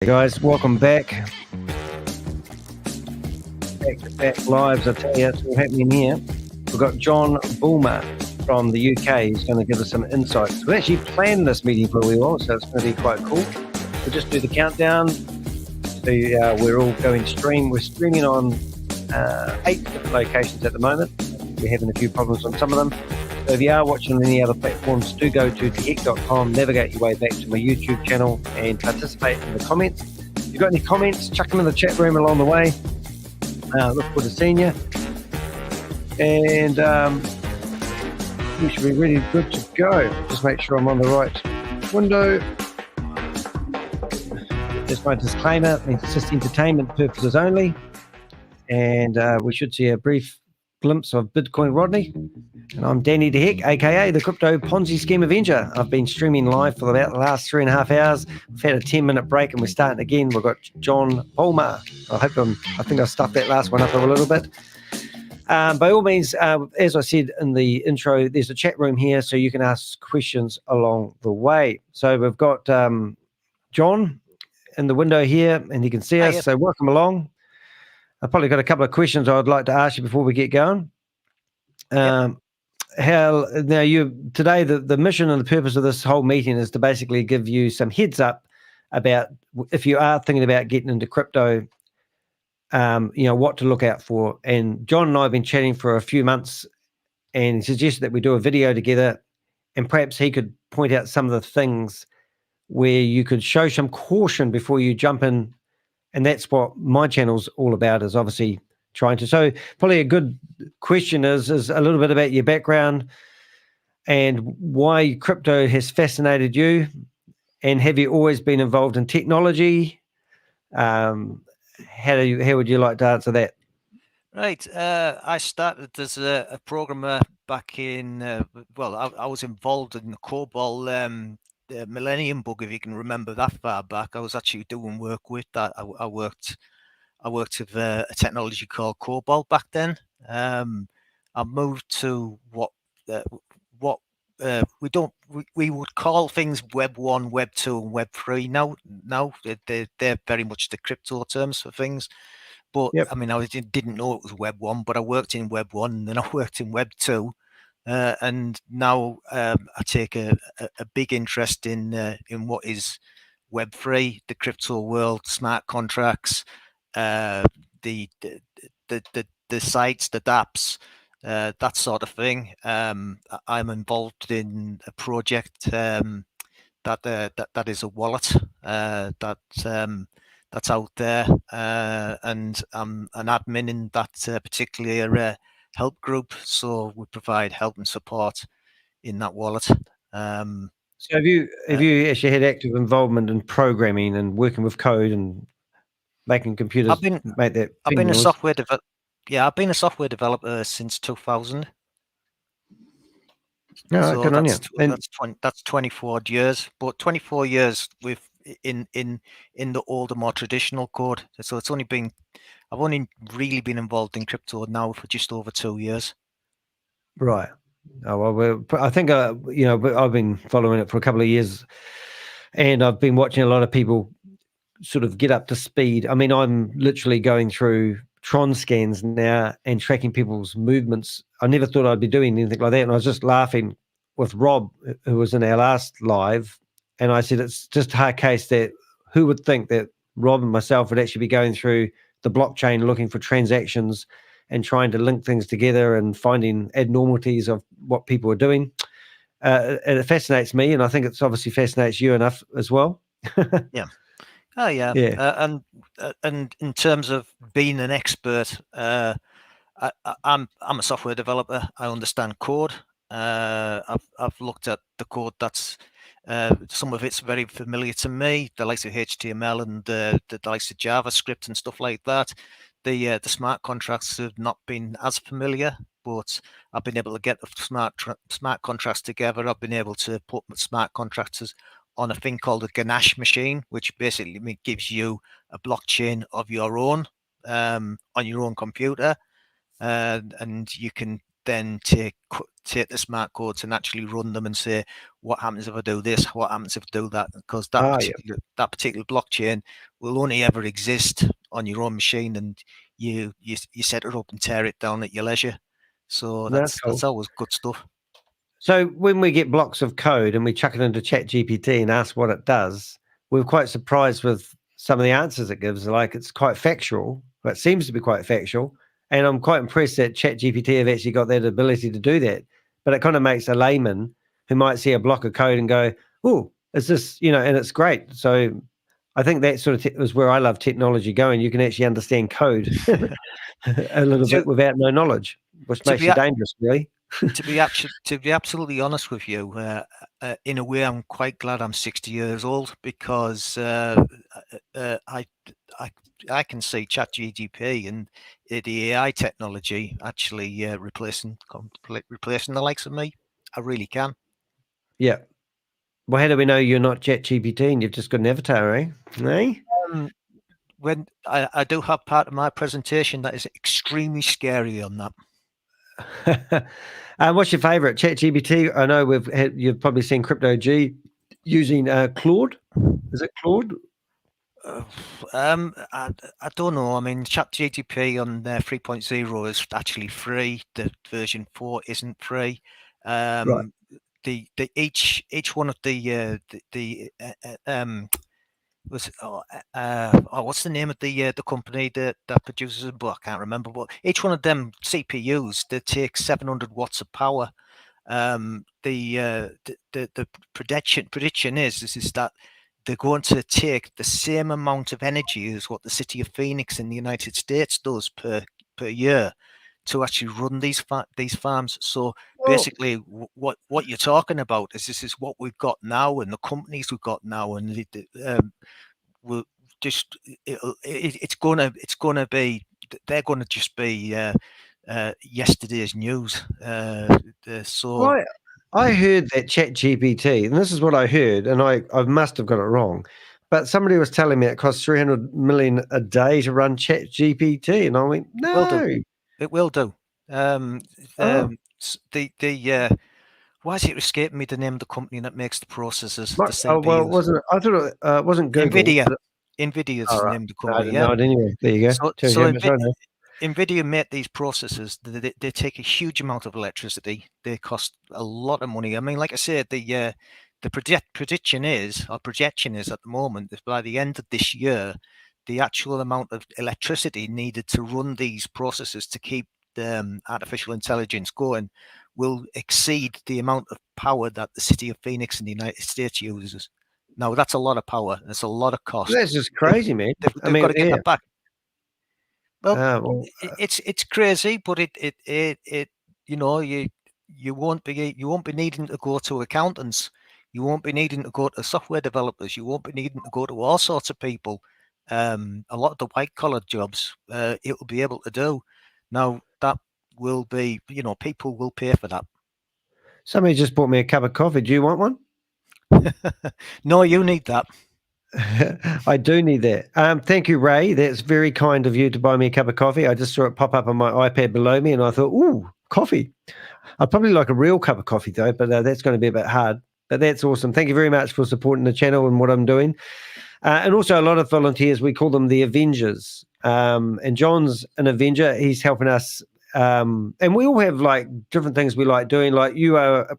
Hey guys, welcome back. Back lives, I tell you, it's all happening here. We've got Jon Bulmer from the UK. He's going to give us some insights. We actually planned this meeting for a wee while, so it's going to be quite cool. We'll just do the countdown. So we're all going stream. We're streaming on 8 different locations at the moment. We're having a few problems on some of them. So if you are watching on any other platforms, do go to dehek.com, navigate your way back to my YouTube channel and participate in the comments. If you've got any comments, chuck them in the chat room along the way. Look forward to seeing you. And we should be really good to go. Just make sure I'm on the right window. Just my disclaimer, it's just entertainment purposes only. And we should see a brief glimpse of Bitcoin Rodney. And I'm Danny de Hek, aka the Crypto Ponzi Scheme Avenger. I've been streaming live for about the last 3.5 hours. We've had a 10-minute break and we're starting again. We've got Jon Bulmer. I think I stuffed that last one up a little bit. By all means, as I said in the intro, there's a chat room here so you can ask questions along the way. So we've got Jon in the window here and you can see us. So welcome along. I've probably got a couple of questions I'd like to ask you before we get going. Today the mission and the purpose of this whole meeting is to basically give you some heads up about if you are thinking about getting into crypto, what to look out for. And Jon and I have been chatting for a few months, and he suggested that we do a video together, and perhaps he could point out some of the things where you could show some caution before you jump in. And that's what my channel's all about, is obviously trying to. So probably a good question is a little bit about your background and why crypto has fascinated you, and have you always been involved in technology? How would you like to answer that? Right. I started as a programmer back in, I was involved in the COBOL the Millennium Bug, if you can remember that far back. I was actually doing work with that. I worked with a technology called COBOL back then. I moved to what we would call things Web 1, Web 2, and Web 3. Now they're very much the crypto terms for things. But I mean, I didn't know it was Web 1, but I worked in Web 1, and then I worked in Web 2. And now I take a big interest in what is Web 3, the crypto world, smart contracts, the sites, the dApps, that sort of thing. I'm involved in a project that is a wallet that's out there, and I'm an admin in that particular help group, so we provide help and support in that wallet. So have you actually had active involvement in programming and working with code and making computers make that? I've been a software developer. Yeah, I've been a software developer since 2000. No, good on you. That's 24 years, but 24 years with in the older, more traditional code. So I've only really been involved in crypto now for just over 2 years. Right. Oh well, I think I've been following it for a couple of years, and I've been watching a lot of people sort of get up to speed. I mean, I'm literally going through Tron scans now and tracking people's movements. I never thought I'd be doing anything like that, and I was just laughing with Rob, who was in our last live, and I said it's just a hard case that who would think that Rob and myself would actually be going through the blockchain looking for transactions and trying to link things together and finding abnormalities of what people are doing. And it fascinates me, and I think it's obviously fascinates you enough as well. Yeah. Oh yeah. And in terms of being an expert, I'm a software developer. I understand code. I've looked at the code that's some of it's very familiar to me, the likes of HTML and the likes of JavaScript and stuff like that. The smart contracts have not been as familiar, but I've been able to get the smart contracts together. I've been able to put smart contracts on a thing called a Ganache machine, which basically gives you a blockchain of your own on your own computer, and you can then take the smart codes and actually run them and say, what happens if I do this? What happens if I do that? Because that particular blockchain will only ever exist on your own machine, and you set it up and tear it down at your leisure. So that's always good stuff. So when we get blocks of code and we chuck it into ChatGPT and ask what it does, we're quite surprised with some of the answers it gives. Like, it's quite factual, but it seems to be quite factual. And I'm quite impressed that ChatGPT have actually got that ability to do that. But it kind of makes a layman who might see a block of code and go, oh, is this, and it's great. So I think that sort of is where I love technology going. You can actually understand code a little bit without no knowledge, which makes you dangerous, really. To be absolutely honest with you, in a way, I'm quite glad I'm 60 years old, because I can see ChatGPT and the AI technology actually replacing the likes of me. I really can. Yeah. Well, how do we know you're not ChatGPT and you've just got an avatar, eh? When I do have part of my presentation that is extremely scary on that. What's your favorite? ChatGPT? I know you've probably seen Crypto G using Claude. Is it Claude? I don't know. I mean, ChatGPT on 3.0 is actually free. The version 4 isn't free. Right. Each one of what's the name of the company that produces a book? I can't remember. But each one of them CPUs, they take 700 watts of power. The prediction is that they're going to take the same amount of energy as what the city of Phoenix in the United States does per year to actually run these farms. So basically, what you're talking about is this is what we've got now, and the companies we've got now, and will just it's gonna be, they're gonna just be yesterday's news. So I heard that ChatGPT, and this is what I heard, and I must have got it wrong, but somebody was telling me it costs 300 million a day to run ChatGPT, and I went, no, it will do. Why is it escaping me the name of the company that makes the processors? The CPUs? Well, I thought it wasn't Google. NVIDIA is the name of the company. I didn't know it anyway. There you go. So NVIDIA make these processors. They take a huge amount of electricity. They cost a lot of money. I mean, like I said, the projection is at the moment that by the end of this year, the actual amount of electricity needed to run these processors to keep the artificial intelligence going will exceed the amount of power that the city of Phoenix in the United States uses. Now, that's a lot of power. That's a lot of cost. That's just crazy, man. They've got to get that back. Well, it's crazy, but you won't be needing to go to accountants. You won't be needing to go to software developers. You won't be needing to go to all sorts of people. A lot of the white collar jobs, it will be able to do. Now that will be, people will pay for that. Somebody just bought me a cup of coffee. Do you want one? No, you need that. I do need that. Thank you, Ray. That's very kind of you to buy me a cup of coffee. I just saw it pop up on my iPad below me, and I thought, ooh, coffee. I'd probably like a real cup of coffee, though, but that's going to be a bit hard. But that's awesome. Thank you very much for supporting the channel and what I'm doing. And also a lot of volunteers, we call them the Avengers. And Jon's an Avenger. He's helping us. And we all have, like, different things we like doing. Like, you are,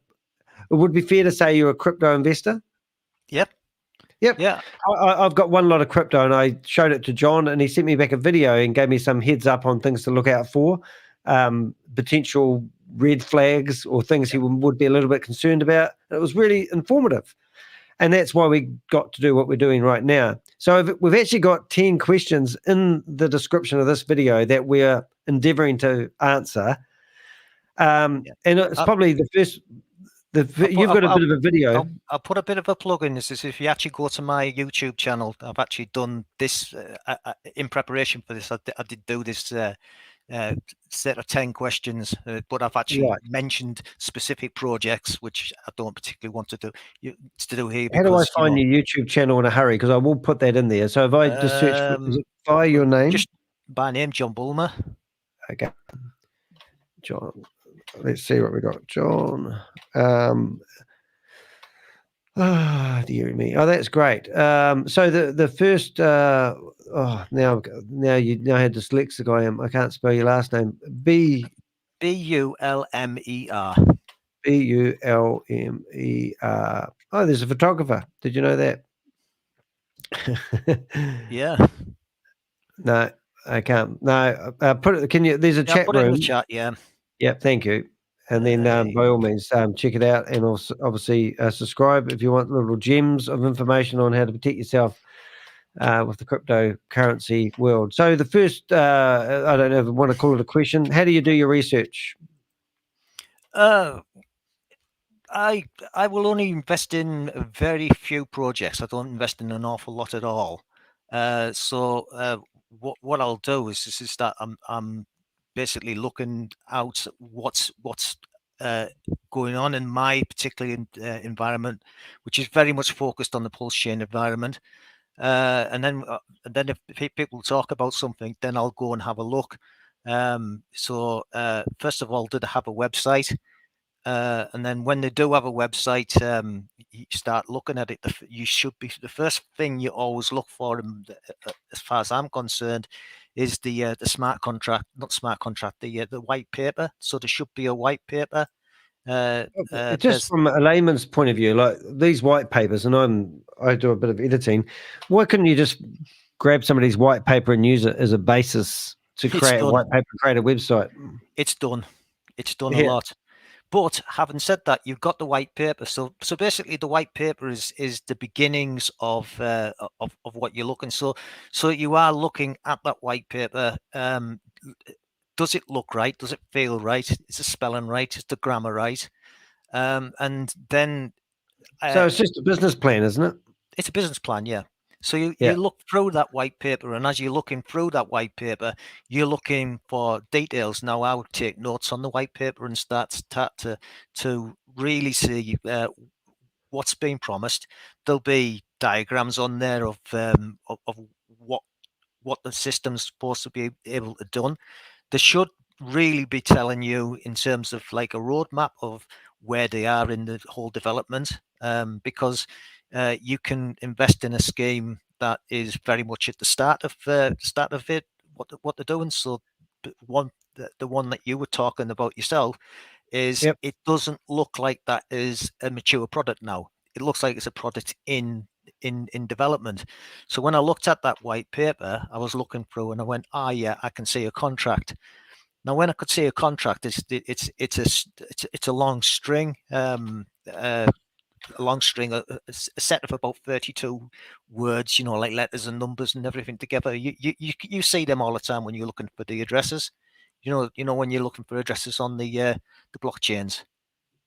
it would be fair to say you're a crypto investor? Yep. Yeah. I've got one lot of crypto, and I showed it to Jon, and he sent me back a video and gave me some heads up on things to look out for, potential red flags or things he would be a little bit concerned about. It was really informative. And that's why we got to do what we're doing right now. So we've actually got 10 questions in the description of this video that we're endeavoring to answer. And it's probably the first... You've got a bit of a video. I'll put a bit of a plug in. This is if you actually go to my YouTube channel. I've actually done this in preparation for this. I did do this set of 10 questions, but I've actually mentioned specific projects which I don't particularly want to do here. How do I find your YouTube channel in a hurry? Because I will put that in there. So if I just search for, by your name, just by name, Jon Bulmer. Okay, Jon. let's see what we got. Jon. Dear me. Oh, that's great. So the first. Now you know how dyslexic I am. I can't spell your last name. Bulmer. Bulmer. Oh, there's a photographer. Did you know that? Yeah. No, I can't. No, put it. Can you? There's a chat Put it in the room. chat. Yeah. Yep. Thank you. And then, by all means, check it out, and also obviously subscribe if you want little gems of information on how to protect yourself with the cryptocurrency world. So the first, I don't know if I want to call it a question. How do you do your research? I will only invest in very few projects. I don't invest in an awful lot at all. So what I'll do is that I'm basically looking out what's going on in my particular environment, which is very much focused on the pulse chain environment. And then if people talk about something, then I'll go and have a look. So first of all, did I have a website? And then when they do have a website, you start looking at it. You should be the first thing you always look for, as far as I'm concerned, is the smart contract, not smart contract, the white paper. So there should be a white paper. Just from a layman's point of view, like these white papers, and I do a bit of editing. Why couldn't you just grab somebody's white paper and use it as a basis to create a white paper, create a website? It's done. It's done a lot. But having said that, you've got the white paper. So basically, the white paper is the beginnings of what you're looking. So you are looking at that white paper. Does it look right? Does it feel right? Is the spelling right? Is the grammar right? And then so it's just a business plan, isn't it? It's a business plan, yeah. So you look through that white paper, and as you're looking through that white paper, you're looking for details. Now I would take notes on the white paper and start to really see what's being promised. There'll be diagrams on there of what the system's supposed to be able to do. They should really be telling you in terms of like a roadmap of where they are in the whole development, because you can invest in a scheme that is very much at the start of it, what they're doing. So the one that you were talking about yourself is it doesn't look like that is a mature product now. It looks like it's a product in development. So when I looked at that white paper, I was looking through and I went, yeah, I can see a contract. Now, when I could see a contract, it's a long string, a set of about 32 words, like letters and numbers and everything together. You see them all the time when you're looking for the addresses. When you're looking for addresses on the blockchains.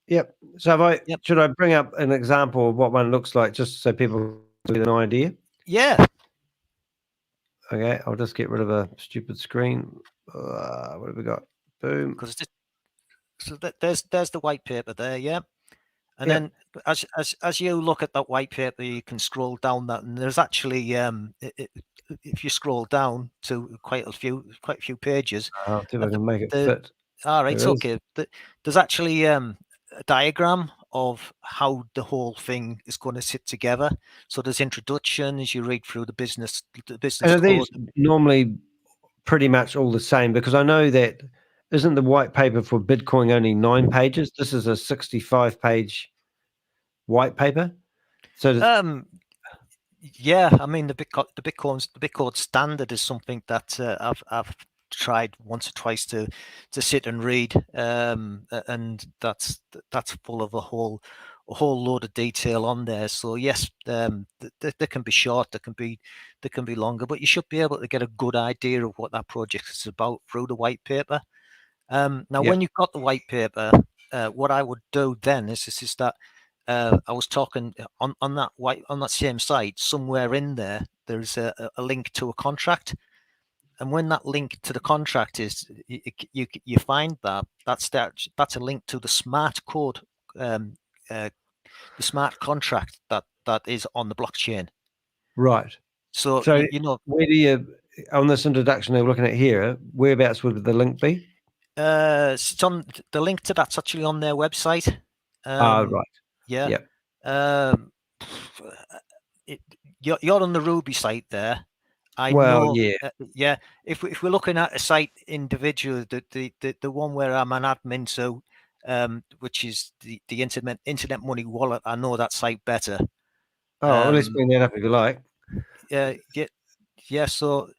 Yep. So should I bring up an example of what one looks like, just so people get an idea? Yeah. Okay, I'll just get rid of a stupid screen. What have we got? Boom. So there's the white paper there, yeah. And then as you look at that white paper, you can scroll down that, and there's actually if you scroll down to quite a few pages. I'll see if I can make it fit. All right, okay. There's actually a diagram of how the whole thing is going to sit together. So there's introduction as you read through the business and are these normally pretty much all the same? Because I know that isn't the white paper for Bitcoin only 9 pages? This is a 65-page white paper. So yeah, I mean the Bitcoin standard is something that I've tried once or twice to sit and read, and that's full of a whole load of detail on there. So yes, they can be short, they can be longer, but you should be able to get a good idea of what that project is about through the white paper. Now, when you've got the white paper, what I would do then is that I was talking on that same site, somewhere in there, there's a link to a contract. And when that link to the contract is, you find that's a link to the smart code, the smart contract that is on the blockchain. Right. So where do you, on this introduction they're looking at here, whereabouts would the link be? It's on the link to that's actually on their website. Right. Yeah. Yep. You're on the Ruby site there. I Well, know. yeah. Yeah. If we're looking at a site individually, the one where I'm an admin to, which is the internet money wallet, I know that site better. Oh, let's bring that up if you like. Yeah. Yeah. So,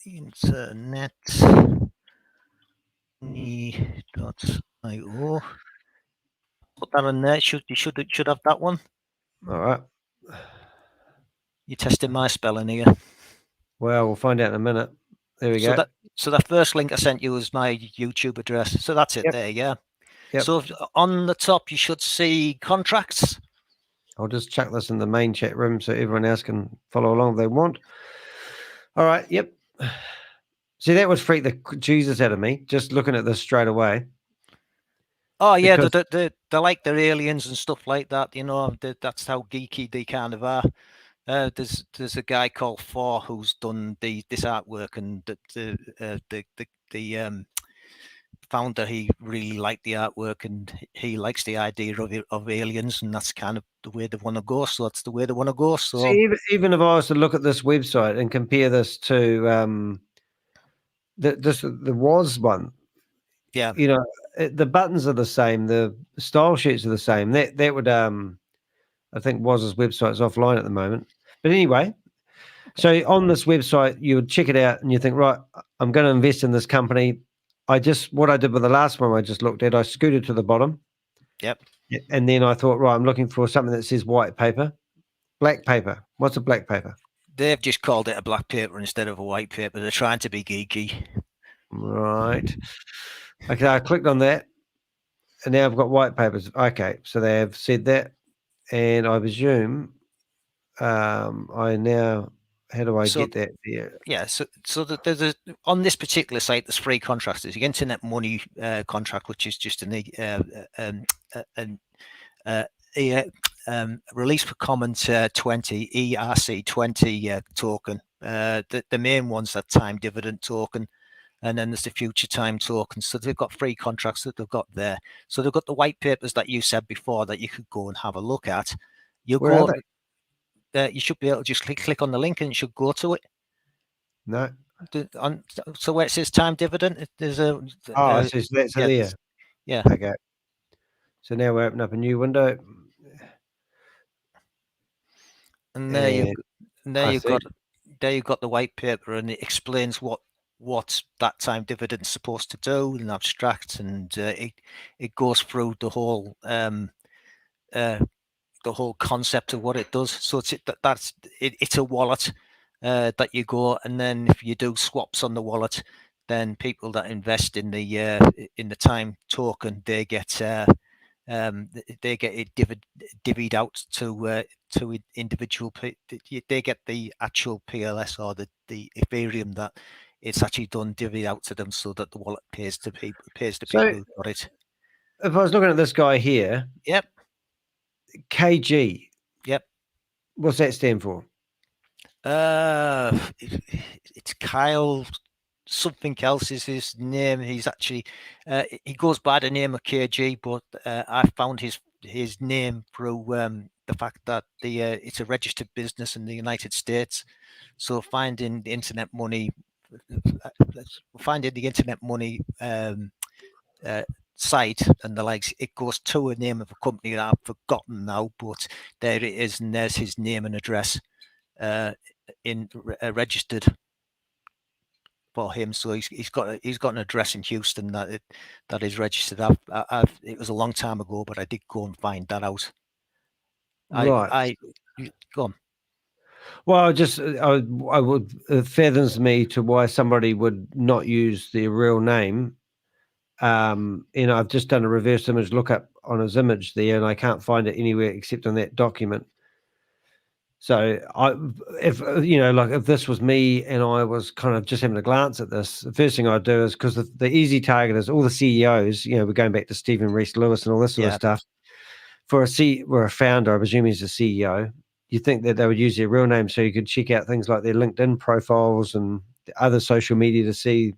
internet.io. Put that in there. You should have that one. All right. You're testing my spelling here. Well, we'll find out in a minute. There we go. So that first link I sent you was my YouTube address. So that's it there, yeah. Yep. So on the top, you should see contracts. I'll just chuck this in the main chat room so everyone else can follow along if they want. All right. Yep. See, that would freak the Jesus out of me just looking at this straight away. Oh yeah, they're like they're aliens and stuff like that. You know, that's how geeky they kind of are. There's a guy called Thor who's done this artwork, and the founder, he really liked the artwork, and he likes the idea of aliens, and that's kind of the way they want to go. So that's the way they want to go. So see, even if I was to look at this website and compare this to the WOZ one, yeah, you know, the buttons are the same, the style sheets are the same. That would I think WOZ's website's offline at the moment. But anyway, so on this website, you would check it out and you think, right, I'm going to invest in this company. What I did with the last one I just looked at, I scooted to the bottom. Yep. And then I thought, right, I'm looking for something that says white paper, black paper. What's a black paper? They've just called it a black paper instead of a white paper. They're trying to be geeky. Right. Okay, I clicked on that, and now I've got white papers. Okay, so they have said that, and I presume I now. How do I get that there? Yeah, so there's on this particular site, there's 3 contracts. There's the internet money contract, which is just release for comment 20 ERC20 token. The main one's that time dividend token, and then there's the future time token. So they've got 3 contracts that they've got there. So they've got the white papers that you said before that you could go and have a look at. Where are they? You should be able to just click on the link and it should go to it. No. So where it says time dividend, there's a. It says that's there. Yeah. Okay. So now we open up a new window. And there you've got the white paper, and it explains what that time dividend is supposed to do in abstract, and it goes through the whole concept of what it does. So it's a wallet that you go, and then if you do swaps on the wallet, then people that invest in the time token, they get it divvied out to individual. They get the actual PLS or the Ethereum that it's actually done divvied out to them, so that the wallet pays to people who got it. If I was looking at this guy here, yep, KG. Yep. What's that stand for? It's Kyle. Something else is his name. He's actually he goes by the name of KG, but I found his name through the fact that it's a registered business in the United States. So finding the internet money site and the likes, it goes to a name of a company that I've forgotten now, but there it is, and there's his name and address registered for him. So he's got an address in Houston that is registered. It was a long time ago, but I did go and find that out. Right. Go on. Well, it fathers me to why somebody would not use their real name. I've just done a reverse image lookup on his image there, and I can't find it anywhere except on that document. So if this was me and I was kind of just having a glance at this, the first thing I'd do is, because the easy target is all the CEOs, we're going back to Stephen Reese Lewis and all this sort of stuff. For a founder, I presume he's a CEO. you think that they would use their real name so you could check out things like their LinkedIn profiles and other social media to see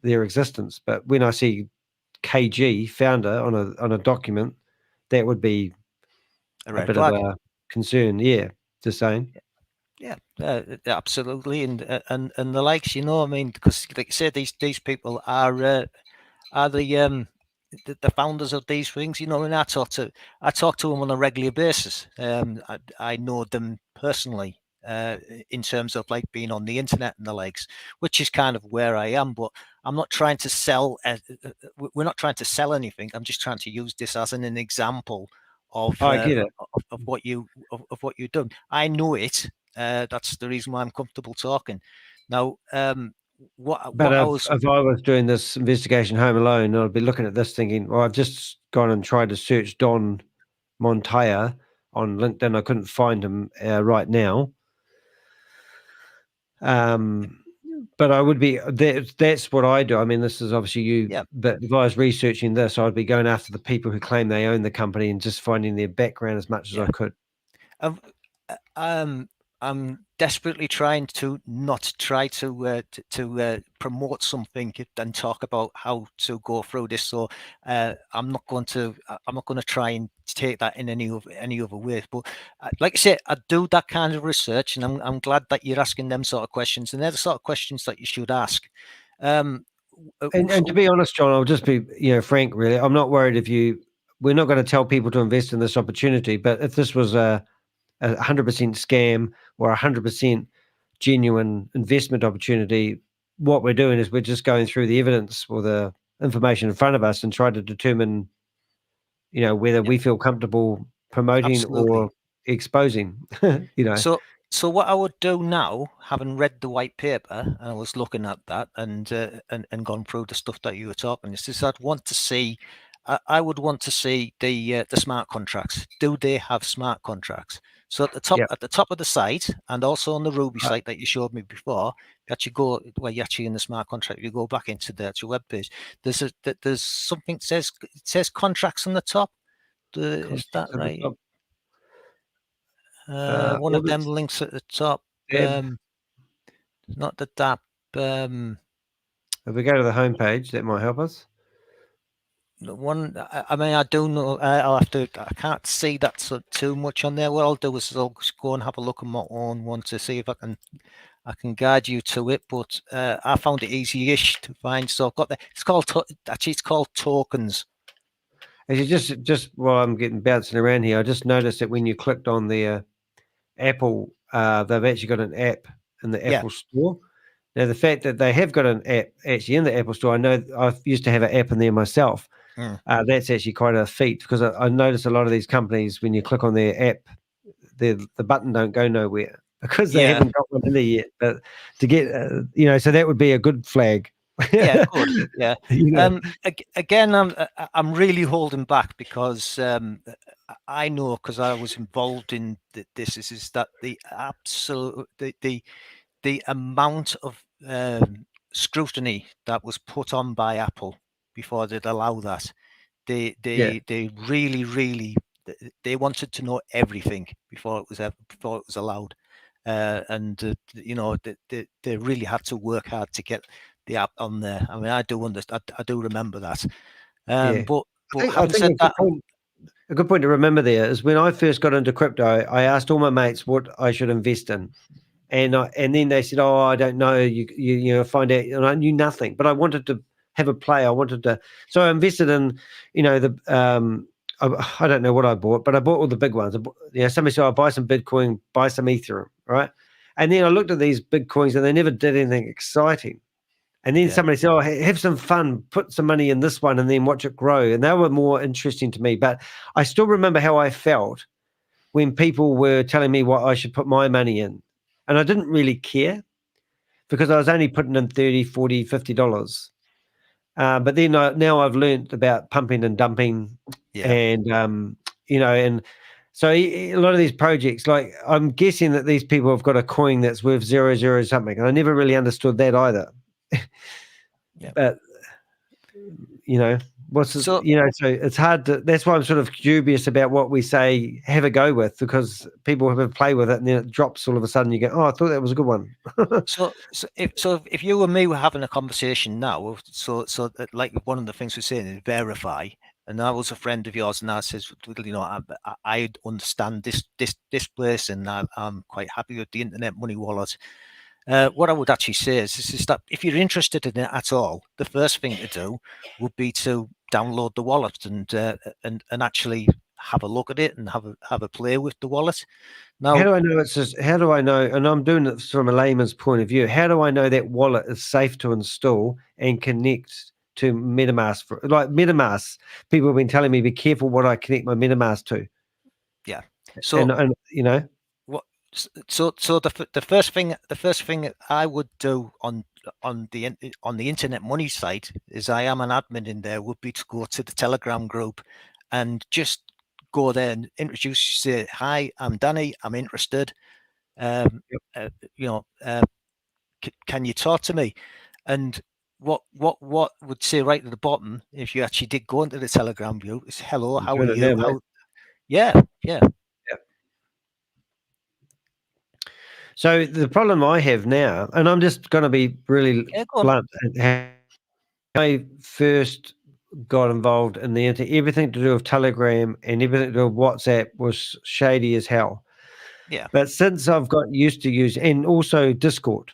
their existence. But when I see KG founder on a document, that would be a bit flag. of a concern. Yeah, just saying. Yeah, absolutely, and the likes, you know, I mean, because like you said, these people are the founders of these things, you know. And I talk to them on a regular basis. I know them personally in terms of like being on the internet and the likes, which is kind of where I am. But I'm not trying to sell. We're not trying to sell anything. I'm just trying to use this as an example of I get it. of what you've done. I know it. That's the reason why I'm comfortable talking. Now, but if I was doing this investigation home alone, I'd be looking at this thinking, well, I've just gone and tried to search Don Montaya on LinkedIn. I couldn't find him right now. But I would be, that's what I do. I mean, this is obviously you, yeah. But if I was researching this, I'd be going after the people who claim they own the company and just finding their background as much as I could. I'm desperately trying to not try to promote something and talk about how to go through this. So I'm not going to try and take that in any other way. But like I said, I do that kind of research, and I'm glad that you're asking them sort of questions, and they're the sort of questions that you should ask. And to be honest, John, I'll just be frank. Really, I'm not worried we're not going to tell people to invest in this opportunity. But if this was a 100% scam or 100% genuine investment opportunity, what we're doing is we're just going through the evidence or the information in front of us and try to determine, whether we feel comfortable promoting or exposing. So what I would do now, having read the white paper, and I was looking at that and gone through the stuff that you were talking, is I'd want to see. I would want to see the smart contracts. Do they have smart contracts? So at the top of the site, and also on the Ruby site that you showed me before, you actually go where you actually in the smart contract, you go back into the actual web page. There's something it says contracts on the top. Is that right? One of them links at the top. Not the DAP. If we go to the home page, that might help us. The one, I mean, I do know. I can't see that too much on there. What I'll do is I'll just go and have a look at my own one to see if I can guide you to it. But I found it easy-ish to find. So I've got that. It's called tokens. Actually, just while I'm getting bouncing around here, I just noticed that when you clicked on their Apple, they've actually got an app in the Apple Store. Now, the fact that they have got an app actually in the Apple Store, I know I used to have an app in there myself. That's actually quite a feat, because I notice a lot of these companies, when you click on their app, the button don't go nowhere because they haven't got one in there yet. But to get, so that would be a good flag. Yeah, good. Yeah. Again, I'm really holding back because I know, because I was involved in this. Is that the absolute the amount of scrutiny that was put on by Apple before they'd allow that. They really they wanted to know everything before it was allowed, and they really had to work hard to get the app on there. I mean, I do remember that. But having said that, a good point to remember there is when I first got into crypto, I asked all my mates what I should invest in. And then they said, "Oh, I don't know. You find out." And I knew nothing, but I wanted to have a play. So I invested in, I don't know what I bought, but I bought all the big ones. Somebody said, "I'll buy some Bitcoin, buy some Ethereum," right? And then I looked at these big coins, and they never did anything exciting. And then somebody said, "Oh, have some fun, put some money in this one, and then watch it grow." And they were more interesting to me. But I still remember how I felt when people were telling me what I should put my money in. And I didn't really care because I was only putting in $30, $40, $50. But then now I've learned about pumping and dumping, and and so a lot of these projects, like I'm guessing that these people have got a coin that's worth 0.00 something, and I never really understood that either. But So it's hard to. That's why I'm sort of dubious about what we say have a go with, because people have a play with it and then it drops all of a sudden. You go, oh, I thought that was a good one. so if you and me were having a conversation now, so like one of the things we're saying is verify. And I was a friend of yours, and I says, I understand this place, and I'm quite happy with the internet money wallet. What I would actually say is that if you're interested in it at all, the first thing to do would be to download the wallet and actually have a look at it and have a play with the wallet. Now, how do I know it's just? How do I know? And I'm doing it from a layman's point of view. How do I know that wallet is safe to install and connect to MetaMask? Like MetaMask, people have been telling me, be careful what I connect my MetaMask to. Yeah. So and what? So the first thing I would do on the internet money site is, I am an admin in there, would be to go to the Telegram group and just go there and introduce, say, hi, I'm Danny, I'm interested. Can you talk to me? And what would say right at the bottom, if you actually did go into the Telegram group, is hello, how are you? Yeah. So the problem I have now, and I'm just going to be really blunt, I first got involved in the internet, everything to do with Telegram and everything to do with WhatsApp was shady as hell. Yeah. But since I've got used to use, and also Discord,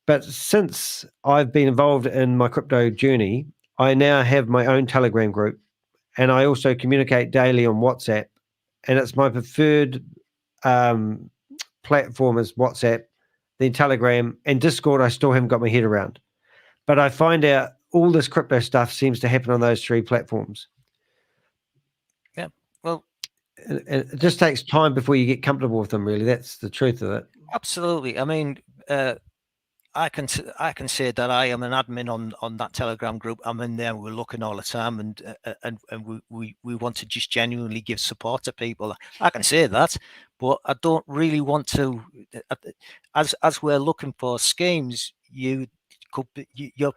but since I've been involved in my crypto journey, I now have my own Telegram group, and I also communicate daily on WhatsApp, and it's my preferred platform is WhatsApp, then Telegram, and Discord I still haven't got my head around. But I find out all this crypto stuff seems to happen on those three platforms. Yeah. Well, it just takes time before you get comfortable with them, really. That's the truth of it. Absolutely. I mean, I can say that I am an admin on that Telegram group. I'm in there. We're looking all the time, and we want to just genuinely give support to people. I can say that, but I don't really want to. As we're looking for schemes, you're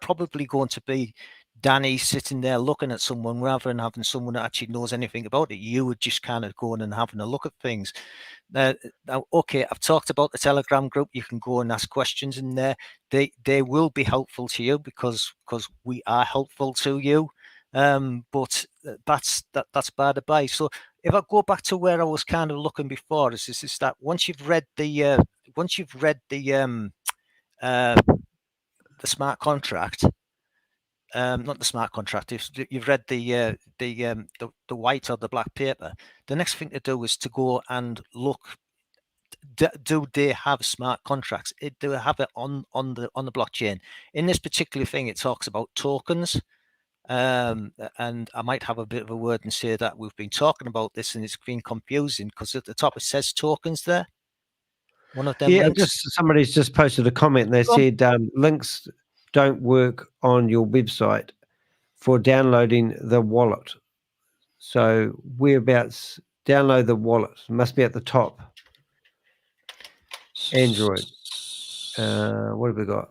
probably going to be Danny sitting there looking at someone rather than having someone that actually knows anything about it. You would just kind of go in and having a look at things. Now, okay, I've talked about the Telegram group. You can go and ask questions in there. They will be helpful to you because we are helpful to you. But that's by the by. So if I go back to where I was kind of looking before, is that once you've read the smart contract. Not the smart contract. If you've read the white or the black paper, the next thing to do is to go and look. Do they have smart contracts? Do they have it on the blockchain? In this particular thing, it talks about tokens. And I might have a bit of a word and say that we've been talking about this, and it's been confusing because at the top it says tokens there. One of them. Yeah, somebody's just posted a comment and they said links don't work on your website for downloading the wallet. So whereabouts download the wallet? It must be at the top. Android. What have we got?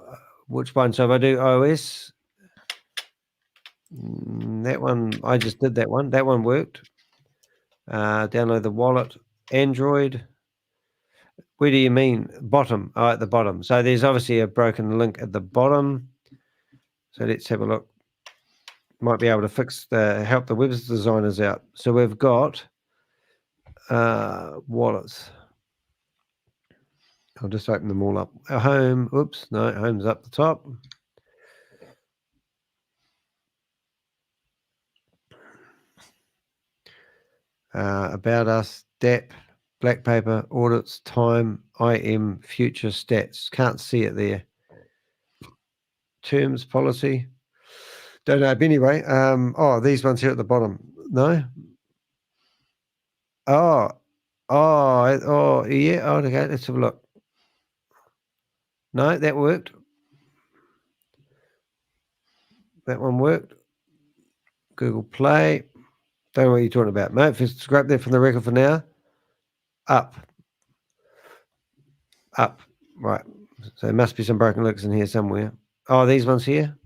Which one? So if I do iOS, that one, I just did that one. That one worked. Download the wallet. Android. Where do you mean? Bottom. Oh, at the bottom. So there's obviously a broken link at the bottom. So let's have a look. Might be able to help the web designers out. So we've got wallets. I'll just open them all up. Home. Oops. No, home's up the top. About us. DAP. Black paper. Audits. Time. IM. Future stats. Can't see it there. Terms. Policy. Don't know. But anyway. These ones here at the bottom. No. Yeah. Okay. Let's have a look. No, that worked. That one worked. Google Play. Don't know what you're talking about, mate. If you scrap that from the record for now. Up. Right. So there must be some broken links in here somewhere. Oh, these ones here.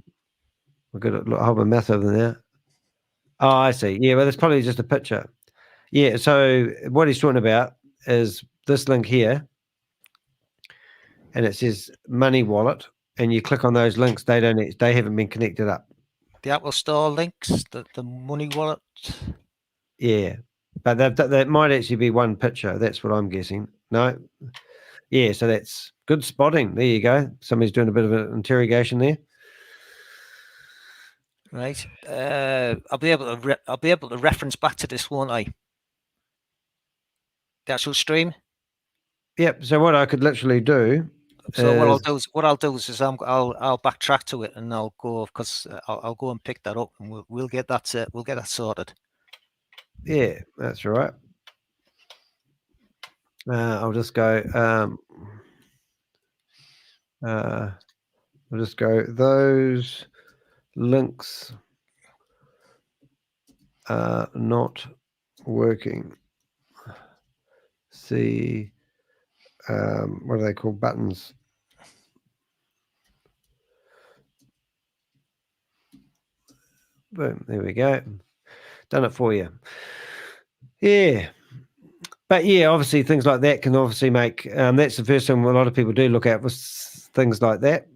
We've got a whole mass over there. Oh, I see. Yeah, well, that's probably just a picture. Yeah, so what he's talking about is this link here, and it says Money Wallet, and you click on those links, they haven't been connected up. The Apple Store links, the Money Wallet. Yeah, but that might actually be one picture. That's what I'm guessing. No, yeah, so that's good spotting. There you go. Somebody's doing a bit of an interrogation there. Right. I'll be able to reference back to this, won't I? The actual stream. Yep. So what I could literally do. So what I'll do is I'll backtrack to it, and I'll go, because I'll go and pick that up, and we'll get that sorted. Yeah, that's right. I'll just go. I'll just go. Those links are not working. See, what are they called? Buttons. Boom. There we go. Done it for you. Yeah. But yeah, obviously things like that can obviously make, that's the first thing a lot of people do look at, was things like that.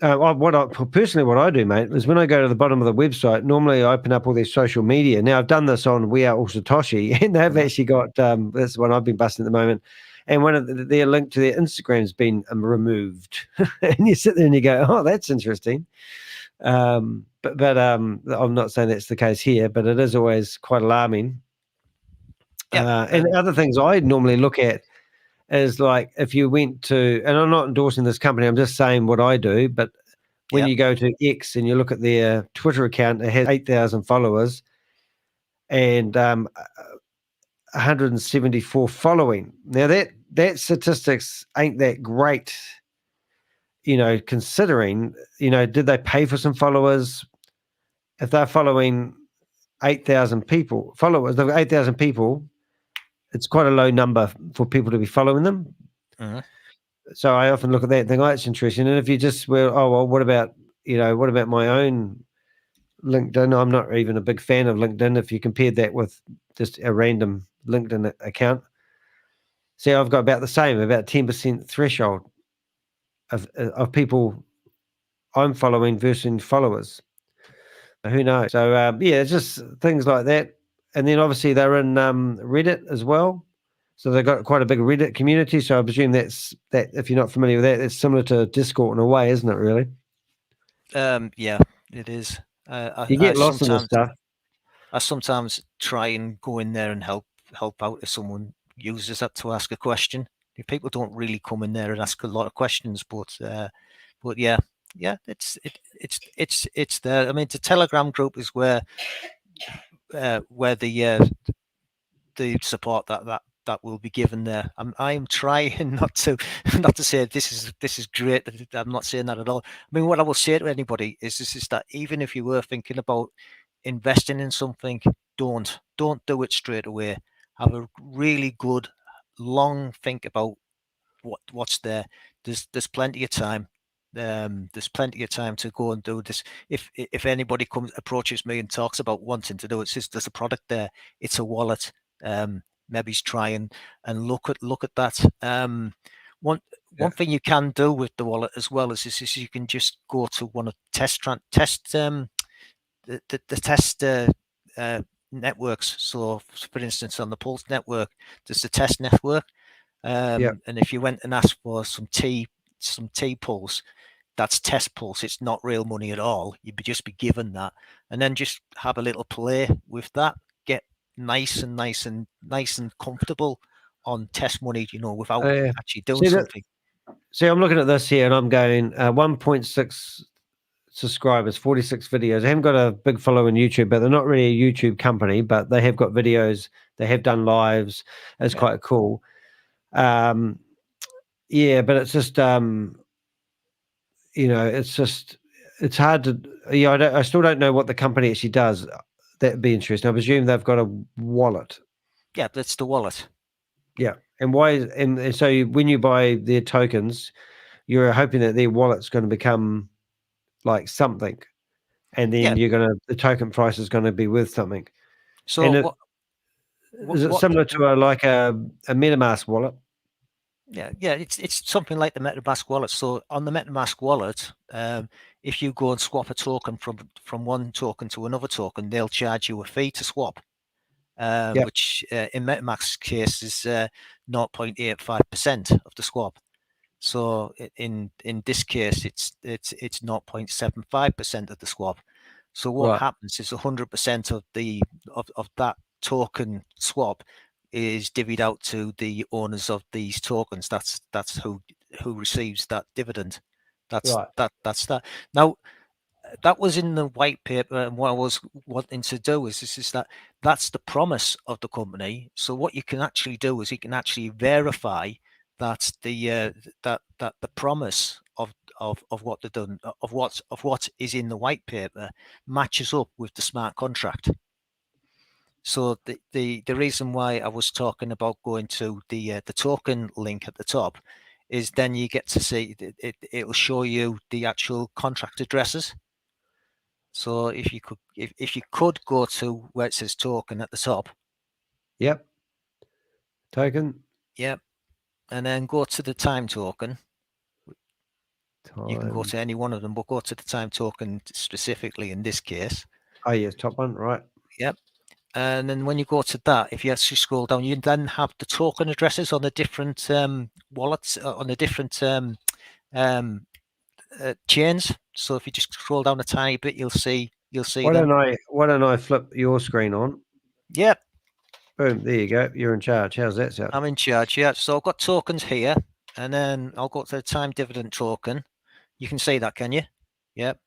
What I do, mate, is when I go to the bottom of the website, normally I open up all their social media. Now I've done this on We Are All Satoshi, and they've actually got, that's the one I've been busting at the moment, and one of their link to their Instagram's been removed. And you sit there and you go, oh, that's interesting. But I'm not saying that's the case here, but it is always quite alarming. Yeah. And other things I normally look at is like if you went to, and I'm not endorsing this company, I'm just saying what I do, but when you go to X and you look at their Twitter account, it has 8,000 followers and 174 following. Now that statistics ain't that great, considering, did they pay for some followers? If they're following 8,000 followers, they've got 8,000 people, it's quite a low number for people to be following them. So I often look at that and think, oh, that's interesting. And if you just what about my own LinkedIn? I'm not even a big fan of LinkedIn. If you compared that with just a random LinkedIn account, see, I've got about the same, about 10% threshold of people I'm following versus followers. Who knows? So yeah, it's just things like that. And then obviously they're in Reddit as well. So they've got quite a big Reddit community. So I presume that if you're not familiar with that, it's similar to Discord in a way, isn't it, really? Yeah, it is. You get lost in this stuff. I sometimes try and go in there and help out if someone uses that to ask a question. People don't really come in there and ask a lot of questions, but yeah, it's there. I mean, the Telegram group is where the support that will be given there. I am trying not to say this is great. I'm not saying that at all. I mean, what I will say to anybody is that even if you were thinking about investing in something, don't do it straight away. Have a really good long think about what's there. There's plenty of time. There's plenty of time to go and do this. If anybody approaches me and talks about wanting to do it, says there's a product there. It's a wallet. Maybe try and look at that. One thing you can do with the wallet as well is you can just go to one of the test networks. So, for instance, on the Pulse network, there's the test network, and if you went and asked for some T pulse, that's test pulse. It's not real money at all. You'd just be given that, and then just have a little play with that. Get nice and comfortable on test money, without actually doing something. See, I'm looking at this here, and I'm going 1.6 subscribers, 46 videos. They haven't got a big follow on YouTube, but they're not really a YouTube company, but they have got videos. They have done lives. It's quite cool. Yeah, but it's just, it's hard to, I still don't know what the company actually does. That'd be interesting. I presume they've got a wallet. Yeah, that's the wallet. Yeah. And why? And so when you buy their tokens, you're hoping that their wallet's going to become like something. and then the token price is gonna be worth something. So and is it similar to a MetaMask wallet? Yeah, it's something like the MetaMask wallet. So on the MetaMask wallet, if you go and swap a token from one token to another token, they'll charge you a fee to swap, which in MetaMask's case is 0.85% of the swap. So in this case, it's 0.75% of the swap. So what happens is 100% of that token swap is divvied out to the owners of these tokens. That's who receives that dividend. That's that. Now, that was in the white paper, and what I was wanting to do is that's the promise of the company. So what you can actually do is you can actually verify that that the promise of what they've done, of what is in the white paper matches up with the smart contract. So the reason why I was talking about going to the token link at the top is then you get to see it will show you the actual contract addresses. So if you could go to where it says token at the top. Yep. Token. Yep. And then go to the time token. You can go to any one of them, but go to the time token specifically in this case. Oh yes, top one, right. Yep. And then when you go to that, if you actually scroll down, you then have the token addresses on the different wallets, on the different chains. So if you just scroll down a tiny bit, you'll see why don't I flip your screen on? Yep. Boom, there you go. You're in charge. How's that sound? I'm in charge, yeah. So I've got tokens here, and then I'll go to the time dividend token. You can see that, can you? Yep.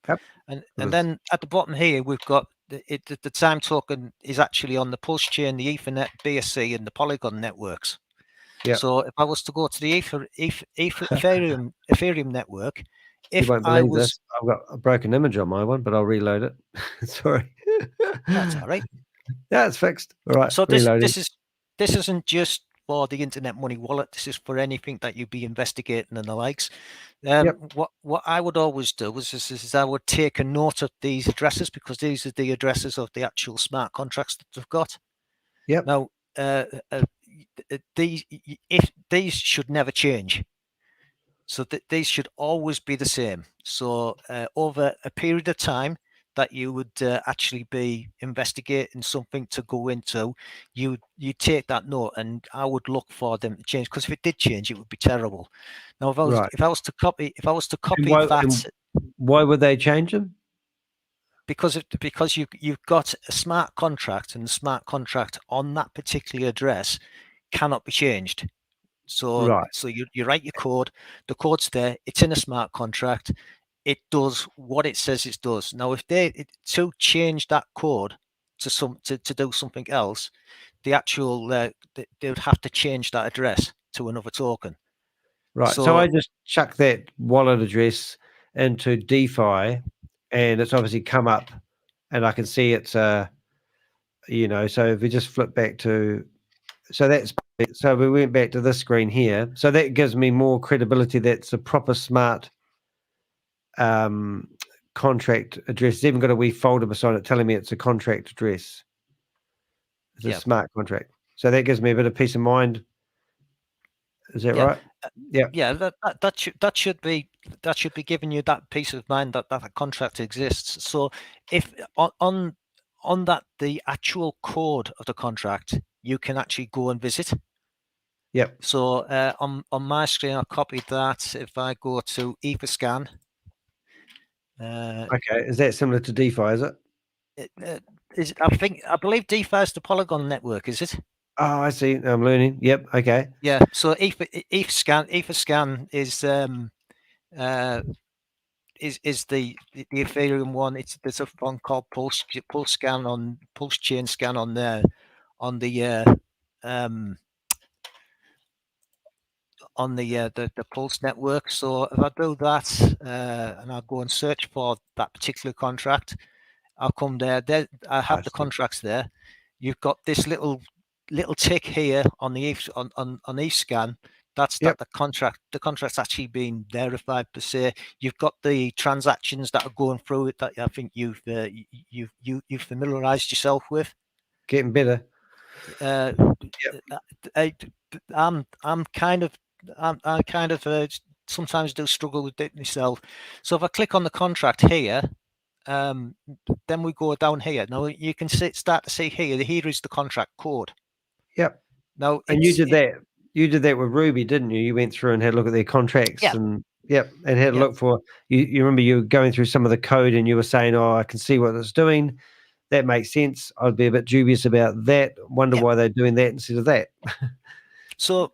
And then at the bottom here, we've got the time token is actually on the Pulse chain, the Ethernet, BSC, and the Polygon networks. Yep. So if I was to go to the Ethereum network, you won't believe this. I've got a broken image on my one, but I'll reload it. Sorry. That's all right. Yeah, it's fixed. All right. So this isn't just for the Internet Money Wallet. This is for anything that you'd be investigating and the likes. What I would always do is I would take a note of these addresses, because these are the addresses of the actual smart contracts that they've got. Yep. Now, these should never change. So these should always be the same. So over a period of time that you would actually be investigating something to go into, you take that note, and I would look for them to change, because if it did change, it would be terrible. Now, if I was to copy that, why would they change them? Because you've got a smart contract, and the smart contract on that particular address cannot be changed. So you write your code, the code's there, it's in a smart contract, it does what it says it does. Now, if to change that code to do something else, the actual they would have to change that address to another token. Right. So I just chuck that wallet address into DeFi, and it's obviously come up, and I can see it's so if we just flip back to, so we went back to this screen here. So that gives me more credibility. That's a proper smart contract address. It's even got a wee folder beside it telling me it's a contract address. It's a smart contract. So that gives me a bit of peace of mind. Is that right? Yeah. That should be giving you that peace of mind that that contract exists. So if on that, the actual code of the contract, you can actually go and visit. Yep. So on my screen, I'll copy that. If I go to Etherscan. Okay. Is that similar to DeFi? Is it? I believe DeFi is the Polygon network. Is it? Oh, I see. I'm learning. Yep. Okay. Yeah. So Etherscan is the Ethereum one. There's a one called Pulse Chain Scan on there, on the Pulse network. So if I do that and I go and search for that particular contract, I'll come there. I have the contracts there. You've got this little tick here on the on Etherscan That's that the contract's actually been verified per se. You've got the transactions that are going through it that I think you've familiarized yourself with. Getting better. I kind of sometimes do struggle with it myself. So if I click on the contract here, then we go down here. Now you can start to see here. Here is the contract code. Yep. Now, and you did that. You did that with Ruby, didn't you? You went through and had a look at their contracts, and had a look for. You remember you were going through some of the code, and you were saying, "Oh, I can see what it's doing. That makes sense. I'd be a bit dubious about that. Wonder why they're doing that instead of that." So,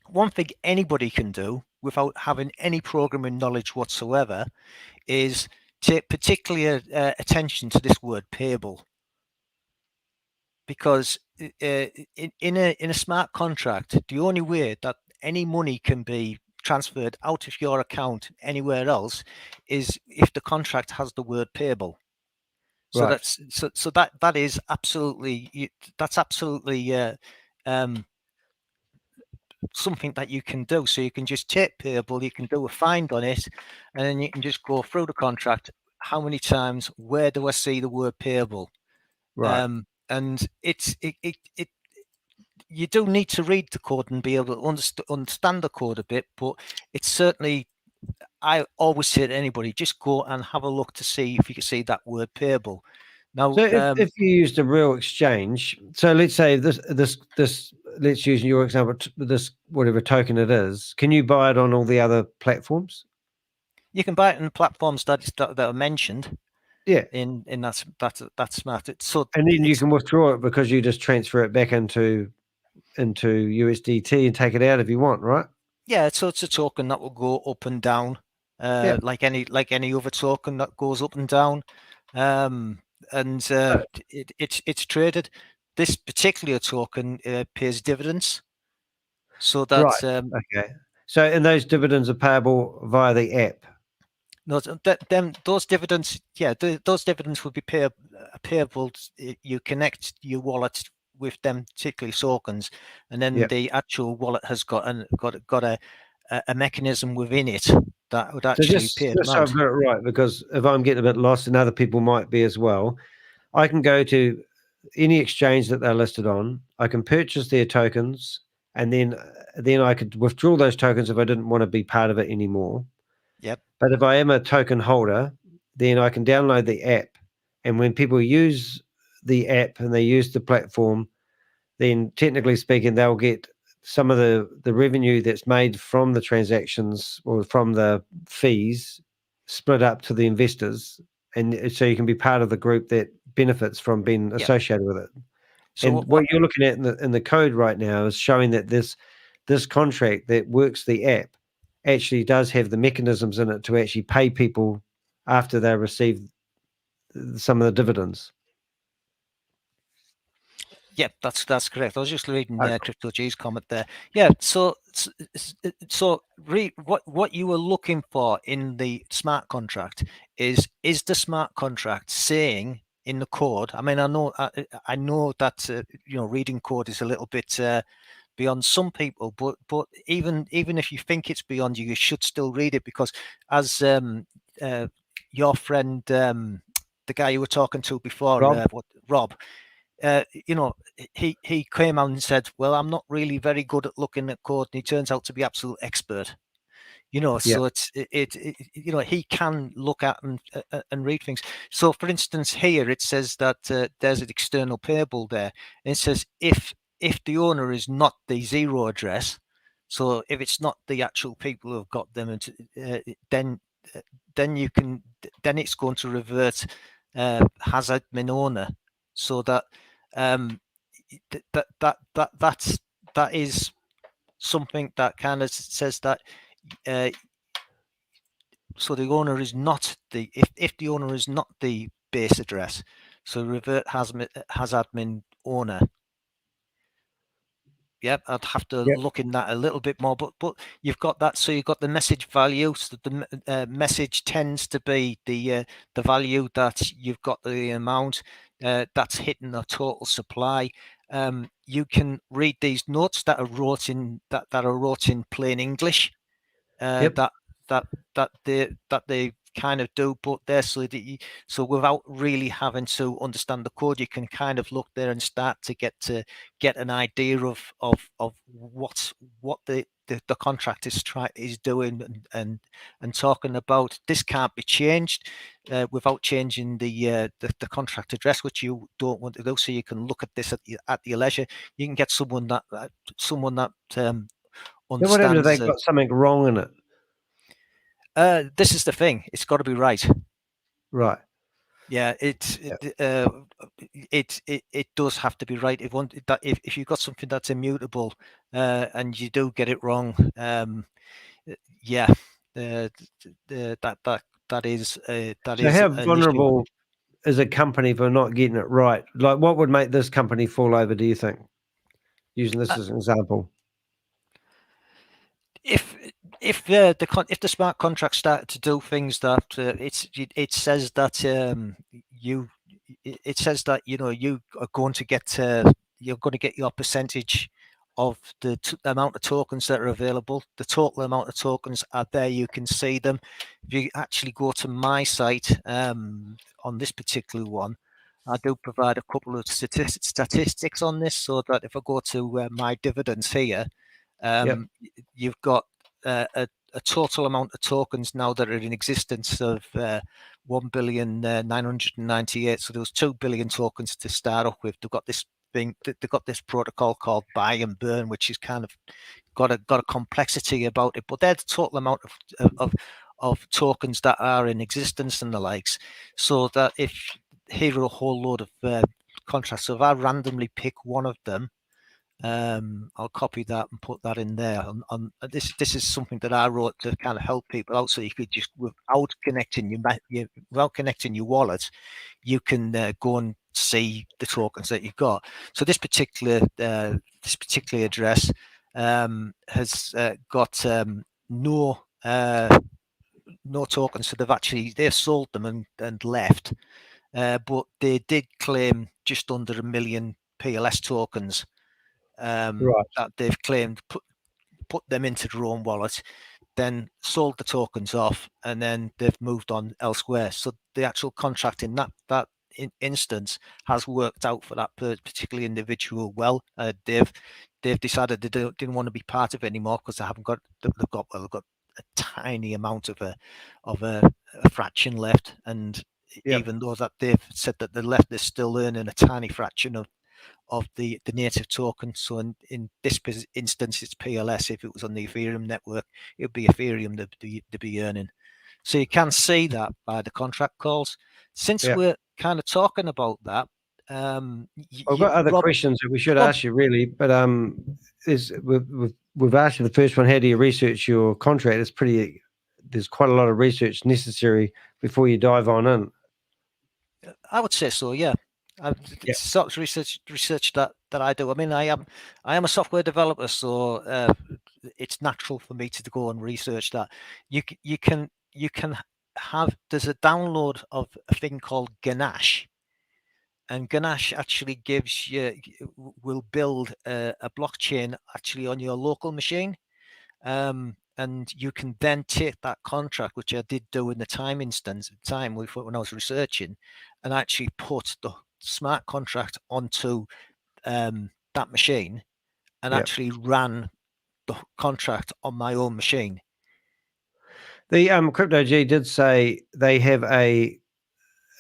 one thing anybody can do without having any programming knowledge whatsoever is take particular attention to this word payable, because in a smart contract, the only way that any money can be transferred out of your account anywhere else is if the contract has the word payable. So that's that is absolutely something that you can do. So you can just take payable, you can do a find on it, and then you can just go through the contract. How many times? Where do I see the word payable? Right. And you do need to read the code and be able to understand the code a bit, but it's certainly, I always say to anybody, just go and have a look to see if you can see that word payable. Now, so if you used a real exchange, so let's say this, let's use your example, this whatever token it is, can you buy it on all the other platforms? You can buy it in platforms that are mentioned. Yeah. In that's smart. So and then you can withdraw it because you just transfer it back into USDT and take it out if you want, right? Yeah, so it's a token that will go up and down, like any other token that goes up and down, and it's traded. This particular token pays dividends, so that's okay. So and those dividends are payable via the app. No, those dividends, those dividends will be payable. You connect your wallet with them particular tokens, and then the actual wallet has got a mechanism within it that would actually pay them out. So I've got it right, because if I'm getting a bit lost and other people might be as well, I can go to any exchange that they're listed on. I can purchase their tokens, and then I could withdraw those tokens if I didn't want to be part of it anymore. Yep. But if I am a token holder, then I can download the app, and when people use the app and they use the platform, then technically speaking, they'll get some of the revenue that's made from the transactions or from the fees split up to the investors, and so you can be part of the group that benefits from being associated with it. So and what you're looking at in the code right now is showing that this contract that works the app actually does have the mechanisms in it to actually pay people after they receive some of the dividends. Yeah, that's correct. I was just reading Crypto G's comment there. Yeah, so what you were looking for in the smart contract is the smart contract saying in the code. I mean, I know that reading code is a little bit beyond some people, but even if you think it's beyond you should still read it, because as your friend, the guy you were talking to before, Rob, he came out and said, well, I'm not really very good at looking at code, and he turns out to be absolute expert. So it's he can look at and read things. So for instance, here it says that there's an external payable there, and it says if the owner is not the zero address, so if it's not the actual people who have got them, then it's going to revert has admin owner, so that that is something that kind of says that so the owner is not the if the owner is not the base address, so revert has admin owner. Yep, I'd have to look in that a little bit more, but you've got that. So you've got the message value. So the message tends to be the value that you've got, the amount that's hitting the total supply, you can read these notes that are wrote in plain English. That they kind of do put there, so without really having to understand the code, you can kind of look there and start to get an idea of what the contract is doing and talking about. This can't be changed without changing the contract address, which you don't want to do. So you can look at this at your leisure. You can get someone that understands. What happens if they've got something wrong in it? This is the thing; it's got to be right. Right. Yeah, it does have to be right. If you've got something that's immutable and you do get it wrong, yeah, that is. So how vulnerable is a company for not getting it right? Like, what would make this company fall over, do you think? Using this as an example. If the smart contract started to do things that it says that you are going to get your percentage of the amount of tokens that are available. The total amount of tokens are there. You can see them. If you actually go to my site on this particular one, I do provide a couple of statistics on this, so that if I go to my dividends here, you've got a total amount of tokens now that are in existence of 1,998,000. So there was 2 billion tokens to start off with. They've got this protocol called buy and burn, which is kind of got a complexity about it. But they're the total amount of tokens that are in existence and the likes. So that here are a whole load of contracts. So if I randomly pick one of them, I'll copy that and put that in there. This is something that I wrote to kind of help people out, so you could just, without connecting your wallet, you can go and see the tokens that you've got. So this particular address has got no tokens. So they've sold them and left, but they did claim just under 1 million PLS tokens. That they've claimed, put them into their own wallet, then sold the tokens off, and then they've moved on elsewhere. So the actual contract in that instance has worked out for that particular individual well. They've decided they didn't want to be part of it anymore because they've got a tiny amount of a fraction left, and even though that they've said that they're still earning a tiny fraction of the native token. So in this instance, it's PLS. If it was on the Ethereum network, it would be Ethereum to be earning. So you can see that by the contract calls. Since we're kind of talking about that, I've got other questions that we should ask you, really, but we've asked you the first one. How do you research your contract? There's quite a lot of research necessary before you dive on in. I would say so, yeah. Sort of research that I do. I mean, I am a software developer, so it's natural for me to go and research that. You can have, there's a download of a thing called Ganache, and Ganache actually will build a blockchain actually on your local machine. And you can then take that contract, which I did do in the time when I was researching, and actually put the smart contract onto that machine, and actually ran the contract on my own machine. The Crypto G did say they have a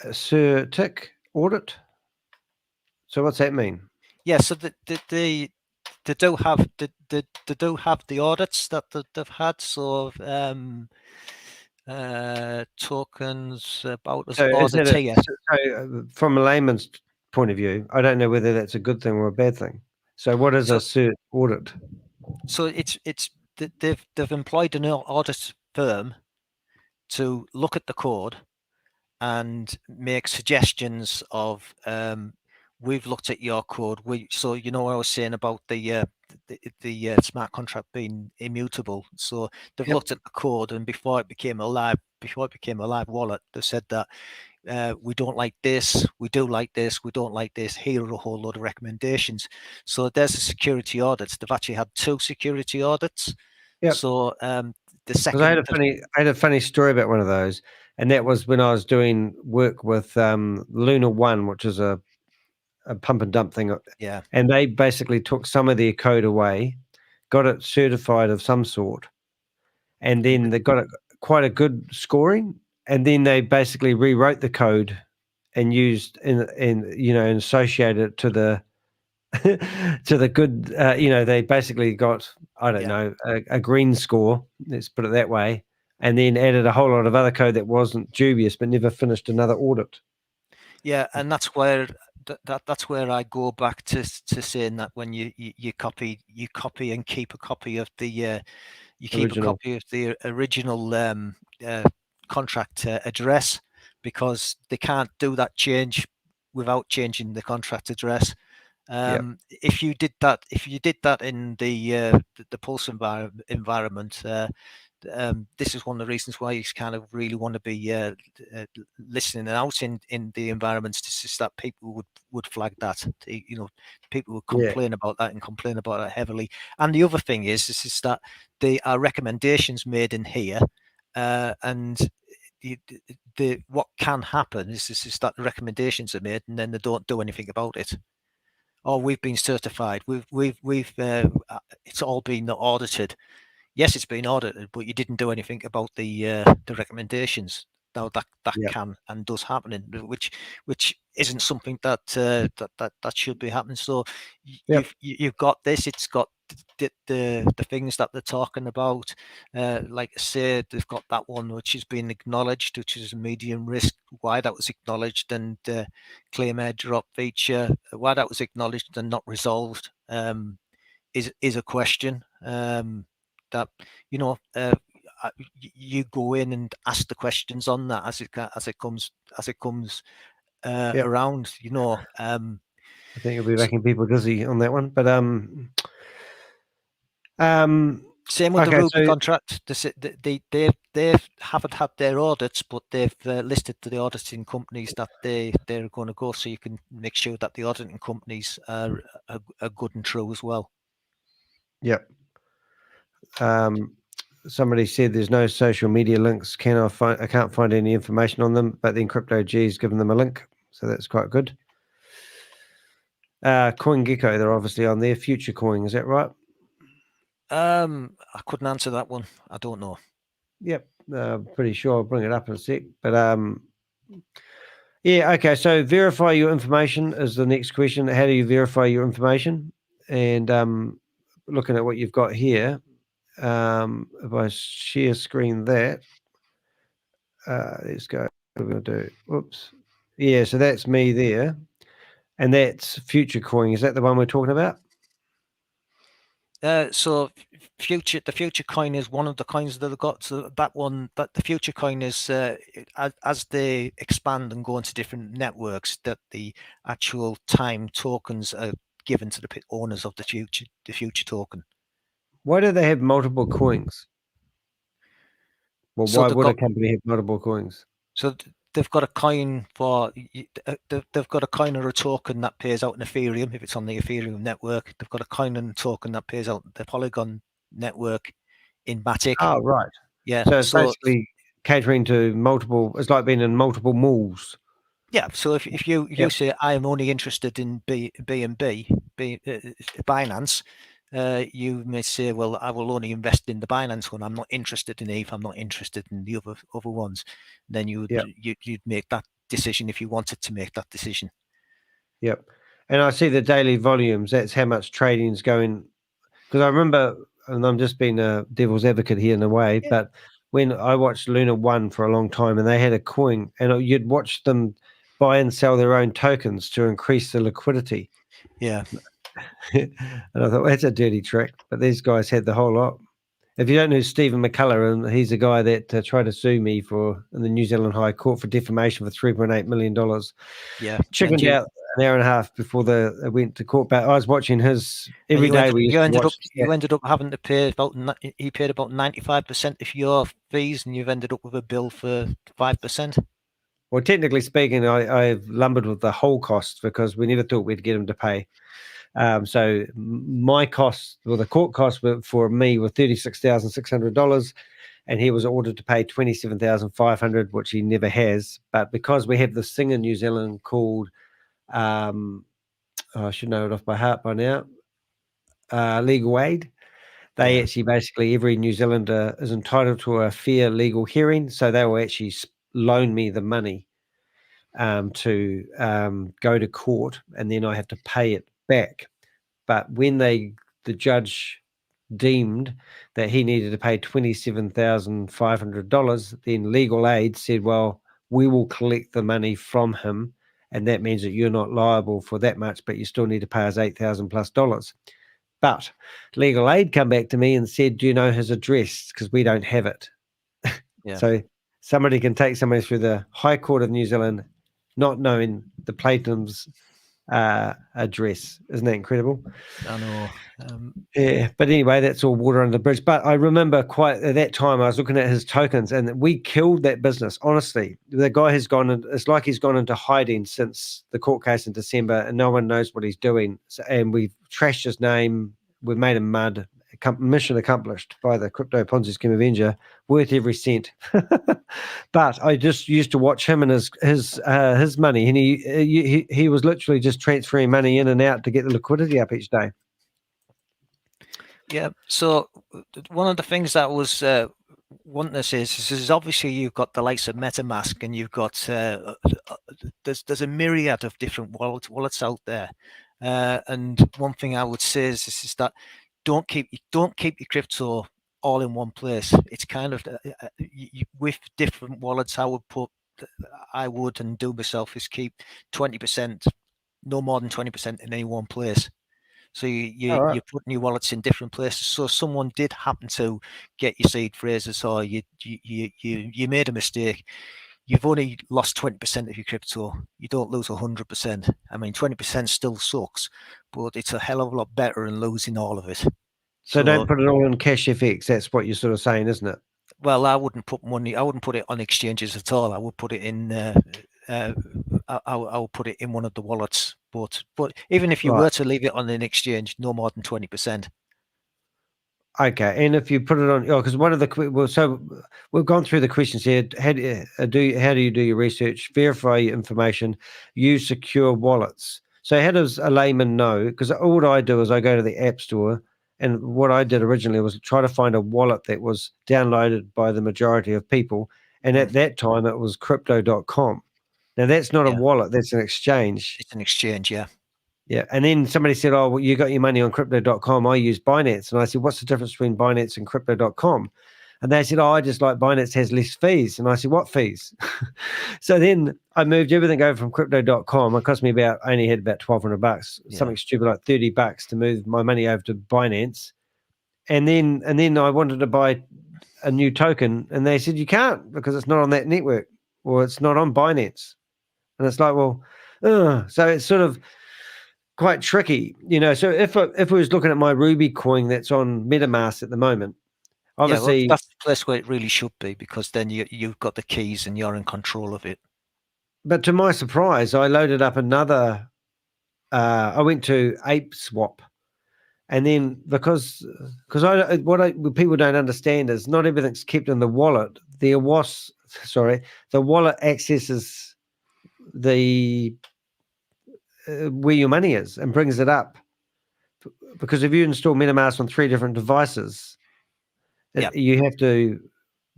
CertiK audit. So what's that mean? Yeah, so they do have the audits that they've had. So tokens about us audit here. So from a layman's point of view, I don't know whether that's a good thing or a bad thing. So what is a cert audit? So they've employed an audit firm to look at the code and make suggestions of we've looked at your code. So what I was saying about the smart contract being immutable. So they've looked at the code, and before it became a live it became a live wallet, they said that we don't like this, we do like this, we don't like this. Here are a whole load of recommendations. So there's the security audits. They've actually had 2 security audits. Yep. So the Because second, I had a funny story about one of those, and that was when I was doing work with Luna One, which is a pump and dump thing. yeah, And they basically took some of their code away, got it certified of some sort, and then they got it quite a good scoring, and then they basically rewrote the code and used and associated it to the to the good. They basically got, I don't know, a green score. Let's put it that way, and then added a whole lot of other code that wasn't dubious, but never finished another audit. Yeah, and that's where that's where I go back to saying that when you copy and keep a copy of the original contract address, because they can't do that change without changing the contract address. If you did that in the Pulse environment, this is one of the reasons why you kind of really want to be listening out in the environments, to that people would flag that. People would complain about that and complain about it heavily. And the other thing is that there are recommendations made in here, and what can happen is that the recommendations are made and then they don't do anything about it. Oh, we've been certified. We've it's all been audited. Yes, it's been audited, but you didn't do anything about the recommendations. Now that can and does happen, which isn't something that should be happening. So you've got this. It's got the things that they're talking about. Like I said, they've got that one which has been acknowledged, which is a medium risk. Why that was acknowledged, and claim airdrop feature, why that was acknowledged and not resolved, is a question. That you go in and ask the questions on that as it comes around. I think it'll be making people dizzy on that one, but same with the Ruby contract. They haven't had their audits, but they've listed to the auditing companies that they're going to go, so you can make sure that the auditing companies are good and true as well. Yep. Somebody said there's no social media links. I can't find any information on them, but then CryptoG's given them a link, so that's quite good. CoinGecko, they're obviously on there. Future Coin, is that right? I couldn't answer that one. I don't know. Yep, pretty sure. I'll bring it up in a sec. But yeah, okay. So verify your information is the next question. How do you verify your information? And looking at what you've got here, if I share screen that, let's go. What we're going to do? Whoops. Yeah, so that's me there, and that's Future Coin. Is that the one we're talking about? So the future coin is one of the coins that they've got. So that the future coin is as they expand and go into different networks, that the actual time tokens are given to the owners of the future token. Why do they have multiple coins? Well, why would a company have multiple coins? So they've got a coin for they've got a coin or a token that pays out in Ethereum if it's on the Ethereum network. They've got a coin and a token that pays out the Polygon network in Matic. Oh, right. Yeah. So it's basically catering to multiple. It's like being in multiple malls. Yeah. So if you say I am only interested in BNB, Binance, you may say, well, I will only invest in the Binance one. I'm not interested in ETH. I'm not interested in the other ones. Then you'd make that decision if you wanted to make that decision. Yep. And I see the daily volumes. That's how much trading is going. Because I remember, and I'm just being a devil's advocate here in a way, but when I watched Luna One for a long time, and they had a coin, and you'd watch them buy and sell their own tokens to increase the liquidity. Yeah. And I thought, well, that's a dirty trick. But these guys had the whole lot. If you don't know Stephen McCullough, and he's the guy that tried to sue me in the New Zealand High Court for defamation for $3.8 million. Yeah. Chickened out an hour and a half before they went to court. But I was watching his every day. You ended up having to pay he paid about 95% of your fees, and you've ended up with a bill for 5%. Well, technically speaking, I've lumbered with the whole cost because we never thought we'd get him to pay. So my costs, well, the court costs for me were $36,600, and he was ordered to pay $27,500, which he never has. But because we have this thing in New Zealand called, I should know it off by heart by now, legal aid. They actually basically, every New Zealander is entitled to a fair legal hearing. So they will actually loan me the money to go to court, and then I have to pay it back. But when the judge deemed that he needed to pay $27,500, then legal aid said, well, we will collect the money from him, and that means that you're not liable for that much, but you still need to pay us $8,000+. But legal aid come back to me and said, do you know his address? Because we don't have it. So somebody can take somebody through the High Court of New Zealand not knowing the plaintiff's address. Isn't that incredible? I know. Yeah, but anyway, that's all water under the bridge. But I remember quite at that time, I was looking at his tokens, and we killed that business. Honestly, the guy has gone, it's like he's gone into hiding since the court case in December, and no one knows what he's doing. So, and we've trashed his name. We've made him mud. Mission accomplished by the Crypto Ponzi Scheme Avenger, worth every cent. But I just used to watch him and his money, and he was literally just transferring money in and out to get the liquidity up each day. Yeah. So one of the things that was wanting to say is obviously you've got the likes of MetaMask, and you've got there's a myriad of different wallets out there. And one thing I would say is that don't keep your crypto all in one place. It's kind of with different wallets. I would and do myself is keep 20%, no more than 20% in any one place. So you're putting your wallets in different places. So if someone did happen to get your seed phrases, or you made a mistake, you've only lost 20% of your crypto. You don't lose 100%. I mean, 20% still sucks, but it's a hell of a lot better than losing all of it. So don't put it all in cash FX. That's what you're sort of saying, isn't it? Well, I wouldn't put it on exchanges at all. I would put it in. I'll put it in one of the wallets. But even if you were to leave it on an exchange, no more than 20%. Okay, and if you put it on, because one of the so we've gone through the questions here. How do you do your research? Verify your information. Use secure wallets. So how does a layman know? Because all I do is I go to the App Store, and what I did originally was try to find a wallet that was downloaded by the majority of people, and at that time it was crypto.com. Now that's not a wallet; that's an exchange. It's an exchange, yeah. Yeah, and then somebody said, oh, well, you got your money on crypto.com. I use Binance. And I said, what's the difference between Binance and crypto.com? And they said, oh, I just like Binance has less fees. And I said, what fees? So then I moved everything over from crypto.com. It cost me I only had about $1,200, something stupid like $30 to move my money over to Binance. And then I wanted to buy a new token. And they said, you can't because it's not on that network, or it's not on Binance. And it's like, well, so it's sort of quite tricky, So if I was looking at my Ruby coin that's on MetaMask at the moment, obviously that's the place where it really should be, because then you've got the keys and you're in control of it. But to my surprise, I loaded up another. I went to ApeSwap, and then because what people don't understand is not everything's kept in the wallet. The wallet accesses the where your money is and brings it up, because if you install MetaMask on 3 different devices, you have to.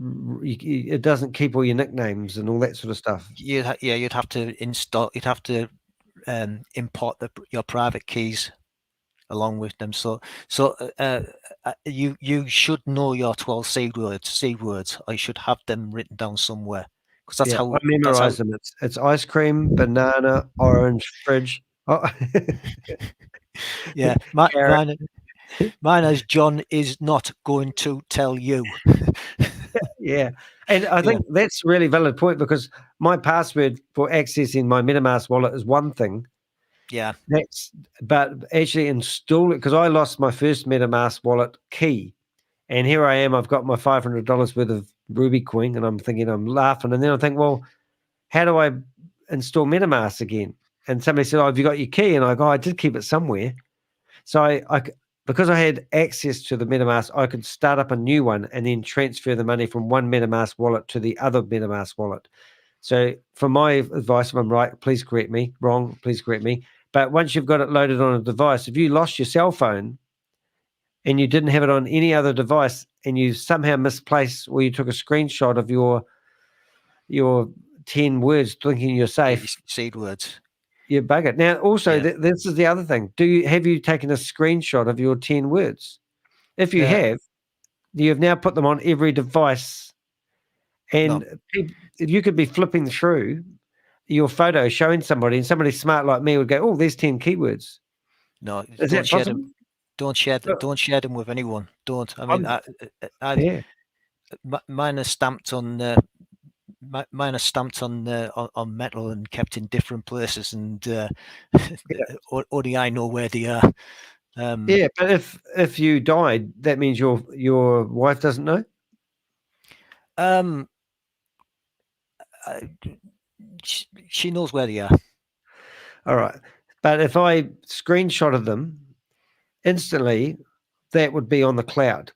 It doesn't keep all your nicknames and all that sort of stuff. You'd have to install. You'd have to import your private keys along with them. So you should know your 12 seed words. I should have them written down somewhere, because that's how I memorize them. It's ice cream, banana, orange, fridge. Oh. Yeah, mine is Jon is not going to tell you. Yeah, and I think that's a really valid point, because my password for accessing my MetaMask wallet is one thing, Yeah. But actually install it, because I lost my first MetaMask wallet key. And here I am, I've got my $500 worth of Ruby coin, and I'm thinking, I'm laughing. And then I think, well, how do I install MetaMask again? And somebody said, oh, have you got your key? And I go, I did keep it somewhere. So I because I had access to the MetaMask, I could start up a new one and then transfer the money from one MetaMask wallet to the other MetaMask wallet. So for my advice, if I'm right, please correct me. Wrong, please correct me. But once you've got it loaded on a device, if you lost your cell phone and you didn't have it on any other device, and you somehow misplaced, or you took a screenshot of your 10 words thinking you're safe, seed words, you bug it. Now, also, this is the other thing. Have you taken a screenshot of your 10 words? If you have, you have now put them on every device. And you could be flipping through your photo, showing somebody, and somebody smart like me would go, oh, there's 10 keywords. No, is that possible? Don't share them with anyone. Don't. I mean, mine are stamped on on metal and kept in different places, and only I know where they are. Yeah, but if you died, that means your wife doesn't know. She knows where they are. All right, but if I screenshotted them instantly, that would be on the cloud,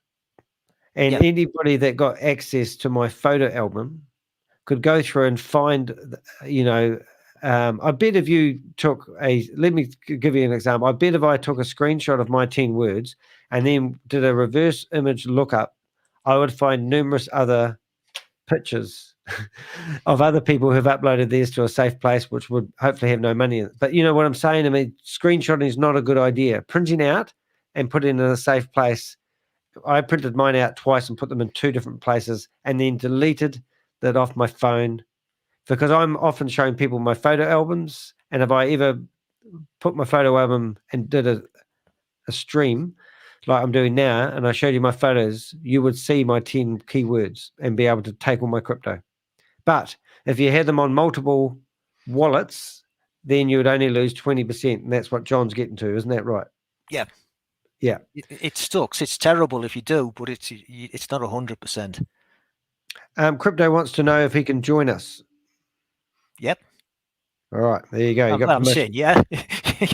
and anybody that got access to my photo album could go through and find, I bet if you took let me give you an example. I bet if I took a screenshot of my 10 words and then did a reverse image lookup, I would find numerous other pictures of other people who've uploaded theirs to a safe place, which would hopefully have no money in it. But you know what I'm saying? I mean, screenshotting is not a good idea. Printing out and putting in a safe place. I printed mine out twice and put them in 2 different places, and then deleted that off my phone, because I'm often showing people my photo albums. And if I ever put my photo album and did a stream like I'm doing now, and I showed you my photos, you would see my 10 keywords and be able to take all my crypto. But if you had them on multiple wallets, then you would only lose 20%. And that's what John's getting to. Isn't that right? Yeah. Yeah. It sucks. It's terrible if you do, but it's not 100%. Crypto wants to know if he can join us. Yep. All right, there you go. You got I'm saying, yeah,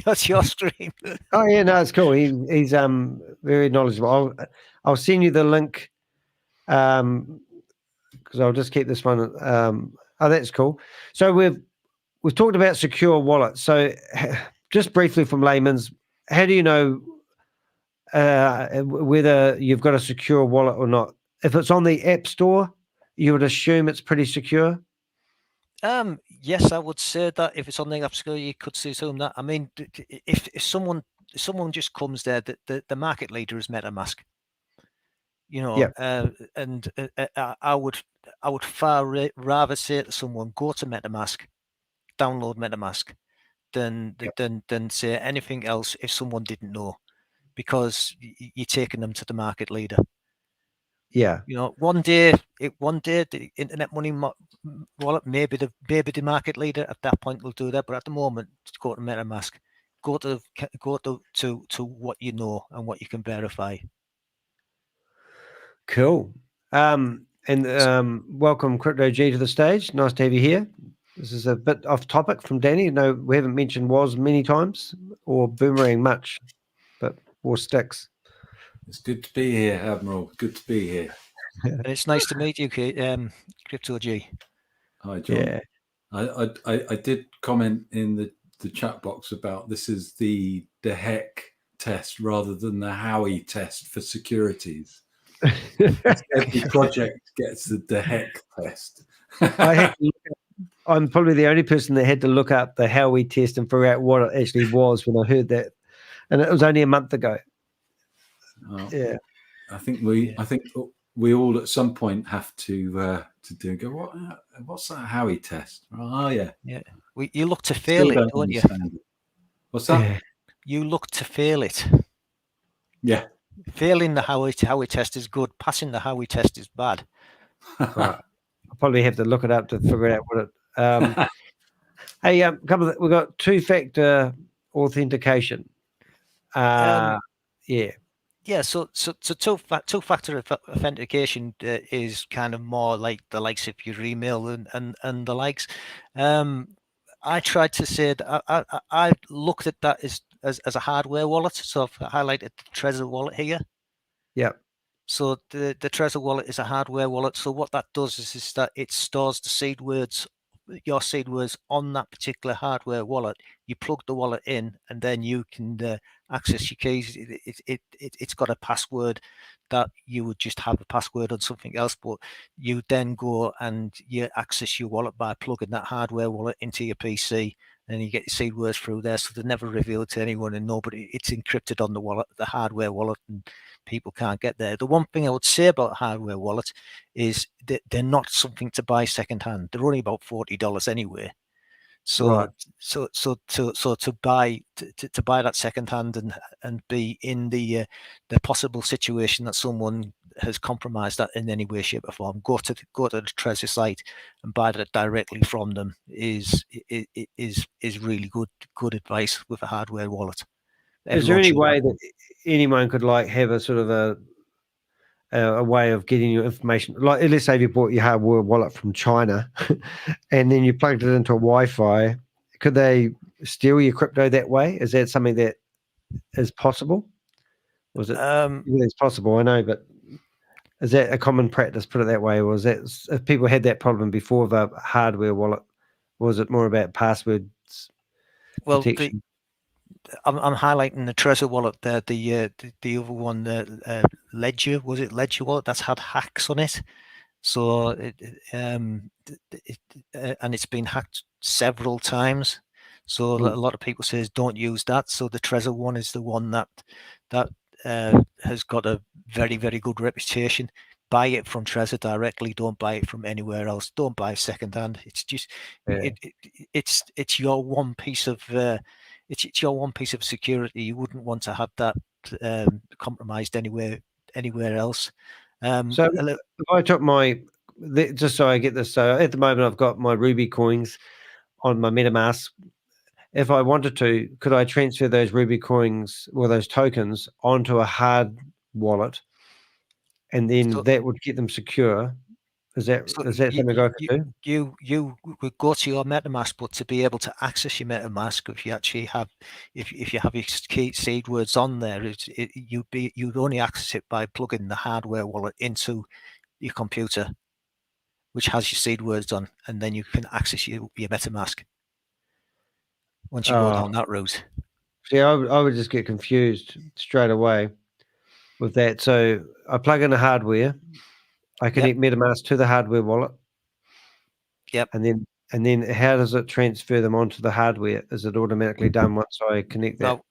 that's your stream. Oh yeah, no, it's cool. He's very knowledgeable. I'll send you the link, because I'll just keep this one. Oh, that's cool. So we've talked about secure wallets. So just briefly from layman's, how do you know whether you've got a secure wallet or not? If it's on the App Store, you would assume it's pretty secure. Yes, I would say that if it's on the App Store, you could assume that. I mean, if someone just comes there, the market leader is MetaMask, and I would far rather say to someone, go to MetaMask, download MetaMask, than say anything else if someone didn't know, because you're taking them to the market leader. Yeah. One day the internet money wallet, maybe the market leader at that point will do that, but at the moment, go to MetaMask, go to what you know and what you can verify. Cool. And welcome Crypto G to the stage. Nice to have you here. This is a bit off topic from Danny. No, we haven't mentioned WOS many times, or Boomerang much, but more sticks. It's good to be here, Admiral. Good to be here. And it's nice to meet you, Crypto G. Hi, John. Yeah. I did comment in the chat box about this is the De Hek test rather than the Howey test for securities. Every project gets the De Hek test. I'm probably the only person that had to look up the Howey test and figure out what it actually was when I heard that, and it was only a month ago. Yeah, I think we all at some point have to go. What's that Howey test? Oh yeah. You look to fail it, don't you? What's that? Yeah. You look to fail it. Yeah. Failing the Howey test is good. Passing the Howey test is bad. Right. I'll probably have to look it up to figure out what it. Hey, we've got 2-factor authentication. Yeah. Yeah, so two-factor authentication is kind of more like the likes of your email and the likes. I tried to say that I looked at that as a hardware wallet. So I've highlighted the Trezor wallet here. Yeah. So the Trezor wallet is a hardware wallet. So what that does is that it stores the seed words, your seed words, on that particular hardware wallet. You plug the wallet in, and then you can access your keys. It's got a password that you would just have a password on something else, but you then go and you access your wallet by plugging that hardware wallet into your PC, and you get your seed words through there. So they're never revealed to anyone, and nobody. It's encrypted on the wallet, the hardware wallet, and people can't get there. The one thing I would say about hardware wallets is that they're not something to buy secondhand. They're only about $40 anyway. So, right. so to buy that secondhand and be in the possible situation that someone has compromised that in any way, shape, or form, go to the Trezor site and buy that directly from them is really good advice with a hardware wallet. Is there any way that anyone could like have a sort of a way of getting your information? Like, let's say you bought your hardware wallet from China, and then you plugged it into a Wi-Fi. Could they steal your crypto that way? Is that something that is possible? Was it? It's possible, I know, but is that a common practice? Put it that way, or is that if people had that problem before the hardware wallet? Was it more about passwords protection? I'm highlighting the Trezor wallet there. The other one, the Ledger, was it Ledger wallet? That's had hacks on it. So and it's been hacked several times. So a lot of people says don't use that. So the Trezor one is the one that has got a very, very good reputation. Buy it from Trezor directly. Don't buy it from anywhere else. Don't buy secondhand. It's just it's your one piece of it's your one piece of security. You wouldn't want to have that compromised anywhere else. So if I took just so I get this, so at the moment I've got my Ruby coins on my MetaMask. If I wanted to, could I transfer those Ruby coins or those tokens onto a hard wallet, and then that would get them secure? Is that something I could do? You would go to your MetaMask, but to be able to access your MetaMask, if you actually have, if you have your key seed words on there, you'd only access it by plugging the hardware wallet into your computer, which has your seed words on, and then you can access your MetaMask once you go down that route. See, I would just get confused straight away with that. So I plug in the hardware, I connect MetaMask to the hardware wallet. Yep. And then how does it transfer them onto the hardware? Is it automatically done once I connect that? Now,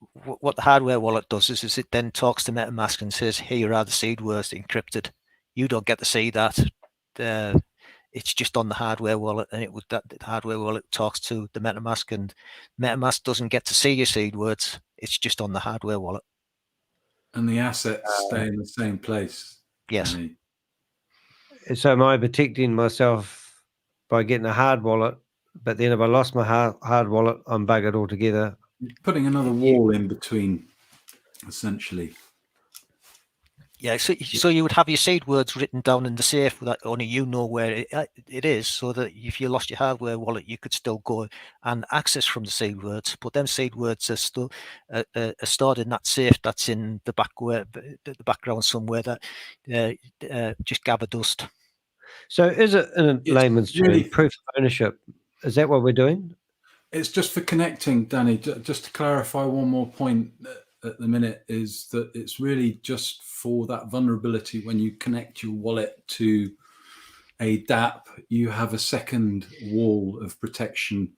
what the hardware wallet does is it then talks to MetaMask and says, here are the seed words encrypted. You don't get to see that. It's just on the hardware wallet, and the hardware wallet talks to the MetaMask, and MetaMask doesn't get to see your seed words. It's just on the hardware wallet. And the assets stay in the same place. Yes. So am I protecting myself by getting a hard wallet, but then if I lost my hard wallet, I'm buggered altogether? You're putting another wall in between, essentially. Yeah, so you would have your seed words written down in the safe that only you know where it is, so that if you lost your hardware wallet, you could still go and access from the seed words. But them seed words are still stored in that safe that's in the background somewhere that just gather dust. So is it, in a layman's term, proof of ownership? Is that what we're doing? It's just for connecting, Danny. Just to clarify one more point at the minute, is that it's really just for that vulnerability. When you connect your wallet to a DApp, you have a second wall of protection.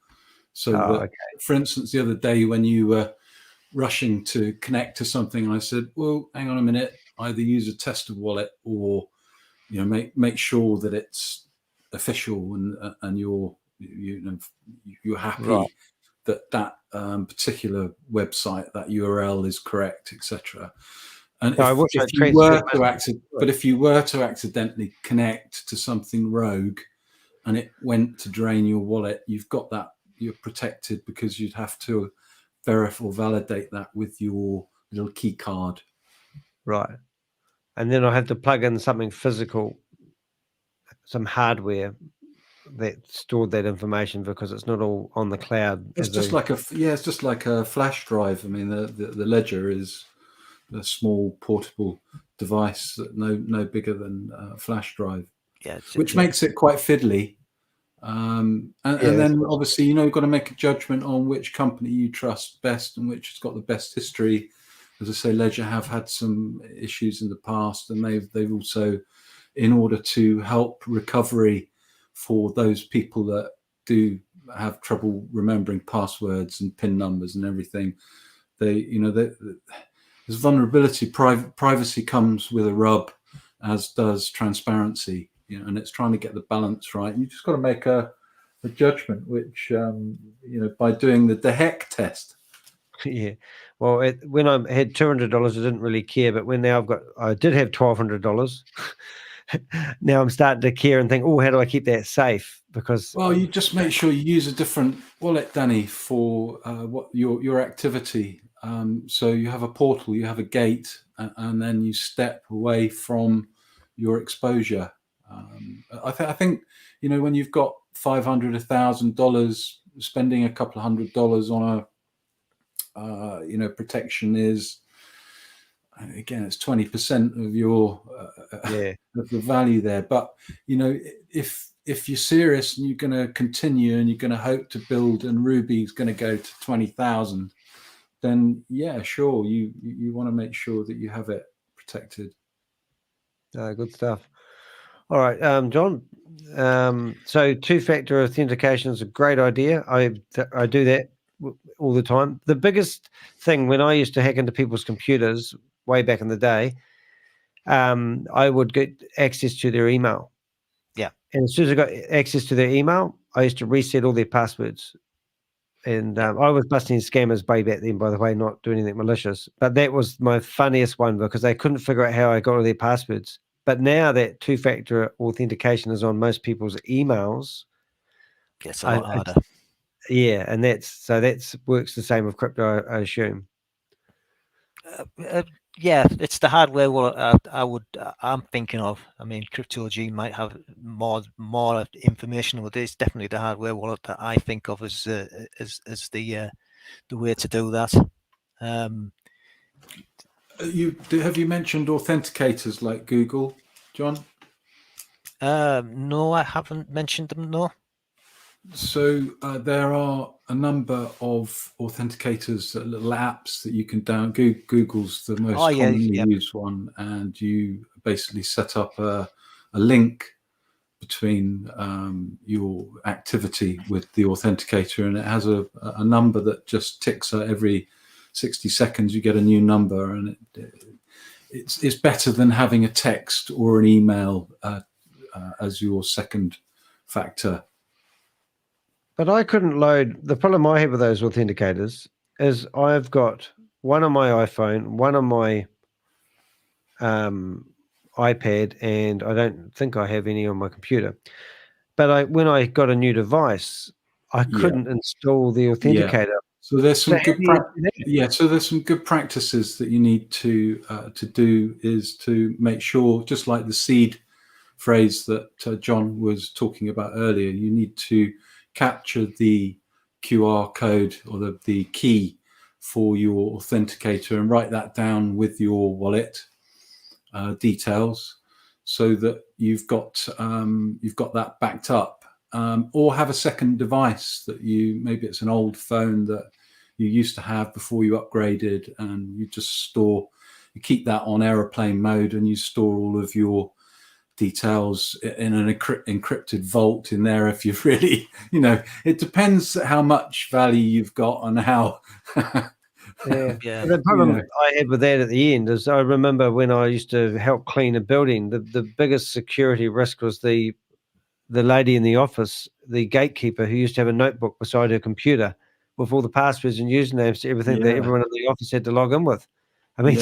So that, for instance, the other day when you were rushing to connect to something, I said, well, hang on a minute, either use a tester wallet or make sure that it's official and you're happy that particular website, that URL is correct, etc. And if you were to accidentally connect to something rogue and it went to drain your wallet, you've got that, you're protected, because you'd have to verify or validate that with your little key card. Right. And then I have to plug in something physical, some hardware that stored that information, because it's not all on the cloud. It's just like it's just like a flash drive. I mean, the ledger is a small portable device that no bigger than a flash drive, which makes it quite fiddly. And then obviously, you've got to make a judgment on which company you trust best and which has got the best history. As I say, Ledger have had some issues in the past, and they've also, in order to help recovery for those people that do have trouble remembering passwords and PIN numbers and everything, there's vulnerability. Privacy comes with a rub, as does transparency. And it's trying to get the balance right. And you just got to make a judgment, which by doing the de Hek test. Yeah. Well, when I had $200, I didn't really care, but when now I did have $1,200. Now I'm starting to care and think, oh, how do I keep that safe? Because you just make sure you use a different wallet, Danny, for what your activity. So you have a portal, you have a gate, and then you step away from your exposure. I think when you've got $500, $1,000, spending a couple of $100 on a protection is, again, it's 20% of your of the value there. But if you're serious and you're going to continue and you're going to hope to build, and Ruby's going to go to 20,000, then sure, you want to make sure that you have it protected. Good stuff. All right, Jon. So two-factor authentication is a great idea. I do that all the time. The biggest thing, when I used to hack into people's computers way back in the day, I would get access to their email. Yeah. And as soon as I got access to their email, I used to reset all their passwords. And I was busting scammers way back then, by the way, not doing anything malicious. But that was my funniest one, because they couldn't figure out how I got all their passwords. But now that two-factor authentication is on most people's emails, it's a lot harder. Yeah, and that's works the same with crypto, I assume. It's the hardware wallet I'm thinking of. I mean, Crypto.g might have more information, but it's definitely the hardware wallet that I think of as the way to do that. Have you mentioned authenticators like Google, Jon? No, I haven't mentioned them. No. So there are a number of authenticators, little apps that you can download. Google's the most commonly used one, and you basically set up a link between your activity with the authenticator, and it has a number that just ticks every 60 seconds. You get a new number, and it's better than having a text or an email as your second factor. But I couldn't load. The problem I have with those authenticators is I've got one on my iPhone, one on my iPad, and I don't think I have any on my computer. But when I got a new device, I couldn't install the authenticator. Yeah. So there's some So there's some good practices that you need to do, is to make sure, just like the seed phrase that Jon was talking about earlier, you need to capture the QR code or the key for your authenticator and write that down with your wallet details, so that you've got that backed up, or have a second device that maybe it's an old phone that you used to have before you upgraded, and you keep that on aeroplane mode, and you store all of your details in an encrypted vault in there. If you really, it depends how much value you've got and how. Yeah. The problem I had with that at the end is, I remember when I used to help clean a building, the biggest security risk was the lady in the office, the gatekeeper, who used to have a notebook beside her computer with all the passwords and usernames to everything that everyone in the office had to log in with. I mean, you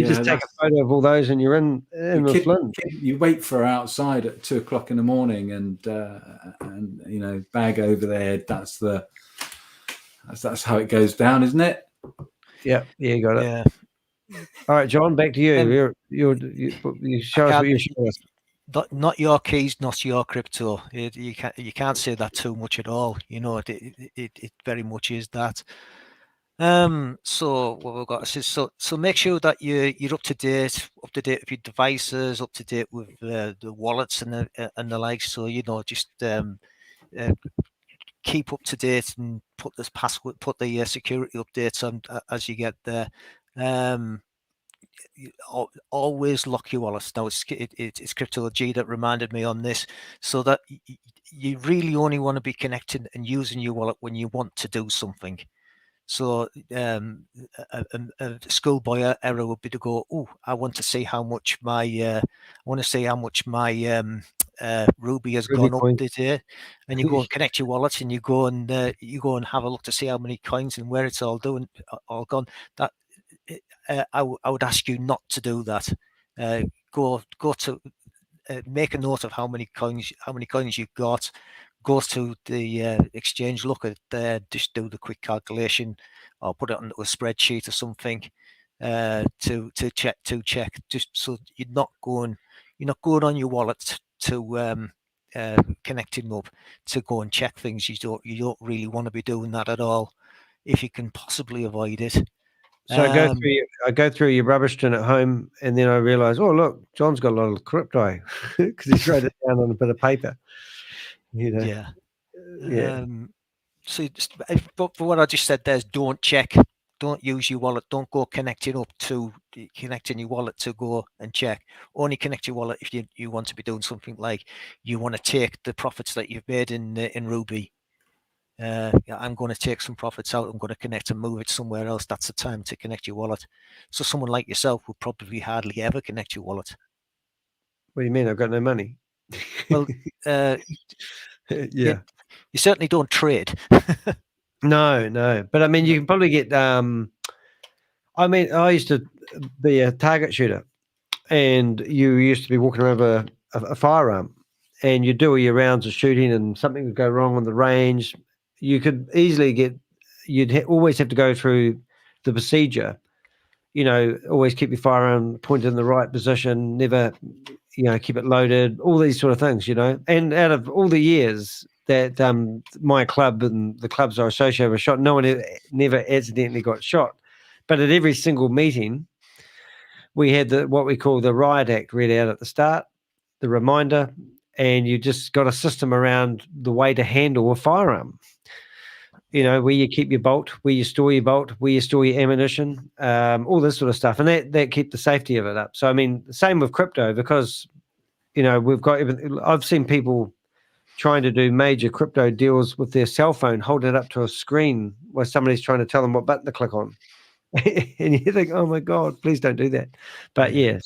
just take a photo of all those and you're in the Flint. You wait for her outside at 2:00 in the morning, and bag over their head. That's how it goes down, isn't it? Yeah, you got it. Yeah. All right, Jon, back to you. You show us what you show us. Not your keys, not your crypto. You can't say that too much at all. You know, it very much is that. So what we've got is so make sure that you're up to date with your devices, up to date with the wallets and the like. So just keep up to date and put this password, put the security updates on as you get there. Always lock your wallets. Now it's Crypto G that reminded me on this, so that you really only want to be connecting and using your wallet when you want to do something. So a schoolboy error would be to go, oh, I want to see how much my Ruby has gone up today, and you go and connect your wallet, and you go and have a look to see how many coins and where it's all gone. That I would ask you not to do that. Go to make a note of how many coins you've got. Go to the exchange, look at there, just do the quick calculation, or put it onto a spreadsheet or something to check. Just so you're not going on your wallet to connecting up to go and check things. You don't really want to be doing that at all if you can possibly avoid it. So I go through your rubbish tin at home, and then I realise, oh look, Jon's got a lot of crypto because he wrote it down on a bit of paper. Yeah. So, but for what I just said, there's don't check, don't use your wallet, don't go connecting your wallet to go and check. Only connect your wallet if you want to be doing something like you want to take the profits that you've made in Ruby. I'm going to take some profits out. I'm going to connect and move it somewhere else. That's the time to connect your wallet. So someone like yourself would probably hardly ever connect your wallet. What do you mean? I've got no money. Well, yeah. You certainly don't trade. No. But I mean, you can probably get. I mean, I used to be a target shooter, and you used to be walking around with a firearm, and you do all your rounds of shooting, and something would go wrong on the range. You could easily get. You'd always have to go through the procedure. Always keep your firearm pointed in the right position. Never, keep it loaded. All these sort of things. And out of all the years that my club and the clubs I associated with shot, no one never accidentally got shot. But at every single meeting, we had what we call the riot act read out at the start, the reminder, and you just got a system around the way to handle a firearm. Where you keep your bolt, where you store your bolt, where you store your ammunition, all this sort of stuff. And that keep the safety of it up. So, I mean, same with crypto, because, we've got I've seen people trying to do major crypto deals with their cell phone, holding it up to a screen where somebody's trying to tell them what button to click on. And you think, oh my God, please don't do that. But yeah,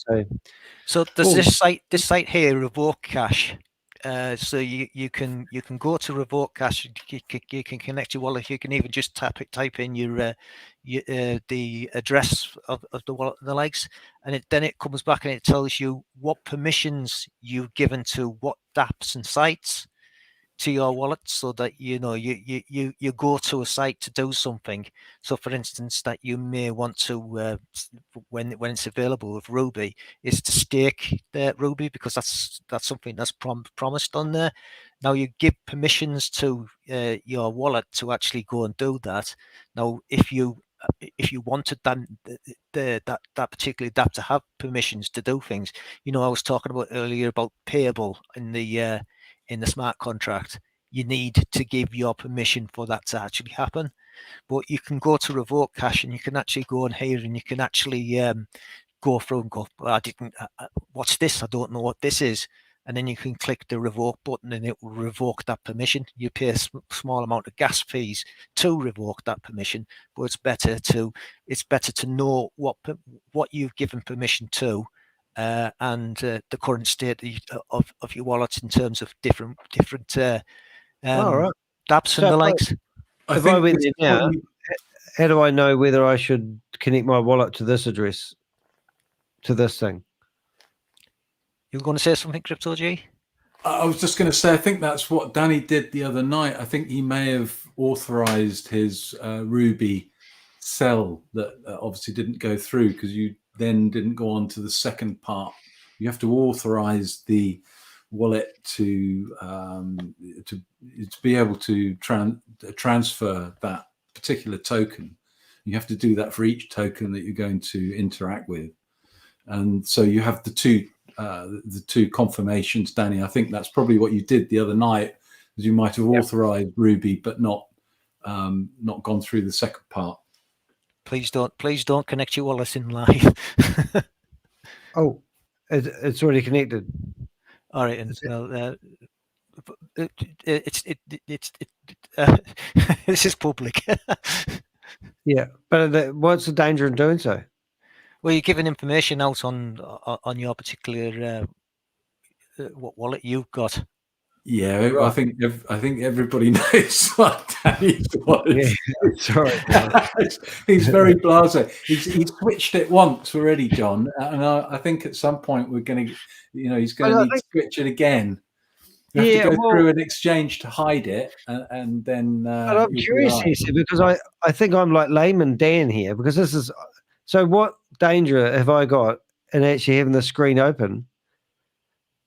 so there's this site here, Revoke Cash. So you can go to Revoke Cash. You can connect your wallet. You can even just type in your the address of the wallet and the likes, and then it comes back and it tells you what permissions you've given to what dApps and sites to your wallet, so that you go to a site to do something. So for instance, that you may want to when it's available with Ruby, is to stake Ruby, because that's something that's promised on there. Now you give permissions to your wallet to actually go and do that. Now if you wanted that particular dApp to have permissions to do things, I was talking about earlier about payable in the smart contract. You need to give your permission for that to actually happen. But you can go to Revoke Cash, and you can actually go in here, and you can actually go through and go, well, what's this? I don't know what this is. And then you can click the revoke button, and it will revoke that permission. You pay a small amount of gas fees to revoke that permission, but it's better to know what you've given permission to, and the current state of your wallet in terms of different dApps and the likes. If I went there now, how do I know whether I should connect my wallet to this address, to this thing? You were going to say something, Crypto G? I was just going to say, I think that's what Danny did the other night. I think he may have authorized his Ruby sell that obviously didn't go through, because you then didn't go on to the second part. You have to authorize the wallet to be able to transfer that particular token. You have to do that for each token that you're going to interact with, and so you have the two confirmations, Danny. I think that's probably what you did the other night, because you might have authorized Ruby but not gone through the second part. Please don't connect your wallet in live. Oh, it's already connected. All right, and this is public. Yeah, but what's the danger in doing so? Well, you're giving information out on your particular what wallet you've got. Yeah, right. I think everybody knows what Danny's was. Yeah, sorry. He's very blasé. He's switched it once already, Jon, and I think at some point we're going to, he's going to need to switch it again. You have to go through an exchange to hide it, and then. But I'm curious here, because I think I'm like layman Dan here, because this is. So what danger have I got in actually having the screen open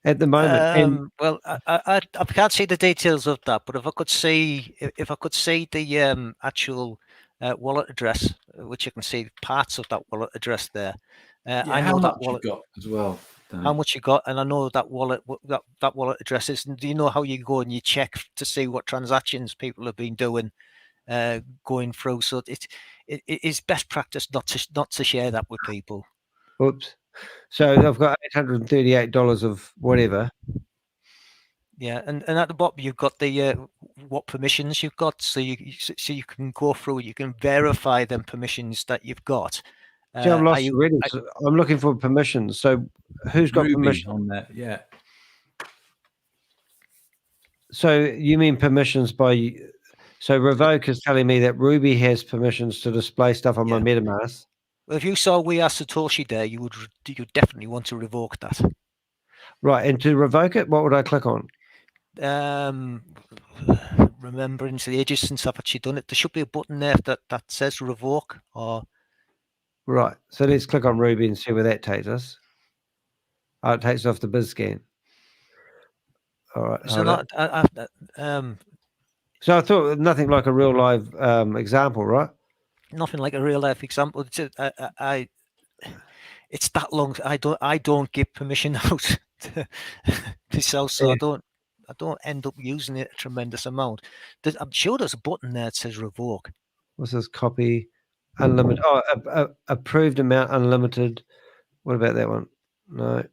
at the moment? Well, I can't see the details of that, but if I could see the actual wallet address, which you can see parts of that wallet address there. I know that wallet you got as well. Danny. How much you got, and I know that wallet address is. And do you know how you go and you check to see what transactions people have been doing, going through? So it is best practice not to share that with people. Oops. So I've got $838 of whatever. Yeah, and at the bottom you've got the what permissions you've got, so you can go through. You can verify them permissions that you've got. See, I'm lost already. I'm looking for permissions. So who's got permission on that? Yeah. So you mean permissions by? So Revoke is telling me that Ruby has permissions to display stuff on my MetaMask. Well, if you saw We Are Satoshi there, you definitely want to revoke that. Right, and to revoke it, what would I click on? Remembering it's ages since I've actually done it. There should be a button there that says revoke. Or right, so let's click on Ruby and see where that takes us. Oh, it takes off the BizScan. All right. So so I thought nothing like a real live example, right? Nothing like a real life example. It's that long. I don't give permission out myself, so I don't end up using it a tremendous amount. I'm sure there's a button there that says revoke. What's this? Copy unlimited. Oh, approved amount unlimited. What about that one? No.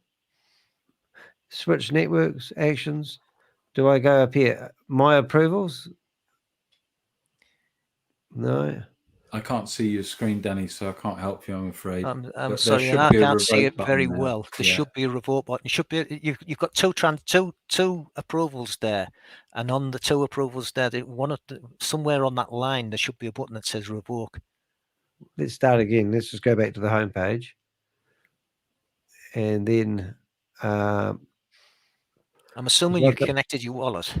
Switch networks actions. Do I go up here? My approvals? No. I can't see your screen, Danny, so I can't help you, I'm afraid. I'm sorry, and I can't see it very well. There should be a revoke button. It should be. You've got two approvals there, and on the two approvals there, somewhere on that line there should be a button that says revoke. Let's start again. Let's just go back to the home page, and then. I'm assuming you connected your wallet.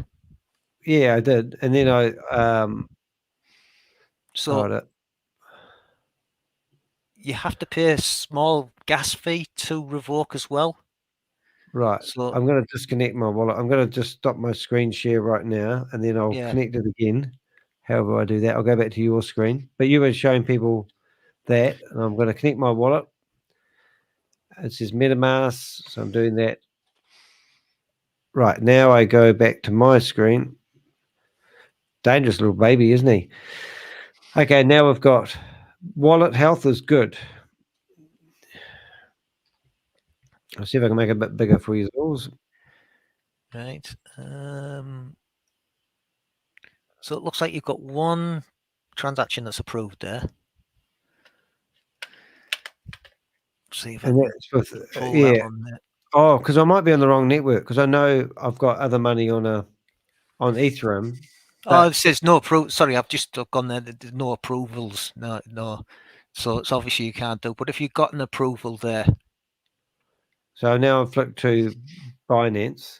Yeah, I did, and then I. So you have to pay a small gas fee to revoke as well. Right. So I'm going to disconnect my wallet. I'm going to just stop my screen share right now, and then I'll connect it again. However I do that, I'll go back to your screen. But you were showing people that, and I'm going to connect my wallet. It says MetaMask, so I'm doing that. Right, now I go back to my screen. Dangerous little baby, isn't he? Okay, now we've got wallet health is good. I'll see if I can make it a bit bigger for you all. Right. So it looks like you've got one transaction that's approved there. See if I can pull that on there. Oh, because I might be on the wrong network, because I know I've got other money on Ethereum. Oh, it says no approval. Sorry, I've just gone there. There's no approvals. No. So it's obviously you can't do. But if you've got an approval there. So now I've flicked to Binance.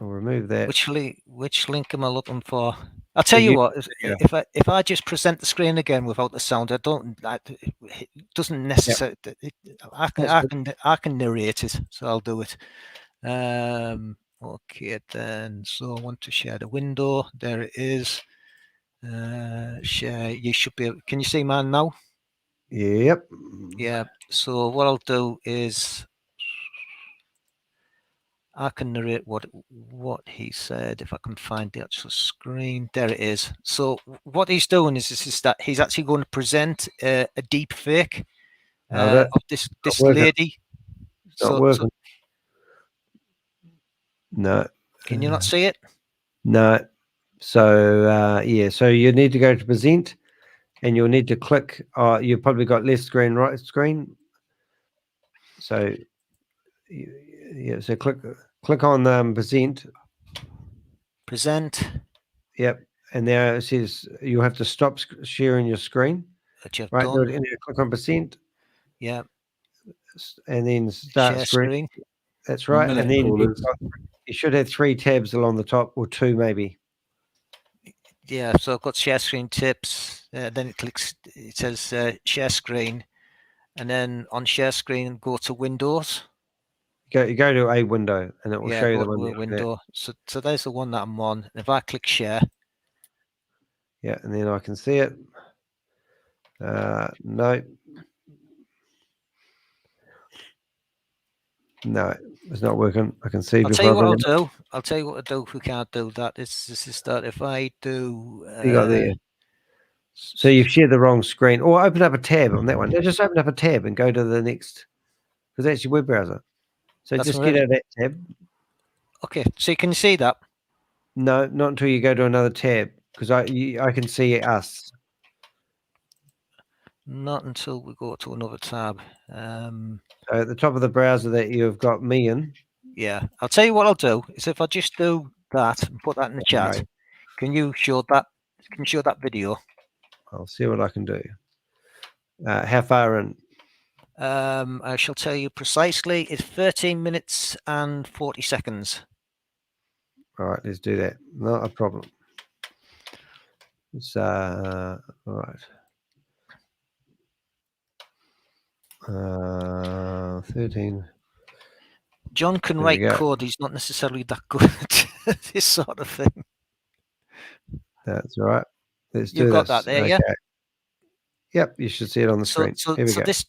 I'll remove that. Which link am I looking for? I'll tell you what. If I just present the screen again without the sound, it doesn't necessarily. I can narrate it, so I'll do it. Okay, then. So I want to share the window. There it is. Share. You should be. Can you see mine now? Yep. Yeah. So what I'll do is I can narrate what he said if I can find the actual screen. There it is. So what he's doing is that he's actually going to present a deep fake of this lady. It's not working. No. Can you not see it? No. So yeah. So you need to go to present, and you'll need to click. You've probably got left screen, right screen. So yeah. So click on present. Present. Yep. And there it says you have to stop sharing your screen. Right. And click on present. Yeah. And then start screen. That's right. And then you should have 3 tabs along the top, or 2 maybe. Yeah. So I've got share screen tips. Then it says share screen, and then on share screen go to Windows. You go to a window, and it will show you the window. So there's the one that I'm on. If I click share. Yeah, and then I can see it. No. No, it's not working. I can see. I'll tell you what I'll do. I'll tell you what I'll do if we can't do that. This is that if I do. You got there. So you've shared the wrong screen. Or open up a tab on that one. Just open up a tab and go to the next, because that's your web browser. So just get out of that tab. Okay. So can you see that? No, not until you go to another tab, because I can see us. Not until we go to another tab. So at the top of the browser that you've got me in. Yeah, I'll tell you what I'll do is if I just do that and put that in the chat. Right. Can you show that? Can you show that video? I'll see what I can do. How far in? I shall tell you precisely. It's 13 minutes and 40 seconds. All right, let's do that. Not a problem. It's all right. 13. Jon can write code. He's not necessarily that good at this sort of thing. That's all right. Let's do You've got this. that there, yeah? Yep, you should see it on the screen. Here we go. This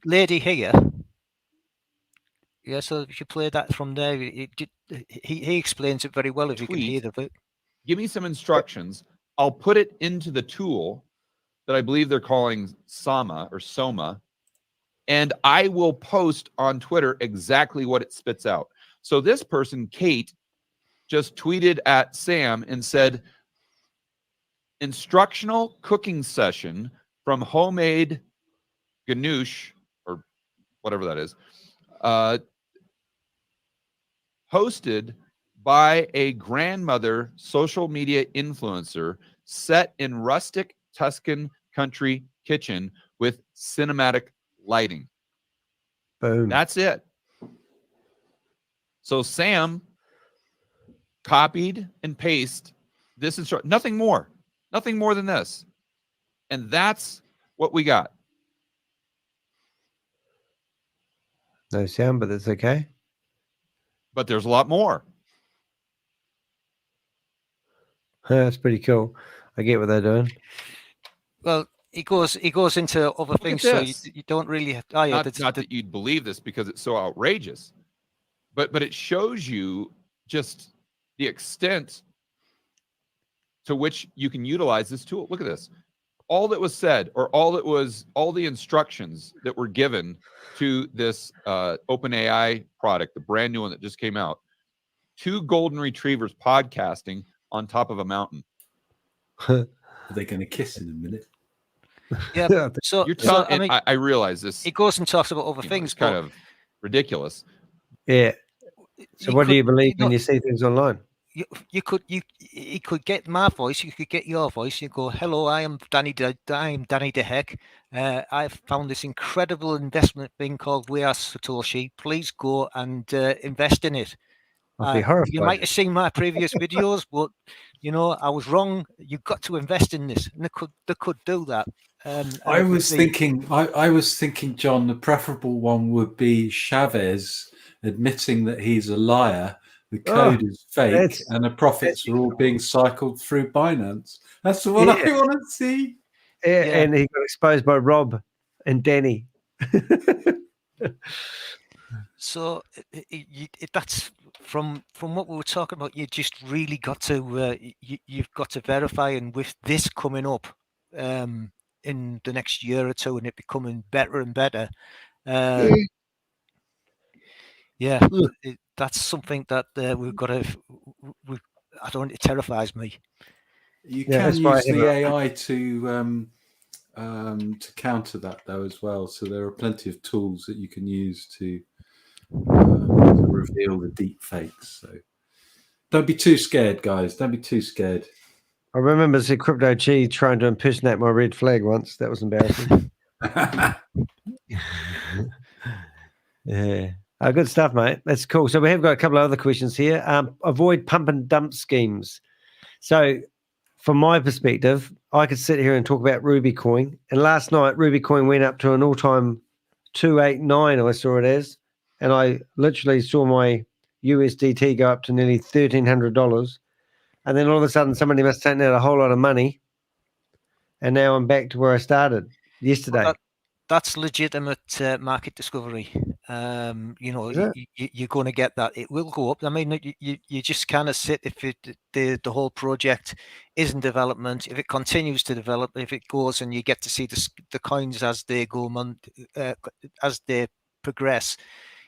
lady here. Yeah, so if you play that from there, he explains it very well if you can hear the bit. Give me some instructions. I'll put it into the tool that I believe they're calling Soma, and I will post on Twitter exactly what it spits out. So this person, Kate, just tweeted at Sam and said, instructional cooking session from homemade ganoush, or whatever that is, hosted by a grandmother social media influencer set in rustic Tuscan country kitchen with cinematic lighting. Boom. That's it. So Sam copied and pasted this instruction. Nothing more than this. And that's what we got. No sound, but that's okay. But there's a lot more. That's pretty cool. I get what they're doing. Well, he goes into other things, so you don't really have. Oh, yeah, not that you'd believe this because it's so outrageous, but it shows you just the extent to which you can utilize this tool. Look at this. All that was said, or all the instructions that were given to this OpenAI product, the brand new one that just came out. 2 golden retrievers podcasting on top of a mountain. Are they going to kiss in a minute? Yeah. So you're telling. I realize this. He goes and talks about other things. It's kind of ridiculous. Yeah. So what do you believe when you see things online? You could get my voice, you could get your voice. You go, hello, I am Danny de Hek. I've found this incredible investment thing called We Are Satoshi. Please go and invest in it. I'd be horrified. You might have seen my previous videos, but I was wrong. You've got to invest in this, and they could do that. I was thinking, John, the preferable one would be Chavez admitting that he's a liar, the code is fake, and the profits are all being cycled through Binance. That's what I want to see. Yeah, and he got exposed by Rob and Danny. So that's from what we were talking about. You just really got to you've got to verify, and with this coming up in the next year or two, and it becoming better and better. That's something that we've got to. I don't. It terrifies me. You can use the AI to counter that though as well. So there are plenty of tools that you can use to reveal the deep fakes. So don't be too scared, guys. Don't be too scared. I remember see Crypto Chi trying to impersonate my red flag once. That was embarrassing. Yeah. Good stuff, mate. That's cool. So we have got a couple of other questions here. Avoid pump and dump schemes. So from my perspective, I could sit here and talk about Ruby Coin. And last night, Ruby Coin went up to an all-time 289, I saw it as. And I literally saw my USDT go up to nearly $1,300. And then all of a sudden, somebody must have taken out a whole lot of money. And now I'm back to where I started yesterday. Well, that's legitimate market discovery. You're going to get that. It will go up. I mean, you just kind of sit if the whole project is in development. If it continues to develop, if it goes and you get to see the coins as they go as they progress,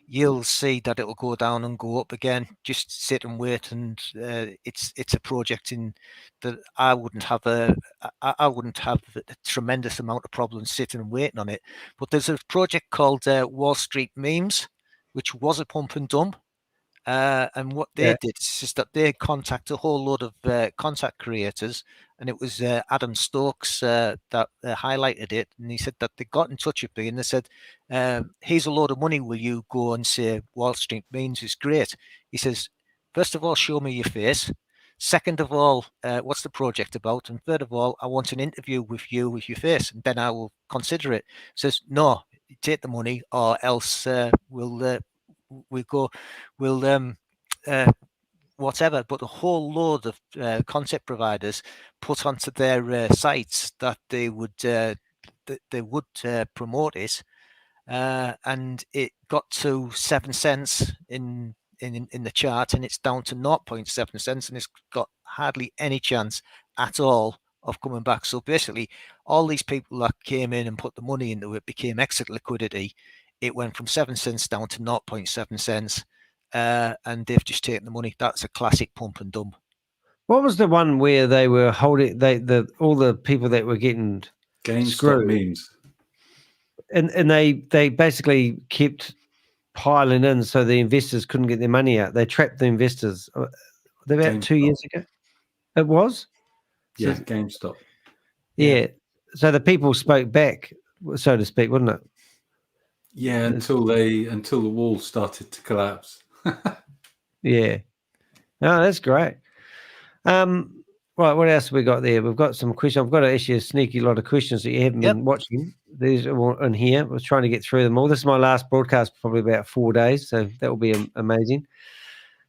you'll see that it'll go down and go up again. Just sit and wait, and it's a project that I wouldn't have a tremendous amount of problems sitting and waiting on it. But there's a project called Wall Street Memes, which was a pump and dump. And what they did is that they contacted a whole load of content creators, and it was Adam Stokes that highlighted it, and he said that they got in touch with me and they said, here's a load of money, will you go and say Wall Street Memes is great? He says, first of all, show me your face. Second of all, what's the project about? And third of all, I want an interview with you with your face, and then I will consider it. He says, no, take the money or else we'll whatever. But a whole load of content providers put onto their sites that they would promote it, and it got to 7 cents in the chart, and it's down to 0.7 cents, and it's got hardly any chance at all of coming back. So basically, all these people that came in and put the money into it became exit liquidity. It went from 7 cents down to 0.7 cents, and they've just taken the money. That's a classic pump and dump. What was the one where they were holding all the people that were getting GameStop memes, and they basically kept piling in, so the investors couldn't get their money out. They trapped the investors. About GameStop. 2 years ago, it was. Yeah, so, GameStop. Yeah. So the people spoke back, so to speak, wouldn't it? Yeah, until the wall started to collapse. Yeah. No, that's great. Right, what else have we got there? We've got some questions. I've got actually a sneaky lot of questions that you haven't been watching. These are all in here. I was trying to get through them all. This is my last broadcast, probably about 4 days, so that will be amazing.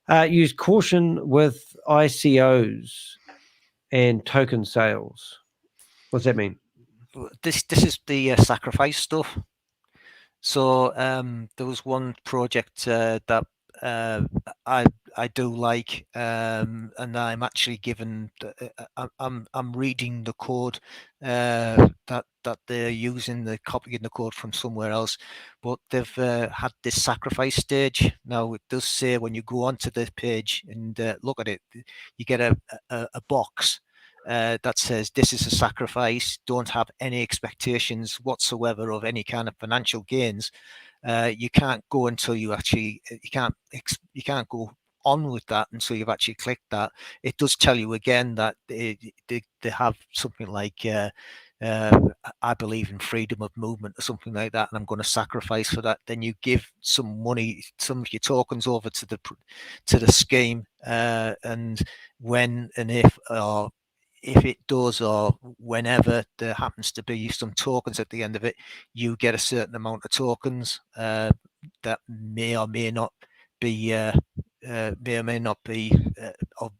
Use caution with ICOs and token sales. What's that mean? This is the sacrifice stuff. So there was one project that I do like, and I'm actually given. I'm reading the code that they're using. They're copying the code from somewhere else, but they've had this sacrifice stage. Now it does say when you go onto the page and look at it, you get a box that says this is a sacrifice. Don't have any expectations whatsoever of any kind of financial gains. You can't go until you actually you can't go on with that until you've actually clicked that. It does tell you again that they have something like I believe in freedom of movement or something like that, and I'm going to sacrifice for that. Then you give some money, some of your tokens over to the scheme, and when and if it does, or whenever there happens to be some tokens at the end of it, you get a certain amount of tokens that may or may not be of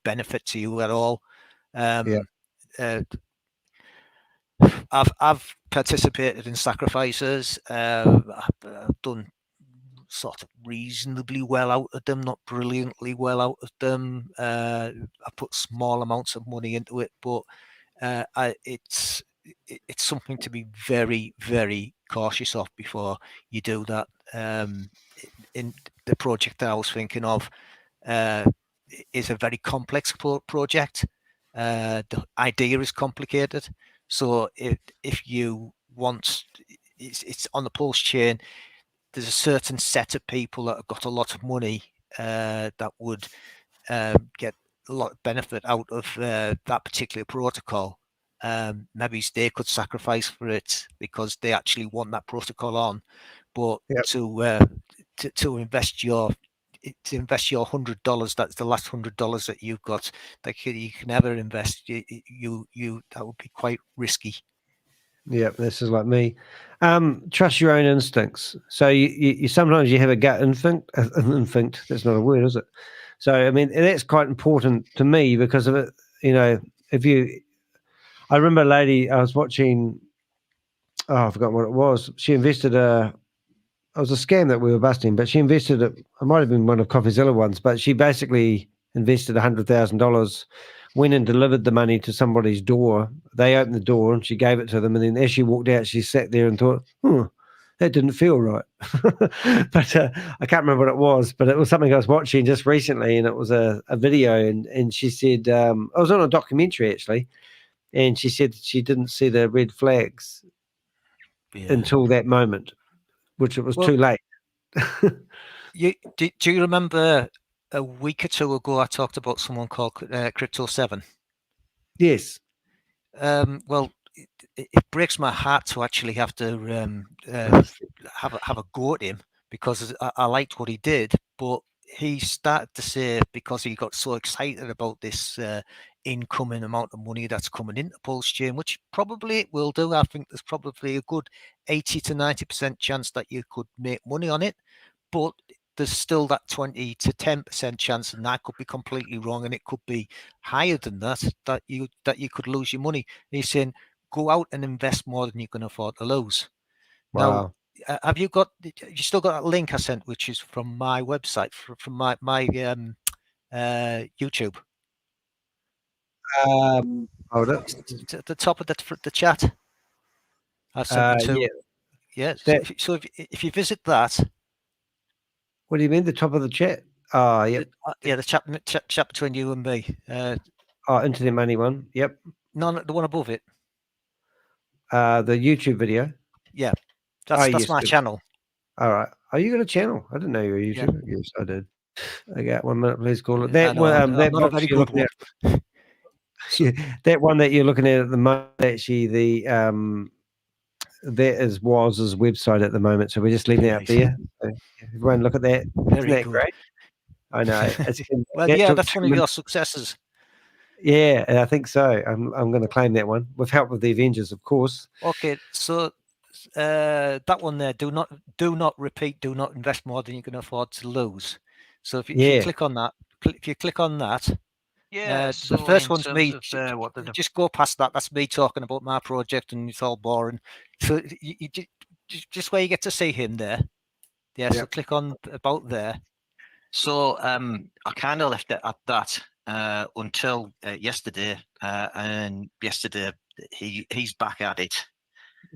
benefit to you at all. I've participated in sacrifices. I've done sort of reasonably well out of them, not brilliantly well out of them. I put small amounts of money into it, but it's something to be very, very cautious of before you do that. In the project that I was thinking of is a very complex project. The idea is complicated. So if you want, it's on the pulse chain. There's a certain set of people that have got a lot of money that would get a lot of benefit out of that particular protocol. Maybe they could sacrifice for it because they actually want that protocol on. But to invest your $100, that's the last $100 that you've got that you can ever invest. You that would be quite risky. Yeah, this is like me. Trust your own instincts. So you sometimes you have a gut instinct. That's not a word, is it? So I mean that's quite important to me because of it. You know, I remember a lady I was watching. Oh, I forgot what it was. She invested it was a scam that we were busting, but she invested it might have been one of CoffeeZilla ones, but she basically invested $100,000, went and delivered the money to somebody's door. They opened the door and she gave it to them. And then as she walked out, she sat there and thought, that didn't feel right. But I can't remember what it was, but it was something I was watching just recently, and it was a video. And she said, I was on a documentary actually, and she said she didn't see the red flags until that moment, which it was too late. Do you remember a week or two ago I talked about someone called Crypto 7? Yes. Well, it breaks my heart to actually have to have a go at him because I liked what he did, but he started to say, because he got so excited about this incoming amount of money that's coming into Pulse Chain, which probably it will do. I think there's probably a good 80 to 90% chance that you could make money on it, but there's still that 20 to 10% chance, and that could be completely wrong, and it could be higher than that you could lose your money. And he's saying, go out and invest more than you can afford to lose. Wow. Now, have you still got that link I sent, which is from my website, from my YouTube? Hold it. At the top of the chat. I sent it to. Yeah. So if you visit that. What do you mean, the top of the chat? Oh, yep. The chat between you and me. Internet money one. Yep. No, the one above it. The YouTube video. Yeah, that's my channel. All right. Oh, you got a channel? I didn't know you were a YouTuber. Yeah. Yes, I did. I got 1 minute. Please call it that. That box you're looking at. That one that you're looking at the moment. Actually, that is Woz's website at the moment. So we're just leaving it out there. So everyone look at that. Isn't that great? I know. That's one of your successes. Yeah, I think so. I'm going to claim that one with help of the Avengers, of course. Okay, so that one there. Do not repeat. Do not invest more than you can afford to lose. So if you click on that, the first one's me. Just go past that. That's me talking about my project, and it's all boring. So you just where you get to see him there. Yeah. So click on about there. So I kind of left it at that until yesterday, and yesterday he's back at it.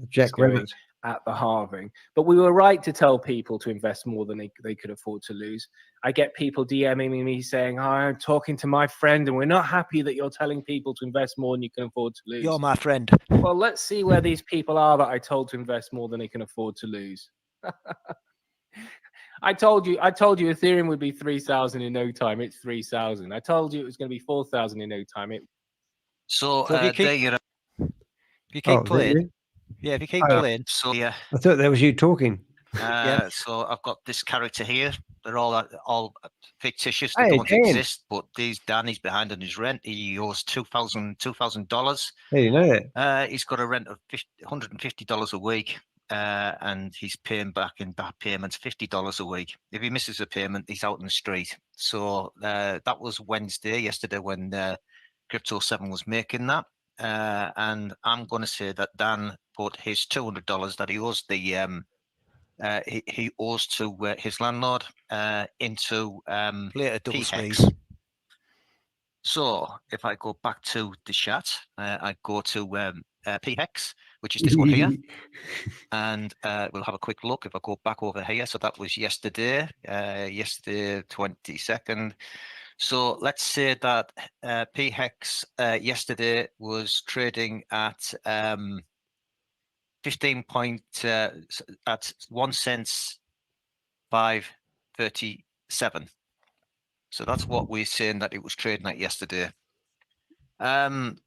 Jack Rabbit at the halving. But we were right to tell people to invest more than they could afford to lose. I get people DMing me saying, I'm talking to my friend and we're not happy that you're telling people to invest more than you can afford to lose. You're my friend. Well, let's see where these people are that I told to invest more than they can afford to lose. I told you Ethereum would be 3,000 in no time. It's 3,000. I told you it was going to be 4,000 in no time. So there If you keep is that playing, you? yeah, if you keep Oh. playing. So yeah, I thought that was you talking. so I've got this character here. They're all fictitious. They Hey, don't Dan. exist. But Danny's behind on his rent. He owes $2,000. How do you know that? He's got a rent of $150 a week. And he's paying back in back payments $50 a week. If he misses a payment, he's out in the street. So that was yesterday, when Crypto 7 was making that. And I'm going to say that Dan put his $200 that he owes he owes to his landlord into Later double P-Hex. squeeze. So if I go back to the chat, I go to P-Hex, which is this one here. And we'll have a quick look. If I go back over here, so that was yesterday, 22nd. So let's say that P-Hex yesterday was trading at 15 point at 1 cent 537. So that's what we're saying that it was trading at yesterday.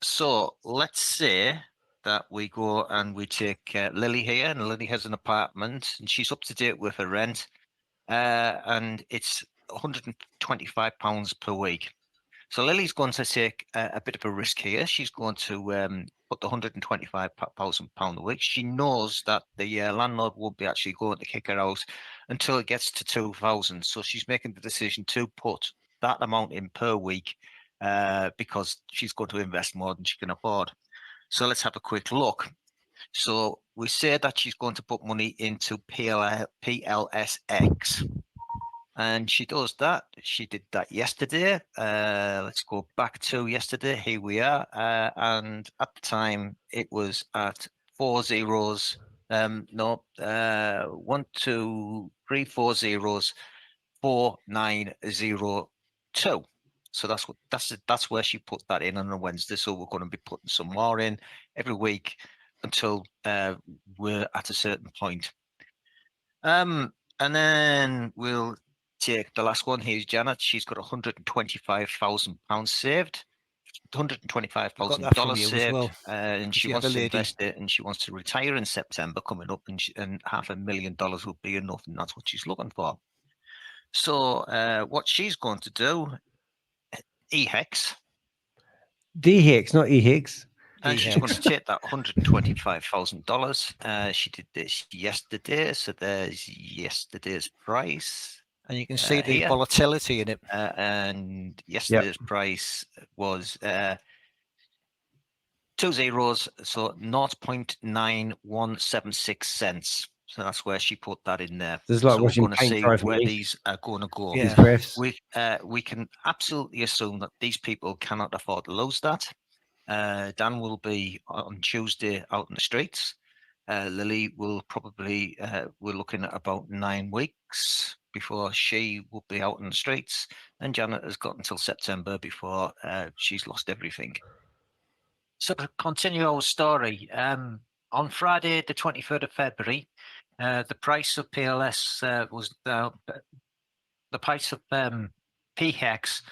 So let's say that we go and we take Lily here, and Lily has an apartment, and she's up to date with her rent, and it's £125 per week. So Lily's going to take a bit of a risk here. She's going to put the £125,000 a week. She knows that the landlord won't be actually going to kick her out until it gets to 2,000. So she's making the decision to put that amount in per week because she's going to invest more than she can afford. So let's have a quick look. So we say that she's going to put money into PLSX. And she does that. She did that yesterday. Let's go back to yesterday. Here we are. And at the time, it was at 4 zeros. 1, 2, 3, 4 zeros, 4902. So that's where she put that in on a Wednesday. So we're going to be putting some more in every week until we're at a certain point. And then we'll take the last one. Here's Janet. She's got £125,000 saved, $125,000 saved, well, and she wants to invest it, and she wants to retire in September coming up, and $500,000 will be enough, and that's what she's looking for. So what she's going to do, E-Hex. D-Hex, not E-Hex. And she's going to take that $125,000. She did this yesterday, so there's yesterday's price. And you can see the volatility in it. And yesterday's price was 2 zeros, so 0.9176 cents. So that's where she put that in there. This is like so watching we're going to see where me. these are going to go. Yeah. We can absolutely assume that these people cannot afford to lose that. Dan will be on Tuesday out in the streets. Lily will probably, we're looking at about 9 weeks before she will be out in the streets. And Janet has got until September before she's lost everything. So to continue our story, on Friday, the 23rd of February, the price of PLS was the price of P-Hex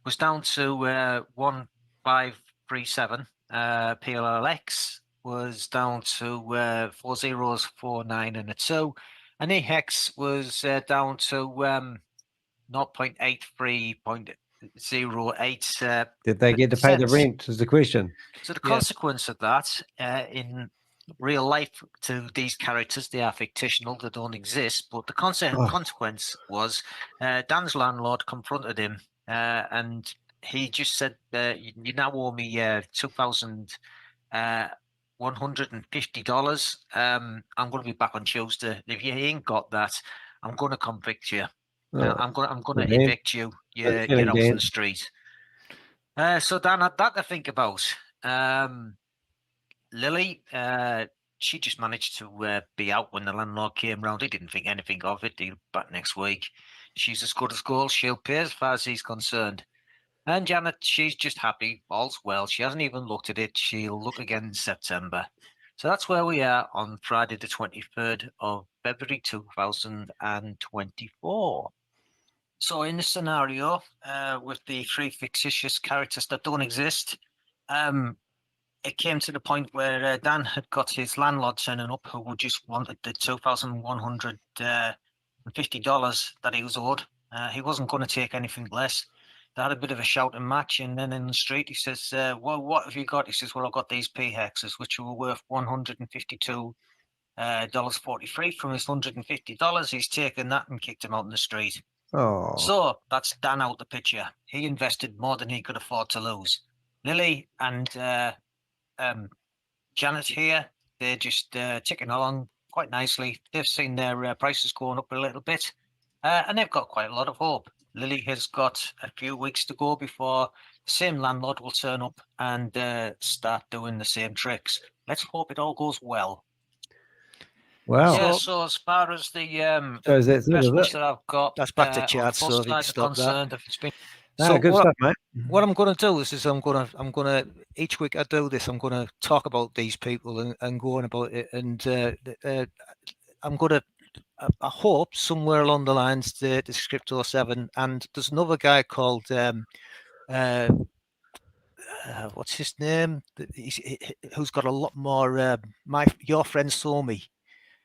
was down to 1,537. PLLX was down to 4 zeros, 4, 9, and a 2. And E-Hex was down to 0.83.08. Did they get to pay the rent is the question. So the consequence of that in real life to these characters, they are fictional, they don't exist, but the consequence was Dan's landlord confronted him and he just said, you now owe me $2,150. I'm going to be back on Tuesday. If you ain't got that, I'm going to convict you. I'm going to evict you. Get out on the street. So Dan had that to think about. Lily, she just managed to be out when the landlord came round. He didn't think anything of it. He'll be back next week. She's as good as gold. She'll pay as far as he's concerned. And Janet, she's just happy. All's well. She hasn't even looked at it. She'll look again in September. So that's where we are on Friday, the 23rd of February, 2024. So in this scenario, with the 3 fictitious characters that don't exist, it came to the point where Dan had got his landlord turning up who just wanted the $2,150 that he was owed. He wasn't going to take anything less. They had a bit of a shouting match, and then in the street he says, well, what have you got? He says, well, I've got these p-hexes, which were worth $152.43 from his $150. He's taken that and kicked him out in the street. Oh. So that's Dan out the picture. He invested more than he could afford to lose. Lily and Janet here, they're just ticking along quite nicely. They've seen their prices going up a little bit, and they've got quite a lot of hope. Lily has got a few weeks to go before the same landlord will turn up and start doing the same tricks. Let's hope it all goes well. Wow. Yeah, so as far as the So is that sort of investments it? that I've got, That's back to on chat, both so we can sides are stop that. concerned, if it's been No, good stuff, mate. What I'm going to do is I'm going to each week I do this. I'm going to talk about these people and go on about it, and I'm going to. I hope somewhere along the lines the Crypto 7, and there's another guy called what's his name? Who's got a lot more. Your friend saw me.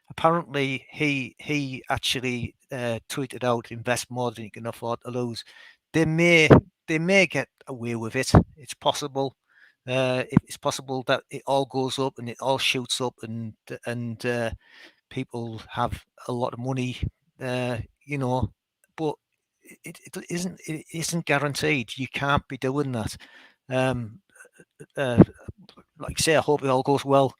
Apparently, he actually tweeted out, "Invest more than you can afford to lose." They may get away with it. It's possible. It's possible that it all goes up and it all shoots up, and people have a lot of money, you know. But it isn't guaranteed. You can't be doing that. Like I say, I hope it all goes well.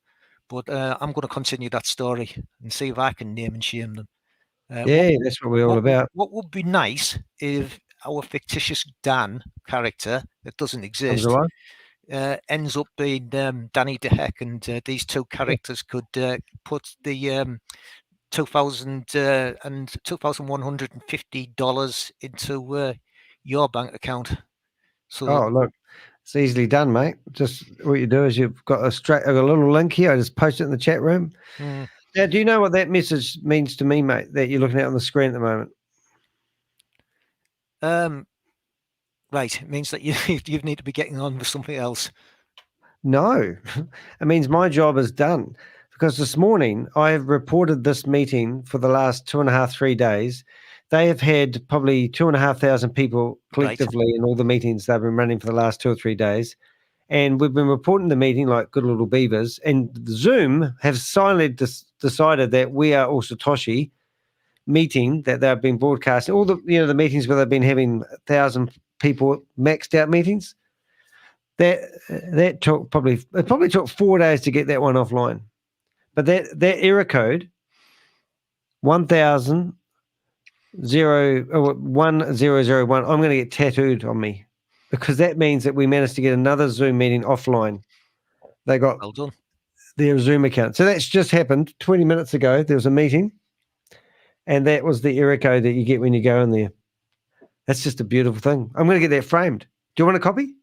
But I'm going to continue that story and see if I can name and shame them. That's what we're all about. What would be nice if our fictitious Dan character that doesn't exist ends up being Danny de Hek, and these two characters could put the $2,150 into your bank account. So look, it's easily done, mate. Just what you do is you've got a little link here. I just post it in the chat room. Now, do you know what that message means to me, mate, that you're looking at on the screen at the moment? Right, it means that you need to be getting on with something else. No, it means my job is done, because this morning I have reported this meeting for the last 2.5, 3 days. They have had probably 2,500 people collectively in all the meetings they've been running for the last 2 or 3 days. And we've been reporting the meeting like good little beavers. And Zoom have silently decided that we are all Satoshi meeting that they've been broadcasting. All the the meetings where they've been having 1,000 people maxed out meetings. That took probably took 4 days to get that one offline. But that error code 1001, I'm going to get tattooed on me, because that means that we managed to get another Zoom meeting offline. They got well done. Their Zoom account. So that's just happened 20 minutes ago. There was a meeting, and that was the error code that you get when you go in there. That's just a beautiful thing. I'm going to get that framed. Do you want a copy?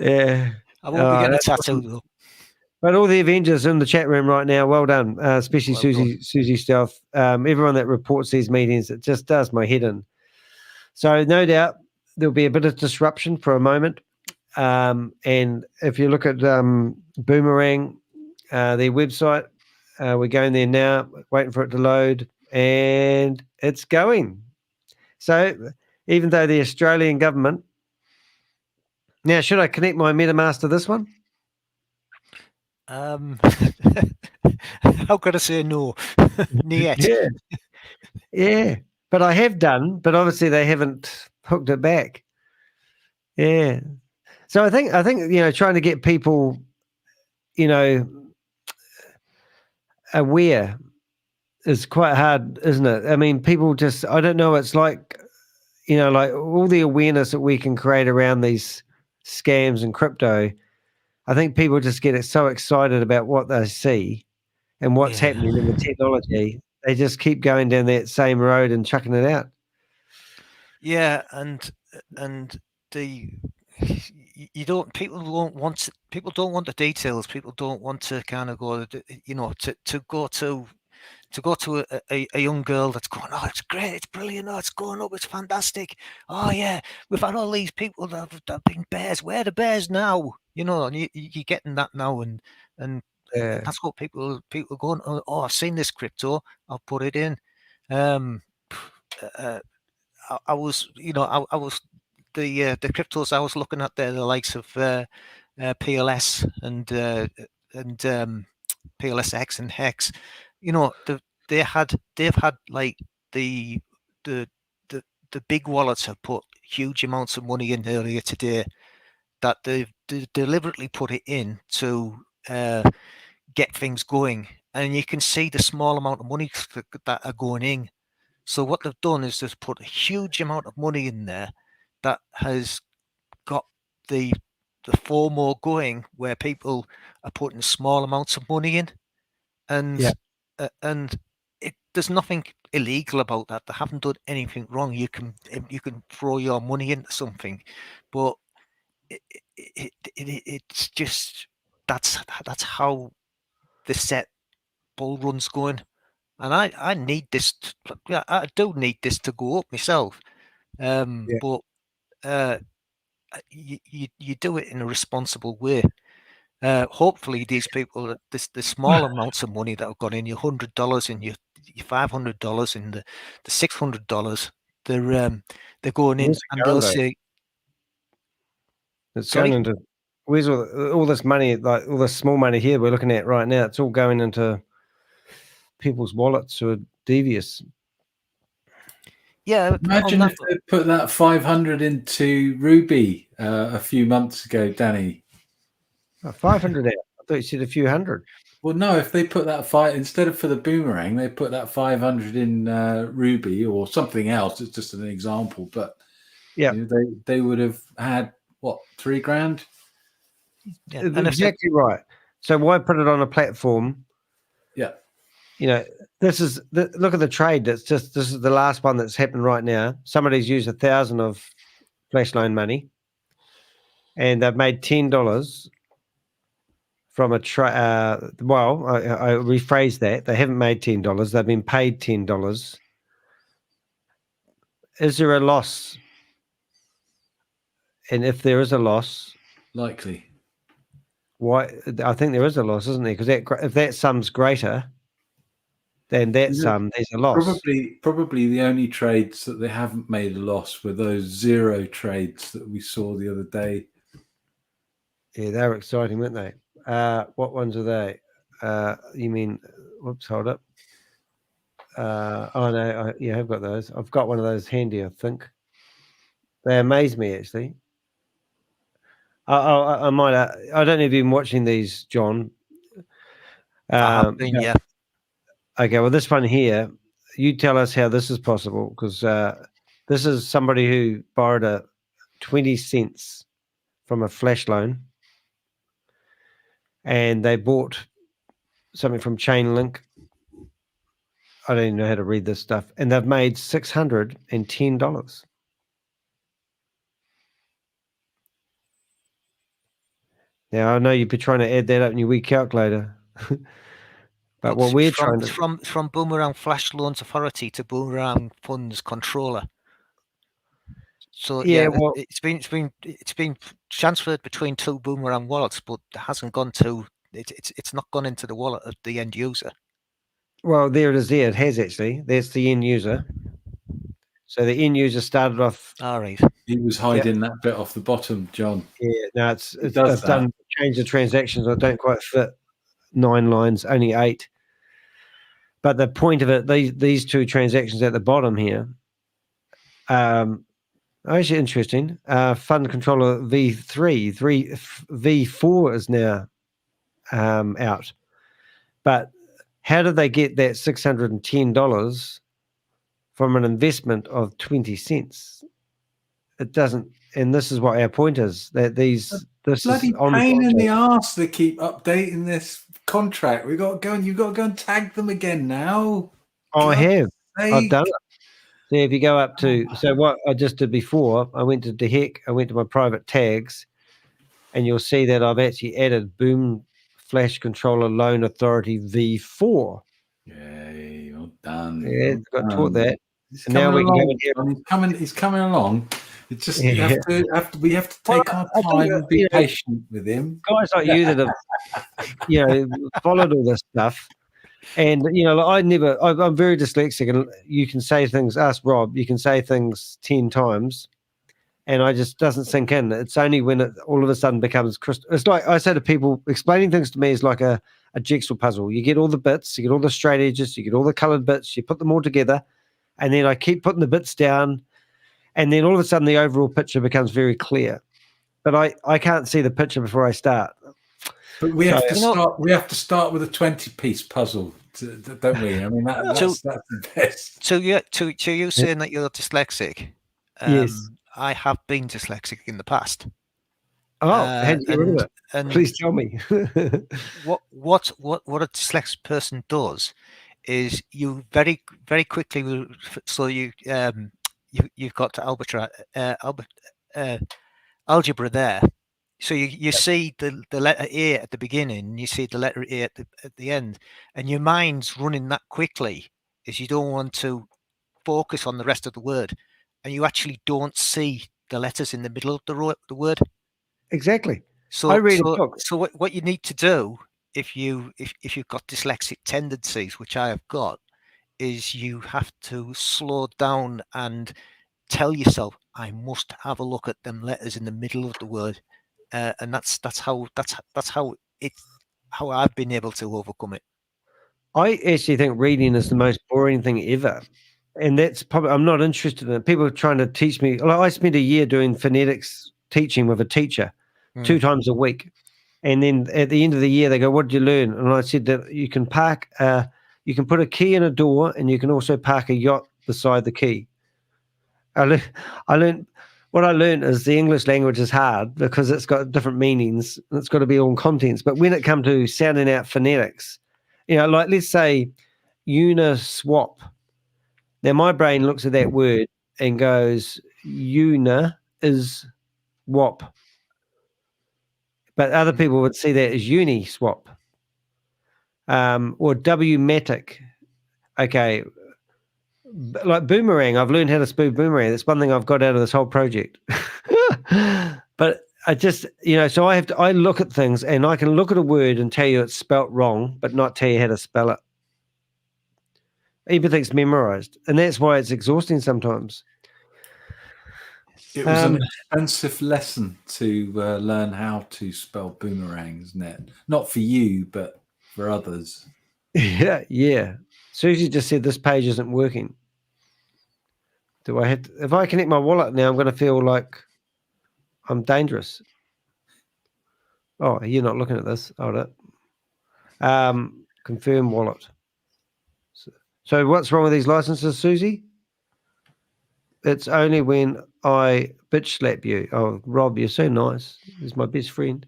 Yeah. I won't be getting a tattoo though. But all the Avengers in the chat room right now, well done. Especially Susie Stealth. Everyone that reports these meetings, it just does my head in. So no doubt there'll be a bit of disruption for a moment. And if you look at Boomerang, their website, we're going there now, waiting for it to load, and it's going. So even though the Australian government... Now, should I connect my MetaMask to this one? How could I say no? Niet. Yeah. But I have done, but obviously they haven't hooked it back. Yeah. So I think trying to get people, aware is quite hard, isn't it? I mean, people just, I don't know, it's like, like all the awareness that we can create around these scams and crypto. I think people just get so excited about what they see and what's happening in the technology. They just keep going down that same road and chucking it out. Yeah, and people don't want the details. People don't want to kind of go, to go to to go to a young girl that's going, oh, it's great, it's brilliant, oh, it's going up, it's fantastic. Oh yeah, we've had all these people that have been bears. Where are the bears now? You know, and you're getting that now, and that's what people are going. Oh, I've seen this crypto, I'll put it in. I was, you know, I was the cryptos I was looking at there, the likes of PLS and PLSX and Hex. You know, they've had like the big wallets have put huge amounts of money in earlier today that they've deliberately put it in to get things going, and you can see the small amount of money that are going in. So what they've done is just put a huge amount of money in there that has got the FOMO going, where people are putting small amounts of money in, and there's nothing illegal about that. They haven't done anything wrong. You can throw your money into something, but it's just that's how the set bull run's going. And I need this. I do need this to go up myself. But you do it in a responsible way. Hopefully, these people, the small amounts of money that have gone in, your $100 and your $500 and the $600, they're going in, and they'll say, it's going into, where's all this money, like all this small money here we're looking at right now? It's all going into people's wallets who are devious. Yeah, imagine if they put that 500 into Ruby a few months ago, Danny. 500 out. I thought you said a few hundred. Well, no, if they put that instead of for the boomerang, they put that 500 in Ruby or something else. It's just an example, but yeah, you know, they would have had what, $3,000? Yeah, exactly right. So why put it on a platform? Yeah. You know, look at the trade. This is the last one that's happened right now. Somebody's used 1,000 of flash loan money, and they've made $10 from a trade. Well, I rephrase that. They haven't made $10. They've been paid $10. Is there a loss? And if there is a loss, likely. Why? I think there is a loss, isn't there? Because if that sum's greater than that sum, there's a loss. Probably the only trades that they haven't made a loss were those zero trades that we saw the other day. Yeah, they were exciting, weren't they? What ones are they? You mean? Whoops, hold up. Oh no, yeah, I've got those. I've got one of those handy, I think. They amaze me, actually. I might. I don't know if you've been watching these, John. I have been, yeah. Okay, well, this one here, you tell us how this is possible, because this is somebody who borrowed 20 cents from a flash loan, and they bought something from Chainlink. I don't even know how to read this stuff, and they've made $610. Now, I know you'd be trying to add that up in your wee calculator. But what we're trying to from Boomerang Flash Loans Authority to Boomerang Funds Controller. So yeah, well, it's been transferred between two Boomerang wallets, but it hasn't gone to it's not gone into the wallet of the end user. Well, there it is. There it has actually. That's the end user. So the end user started off. All right. He was hiding that bit off the bottom, John. Yeah, no, it's done. Changed the transactions. I don't quite fit 9 lines, only 8. But the point of it, these 2 transactions at the bottom here, actually interesting. Fund controller V3, V4 is now out. But how did they get that $610 from an investment of 20 cents? It doesn't. And this is what our point is, that this bloody is on pain in the arse. They keep updating this contract. You've got to go and tag them again now. I have. I've done it. So if you go up to, so what I just did before, I went to De Hek, I went to my private tags, and you'll see that I've actually added Boom Flash Controller Loan Authority V4. Yay, well done. Yeah, Well got taught that. He's And now we can go along. He's coming along. It's just we Yeah. have to take our I think, time and be patient with him. Guys like you that have, followed all this stuff. And, I'm very dyslexic, and you can say things, ask Rob, you can say things 10 times, and I just doesn't sink in. It's only when it all of a sudden becomes crystal. It's like I say to people, explaining things to me is like a jigsaw puzzle. You get all the bits, you get all the straight edges, you get all the colored bits, you put them all together, and then I keep putting the bits down, and then all of a sudden the overall picture becomes very clear. But I can't see the picture before I start. But we have to start. We have to start with a 20-piece puzzle, don't we? I mean, that's the best. So you saying that you're dyslexic? Yes, I have been dyslexic in the past. Oh, how did you get rid of it? And Please tell me. what a dyslexic person does is you very quickly. So you've got to algebra there. So you see the letter A at the beginning, and you see the letter A at the end, and your mind's running that quickly, is you don't want to focus on the rest of the word, and you actually don't see the letters in the middle of the word. Exactly. So I read a book. So what you need to do if you've got dyslexic tendencies, which I have got, is you have to slow down and tell yourself, I must have a look at them letters in the middle of the word. And that's how I've been able to overcome it. I actually think reading is the most boring thing ever, and that's probably I'm not interested in it. People are trying to teach me. Like, I spent a year doing phonetics teaching with a teacher 2 times a week, and then at the end of the year they go, "What did you learn?" And I said that you can put a key in a door, and you can also park a yacht beside the key. I learned. What I learned is the English language is hard because it's got different meanings and it's got to be all contents. But when it comes to sounding out phonetics, like let's say uniswap. Now my brain looks at that word and goes, "Una is wop," but other people would see that as uniswap, or wmatic. Okay. Like boomerang, I've learned how to spell boomerang. That's one thing I've got out of this whole project. But I just, so I look at things and I can look at a word and tell you it's spelt wrong, but not tell you how to spell it. Everything's memorized, and that's why it's exhausting sometimes. It was an expensive lesson to learn how to spell boomerang, isn't it? Not for you, but for others. Yeah. Susie just said this page isn't working. Do I have to, if I connect my wallet now, I'm going to feel like I'm dangerous. Oh, you're not looking at this. Hold it. Confirm wallet. So what's wrong with these licenses, Susie? It's only when I bitch slap you. Oh, Rob, you're so nice. He's my best friend.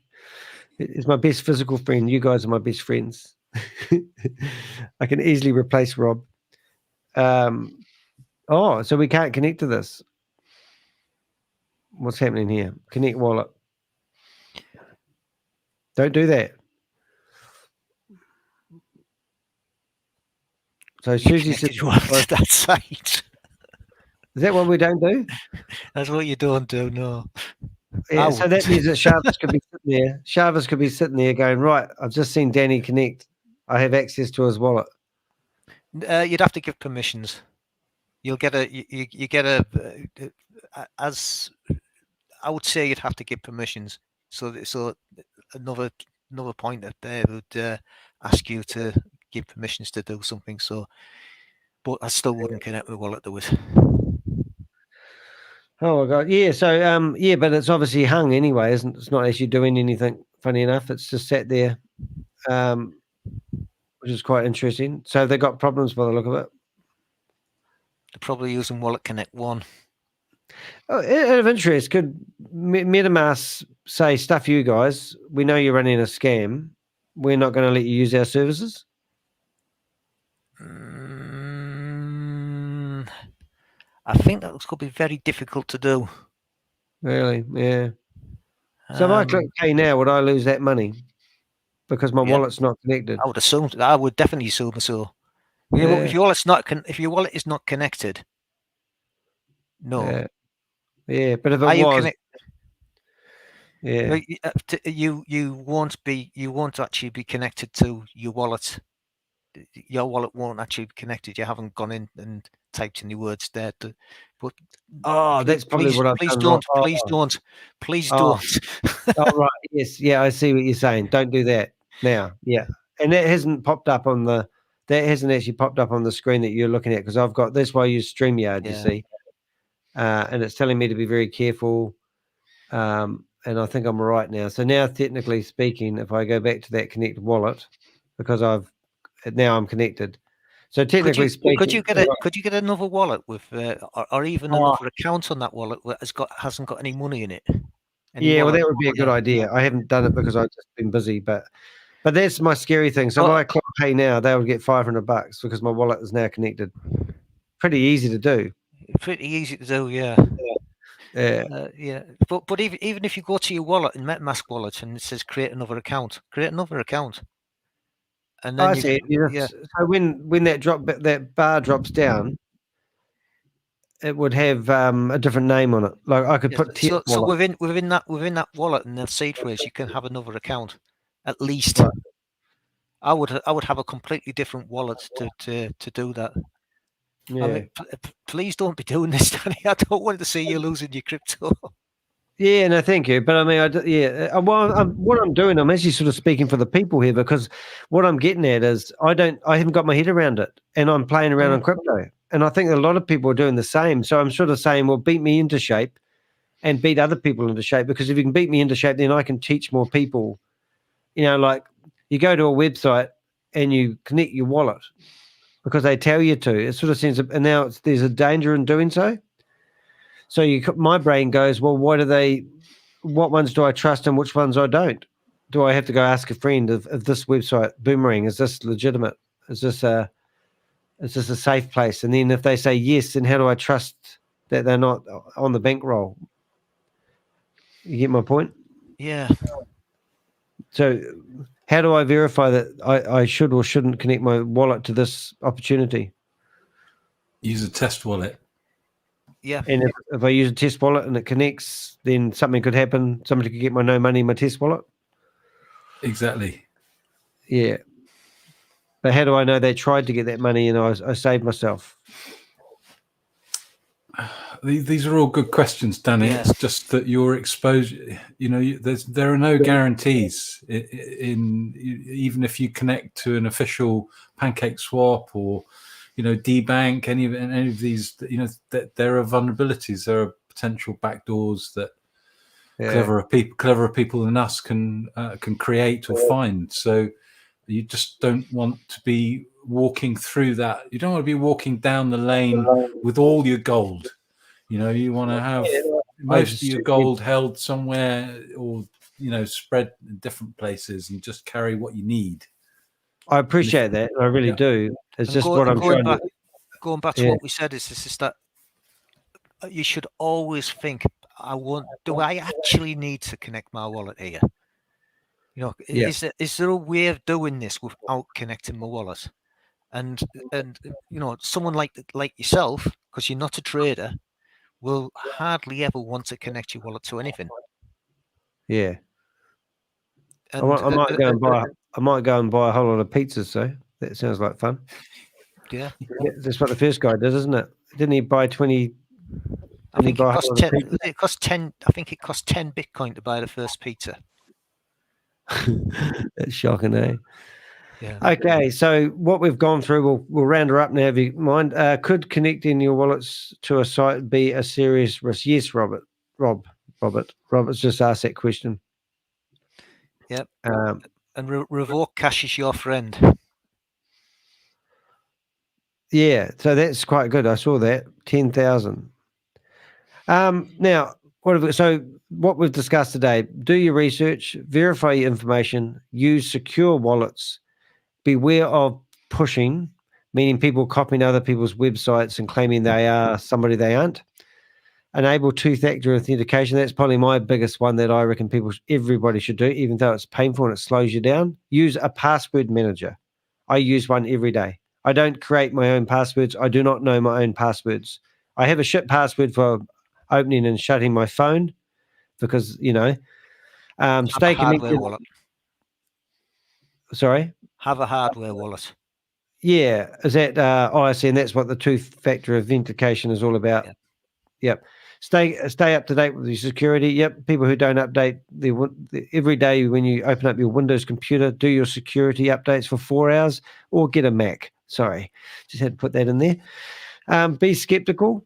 He's my best physical friend. You guys are my best friends. I can easily replace Rob. So we can't connect to this. What's happening here? Connect wallet. Don't do that. So Susie said, to that site. Is that what we don't do? That's what you don't do, no. Yeah, so that means that Sharvis could be sitting there. Sharvis could be sitting there going, right, I've just seen Danny connect. I have access to his wallet. You'd have to give permissions. You'll get you get as I would say you'd have to give permissions. So another point that they would ask you to give permissions to do something. So, but I still wouldn't connect with wallet to it. Oh my god, yeah. So but it's obviously hung anyway, isn't it? It's not actually doing anything. Funny enough, it's just sat there, which is quite interesting. So they got problems by the look of it. They're probably using Wallet Connect 1. Oh, out of interest, could MetaMask say, stuff you guys, we know you're running a scam. We're not going to let you use our services? I think that could be very difficult to do. Really? Yeah. So if I click pay now, would I lose that money? Because my wallet's not connected? I would assume. I would definitely assume so. If your wallet is not connected, no. Yeah, but if it was, you won't actually be connected to your wallet. Your wallet won't actually be connected. You haven't gone in and typed in the words there. But that's probably what I've done. Please don't. Oh, right. Yes. Yeah, I see what you're saying. Don't do that now. Yeah. And that hasn't popped up on the, that hasn't actually popped up on the screen that you're looking at, because I've got, that's why I use StreamYard, you see. And it's telling me to be very careful. And I think I'm right now. So now, technically speaking, if I go back to that connect wallet, because now I'm connected. So technically speaking, could you get another wallet with, or even another account on that wallet that hasn't got any money in it? Well, that would be a good idea. I haven't done it because I've just been busy, but that's my scary thing. So if I click pay now, they would get $500 because my wallet is now connected. Pretty easy to do. Pretty easy to do, yeah. But even if you go to your wallet in MetaMask wallet and it says create another account, and then So when that bar drops down, it would have a different name on it. Like I could put so within that wallet and the seed phrase, you can have another account at least. Right. I would have a completely different wallet to do that. Yeah. I mean, please don't be doing this, Danny. I don't want to see you losing your crypto. Yeah, no, thank you. But I mean, what I'm doing, I'm actually sort of speaking for the people here, because what I'm getting at is I haven't got my head around it, and I'm playing around on crypto, and I think a lot of people are doing the same. So I'm sort of saying, well, beat me into shape, and beat other people into shape, because if you can beat me into shape, then I can teach more people. You know, like you go to a website and you connect your wallet because they tell you to. It sort of seems, and now there's a danger in doing so. So my brain goes, well, what ones do I trust and which ones I don't? Do I have to go ask a friend of this website, Boomerang, is this legitimate? Is this a safe place? And then if they say yes, then how do I trust that they're not on the bankroll? You get my point? Yeah. So how do I verify that I should or shouldn't connect my wallet to this opportunity? Use a test wallet. Yeah. And if I use a test wallet and it connects, then something could happen. Somebody could get my no money in my test wallet. Exactly. Yeah. But how do I know they tried to get that money and I saved myself? These are all good questions, Danny. Yeah. It's just that your exposure, there are no guarantees even if you connect to an official Pancake Swap or, D-Bank, any of these, that there are vulnerabilities, there are potential backdoors that cleverer people than us can create or find. So you just don't want to be walking through that. You don't want to be walking down the lane with all your gold. You want to have most of your gold held somewhere or, spread in different places and just carry what you need. I appreciate that. I really do. It's just what I'm trying to... Going back to what we said is that you should always think, do I actually need to connect my wallet here? Is there a way of doing this without connecting my wallet? And someone like yourself, because you're not a trader, will hardly ever want to connect your wallet to anything. Yeah. And I might go and buy a whole lot of pizzas, so that sounds like fun. Yeah. That's what the first guy did, isn't it? Didn't he buy 20? I think it cost 10. I think it cost 10 Bitcoin to buy the first pizza. That's shocking, eh? Yeah. Okay, so what we've gone through, we'll round her up now. If you mind, could connecting your wallets to a site be a serious risk? Yes, Robert's just asked that question. Yep. And revoke cash is your friend. Yeah, so that's quite good. I saw that 10,000. Now, what we've discussed today: do your research, verify your information, use secure wallets, beware of pushing, meaning people copying other people's websites and claiming they are somebody they aren't. Enable two-factor authentication. That's probably my biggest one that I reckon everybody should do, even though it's painful and it slows you down. Use a password manager. I use one every day. I don't create my own passwords. I do not know my own passwords. I have a shit password for opening and shutting my phone because, you know, stay connected. Wallet. Sorry? Have a hardware wallet. Yeah. Is that, I see. And that's what the two-factor authentication is all about. Yeah. Yep. Stay up to date with your security. Yep. People who don't update every day when you open up your Windows computer, do your security updates for 4 hours or get a Mac. Sorry. Just had to put that in there. Be skeptical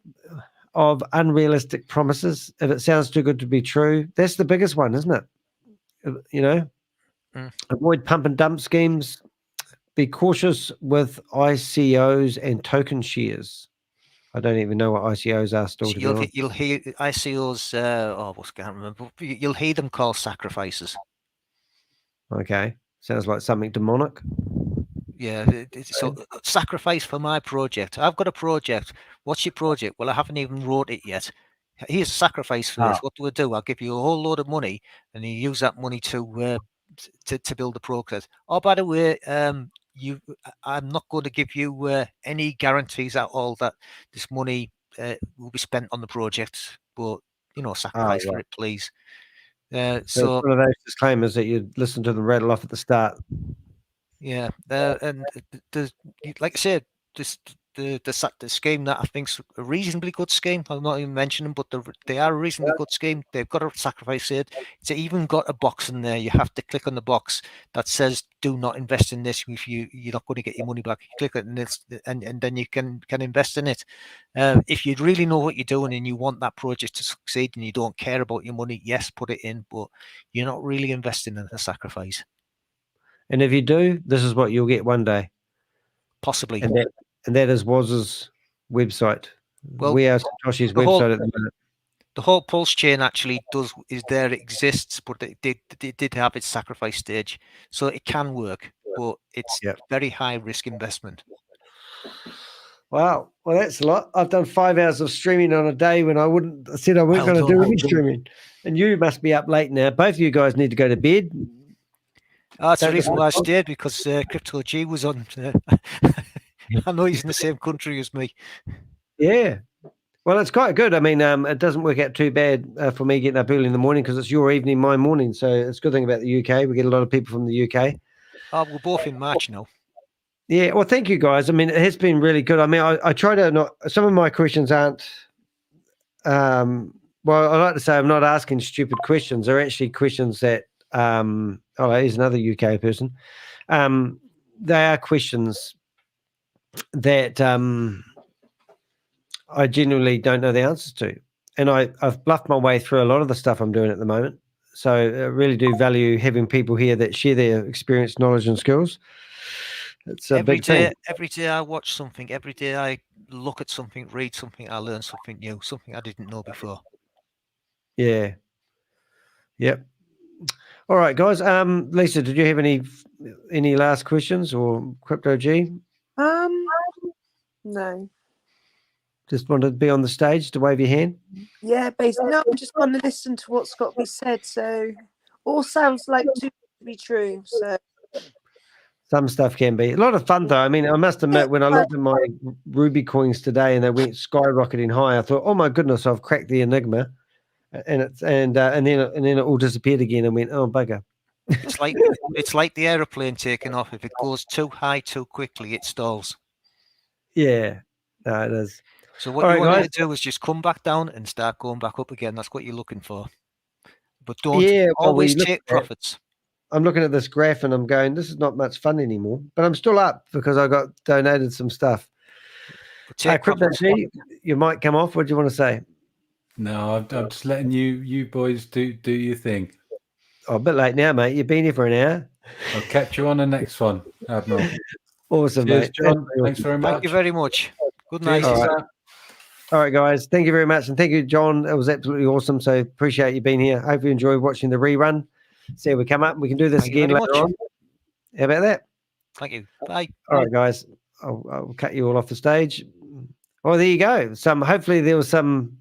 of unrealistic promises. If it sounds too good to be true, that's the biggest one, isn't it? You know, avoid pump and dump schemes. Be cautious with ICOs and token shares. I don't even know what ICOs are still. You'll hear ICOs. I can't remember. You'll hear them called sacrifices. Okay, sounds like something demonic. Yeah, so sacrifice for my project. I've got a project. What's your project? Well, I haven't even wrote it yet. Here's a sacrifice for this. What do? I'll give you a whole load of money, and you use that money to build the project. Oh, by the way, I'm not going to give you any guarantees at all that this money will be spent on the project, but you know, sacrifice for it, please. So it's one of those disclaimers that you listen to them rattle off at the start. Yeah, and like I said, the scheme that I think's a reasonably good scheme. I'm not even mentioning, but they are a reasonably good scheme. They've got a sacrifice it. It's even got a box in there. You have to click on the box that says "Do not invest in this." If you're not going to get your money back, you click it, and then you can invest in it. If you really know what you're doing and you want that project to succeed and you don't care about your money, yes, put it in, but you're not really investing in a sacrifice. And if you do, this is what you'll get one day. Possibly. And that is Woz's website. Well, we are Satoshi's website at the minute. The whole pulse chain actually exists, but it did have its sacrifice stage. So it can work, but it's very high risk investment. Wow. Well, that's a lot. I've done 5 hours of streaming on a day when I said I weren't going to do any streaming. And you must be up late now. Both of you guys need to go to bed. That's the reason why I stayed, because Crypto G was on. I know he's in the same country as me. Yeah. Well, it's quite good. I mean, it doesn't work out too bad for me getting up early in the morning because it's your evening, my morning. So it's a good thing about the UK. We get a lot of people from the UK. Oh, we're both in March now. Yeah. Well, thank you guys. I mean, it has been really good. I mean, I try to not. Some of my questions aren't. Well, I like to say I'm not asking stupid questions. They're actually questions that. Here's another UK person. They are questions that I genuinely don't know the answers to. And I've bluffed my way through a lot of the stuff I'm doing at the moment. So I really do value having people here that share their experience, knowledge, and skills. It's a big thing. Every day I watch something. Every day I look at something, read something. I learn something new, something I didn't know before. Yeah. Yep. All right, guys. Lisa, did you have any last questions, or Crypto G? No. Just wanted to be on the stage to wave your hand? Yeah, basically. No, I just want to listen to what's got to be said. So, all sounds like too good to be true. So, some stuff can be. A lot of fun, though. I mean, I must admit, when I looked at my Ruby coins today and they went skyrocketing high, I thought, oh my goodness, I've cracked the enigma. And then it all disappeared again and went, oh bugger. It's like the aeroplane taking off. If it goes too high too quickly, it stalls. Yeah, no, it is. So what you want to do is just come back down and start going back up again. That's what you're looking for. But don't always take profits. I'm looking at this graph and I'm going, this is not much fun anymore. But I'm still up because I got donated some stuff. Crypto G, you might come off. What do you want to say? No, I'm just letting you boys do your thing. Oh, a bit late now, mate. You've been here for an hour. I'll catch you on the next one, Admiral. Awesome, Cheers, mate. John. Thanks very much. Thank you very much. Good night. All right, guys. Thank you very much. And thank you, John. It was absolutely awesome. So appreciate you being here. Hope you enjoyed watching the rerun. See how we come up. We can do this again later on. How about that? Thank you. Bye. All right, guys. I'll cut you all off the stage. Oh, there you go. Hopefully there was some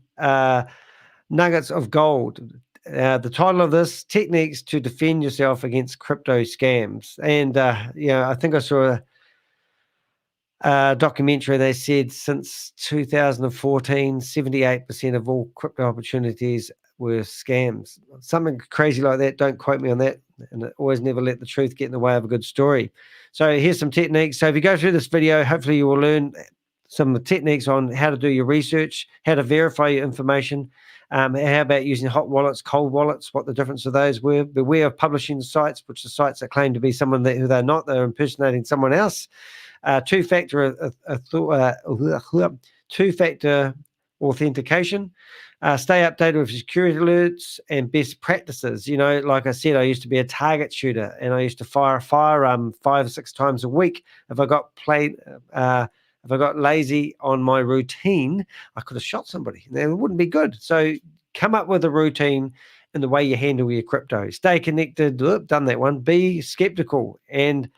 nuggets of gold. The title of this: Techniques to Defend Yourself Against Crypto Scams. And I think I saw documentary, they said since 2014, 78% of all crypto opportunities were scams. Something crazy like that. Don't quote me on that. And always never let the truth get in the way of a good story. So here's some techniques. So if you go through this video, hopefully you will learn some techniques on how to do your research, how to verify your information, how about using hot wallets, cold wallets, what the difference of those were. Beware of publishing sites, which are sites that claim to be someone who they're not. They're impersonating someone else. Two-factor authentication. Stay updated with security alerts and best practices. You know, like I said, I used to be a target shooter, and I used to fire a firearm 5 or 6 times a week. If I got lazy on my routine, I could have shot somebody. It wouldn't be good. So come up with a routine in the way you handle your crypto. Stay connected. Done that one. Be skeptical, and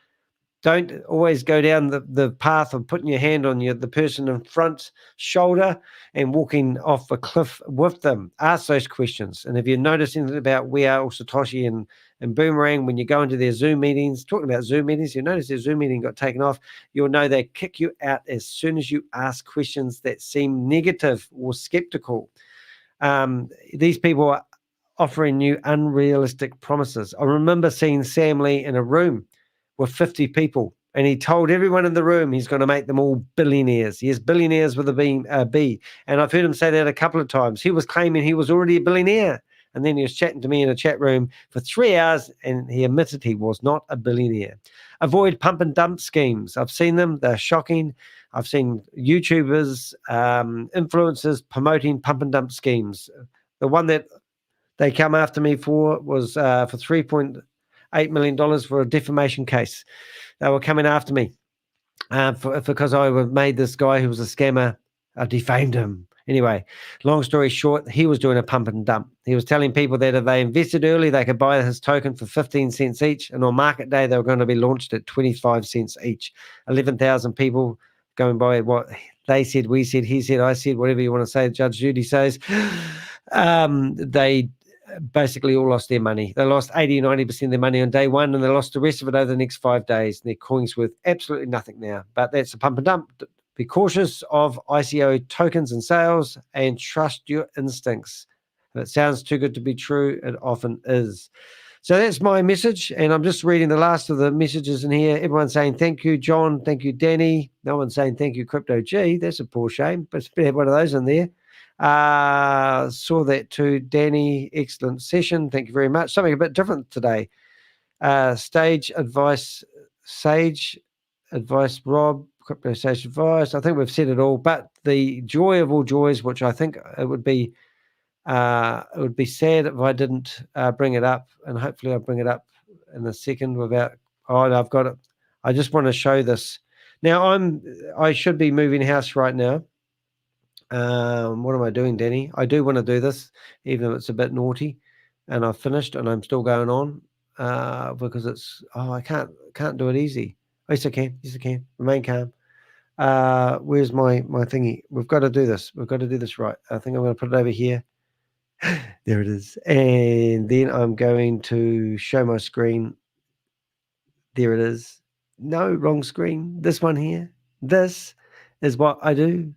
don't always go down the path of putting your hand on the person in front shoulder and walking off a cliff with them. Ask those questions. And if you notice anything about We Are All Satoshi and Boomerang, when you go into their Zoom meetings, talking about Zoom meetings, you notice their Zoom meeting got taken off, you'll know they kick you out as soon as you ask questions that seem negative or skeptical. These people are offering you unrealistic promises. I remember seeing Sam Lee in a room with 50 people, and he told everyone in the room he's going to make them all billionaires. He is billionaires with a B. And I've heard him say that a couple of times. He was claiming he was already a billionaire. And then he was chatting to me in a chat room for 3 hours, and he admitted he was not a billionaire. Avoid pump and dump schemes. I've seen them. They're shocking. I've seen YouTubers, influencers promoting pump and dump schemes. The one that they come after me for was for $3.8 million for a defamation case. They were coming after me because I made this guy who was a scammer, I defamed him. Anyway, long story short, he was doing a pump and dump. He was telling people that if they invested early, they could buy his token for 15 cents each. And on market day, they were going to be launched at 25 cents each. 11,000 people going by what they said, we said, he said, I said, whatever you want to say, Judge Judy says. They basically all lost their money. They lost 80, 90% of their money on day one, and they lost the rest of it over the next 5 days. And their coin's worth absolutely nothing now. But that's a pump and dump. Be cautious of ICO tokens and sales, and trust your instincts. If it sounds too good to be true, it often is. So that's my message, and I'm just reading the last of the messages in here. Everyone's saying thank you, John. Thank you, Danny. No one's saying thank you, Crypto G. That's a poor shame, but it's better to have one of those in there. Saw that too, Danny. Excellent session. Thank you very much. Something a bit different today. Sage advice, Rob. Crypto Sage advice. I think we've said it all, but the joy of all joys, which I think it would be sad if I didn't bring it up, and hopefully I'll bring it up in a second without. Oh, I've got it. I just want to show this. Now I should be moving house right now. What am I doing, Danny? I do want to do this, even if it's a bit naughty, and I've finished and I'm still going on because it's I can't do it easy. Oh, yes I can. Yes I can. Remain calm. Where's my thingy? We've got to do this. We've got to do this right. I think I'm going to put it over here. There it is. And then I'm going to show my screen. There it is. No, wrong screen. This one here. This is what I do.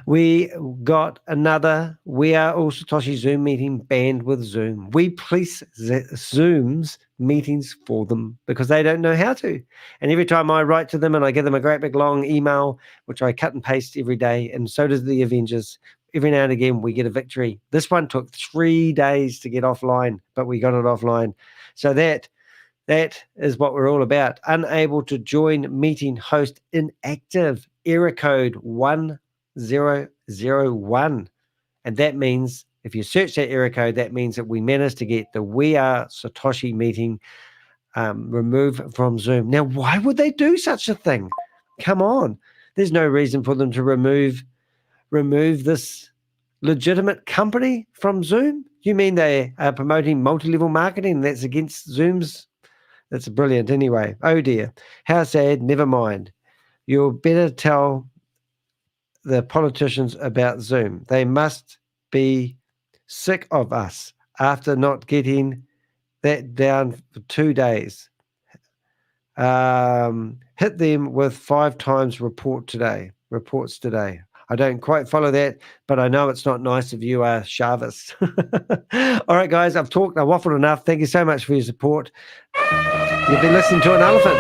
We got another We Are All Satoshi Zoom meeting banned with Zoom. We police Zoom's meetings for them because they don't know how to. And every time I write to them and I give them a great big long email, which I cut and paste every day, and so does the Avengers, every now and again we get a victory. This one took 3 days to get offline, but we got it offline. So that is what we're all about. Unable to join meeting host inactive. Error code 1001. And that means if you search that error code, that means that we managed to get the We Are Satoshi meeting removed from Zoom. Now, why would they do such a thing? Come on. There's no reason for them to remove this legitimate company from Zoom. You mean they are promoting multi-level marketing? That's against Zoom's? That's brilliant anyway. Oh dear. How sad. Never mind. You'll better tell the politicians about Zoom. They must be sick of us after not getting that down for 2 days. Hit them with 5 times reports today. I don't quite follow that, but I know it's not nice of you, Shavis. All right, guys, I've waffled enough. Thank you so much for your support. You've been listening to an elephant.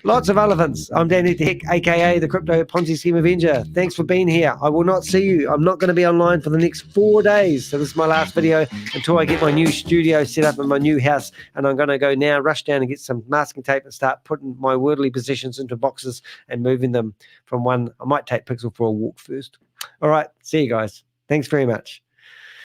Lots of elephants. I'm Danny de Hek, aka the Crypto Ponzi Scheme Avenger. Thanks for being here. I will not see you. I'm not going to be online for the next 4 days. So this is my last video until I get my new studio set up in my new house. And I'm going to go now, rush down and get some masking tape and start putting my wordly positions into boxes and moving them from one. I might take Pixel for a walk first. All right. See you guys. Thanks very much.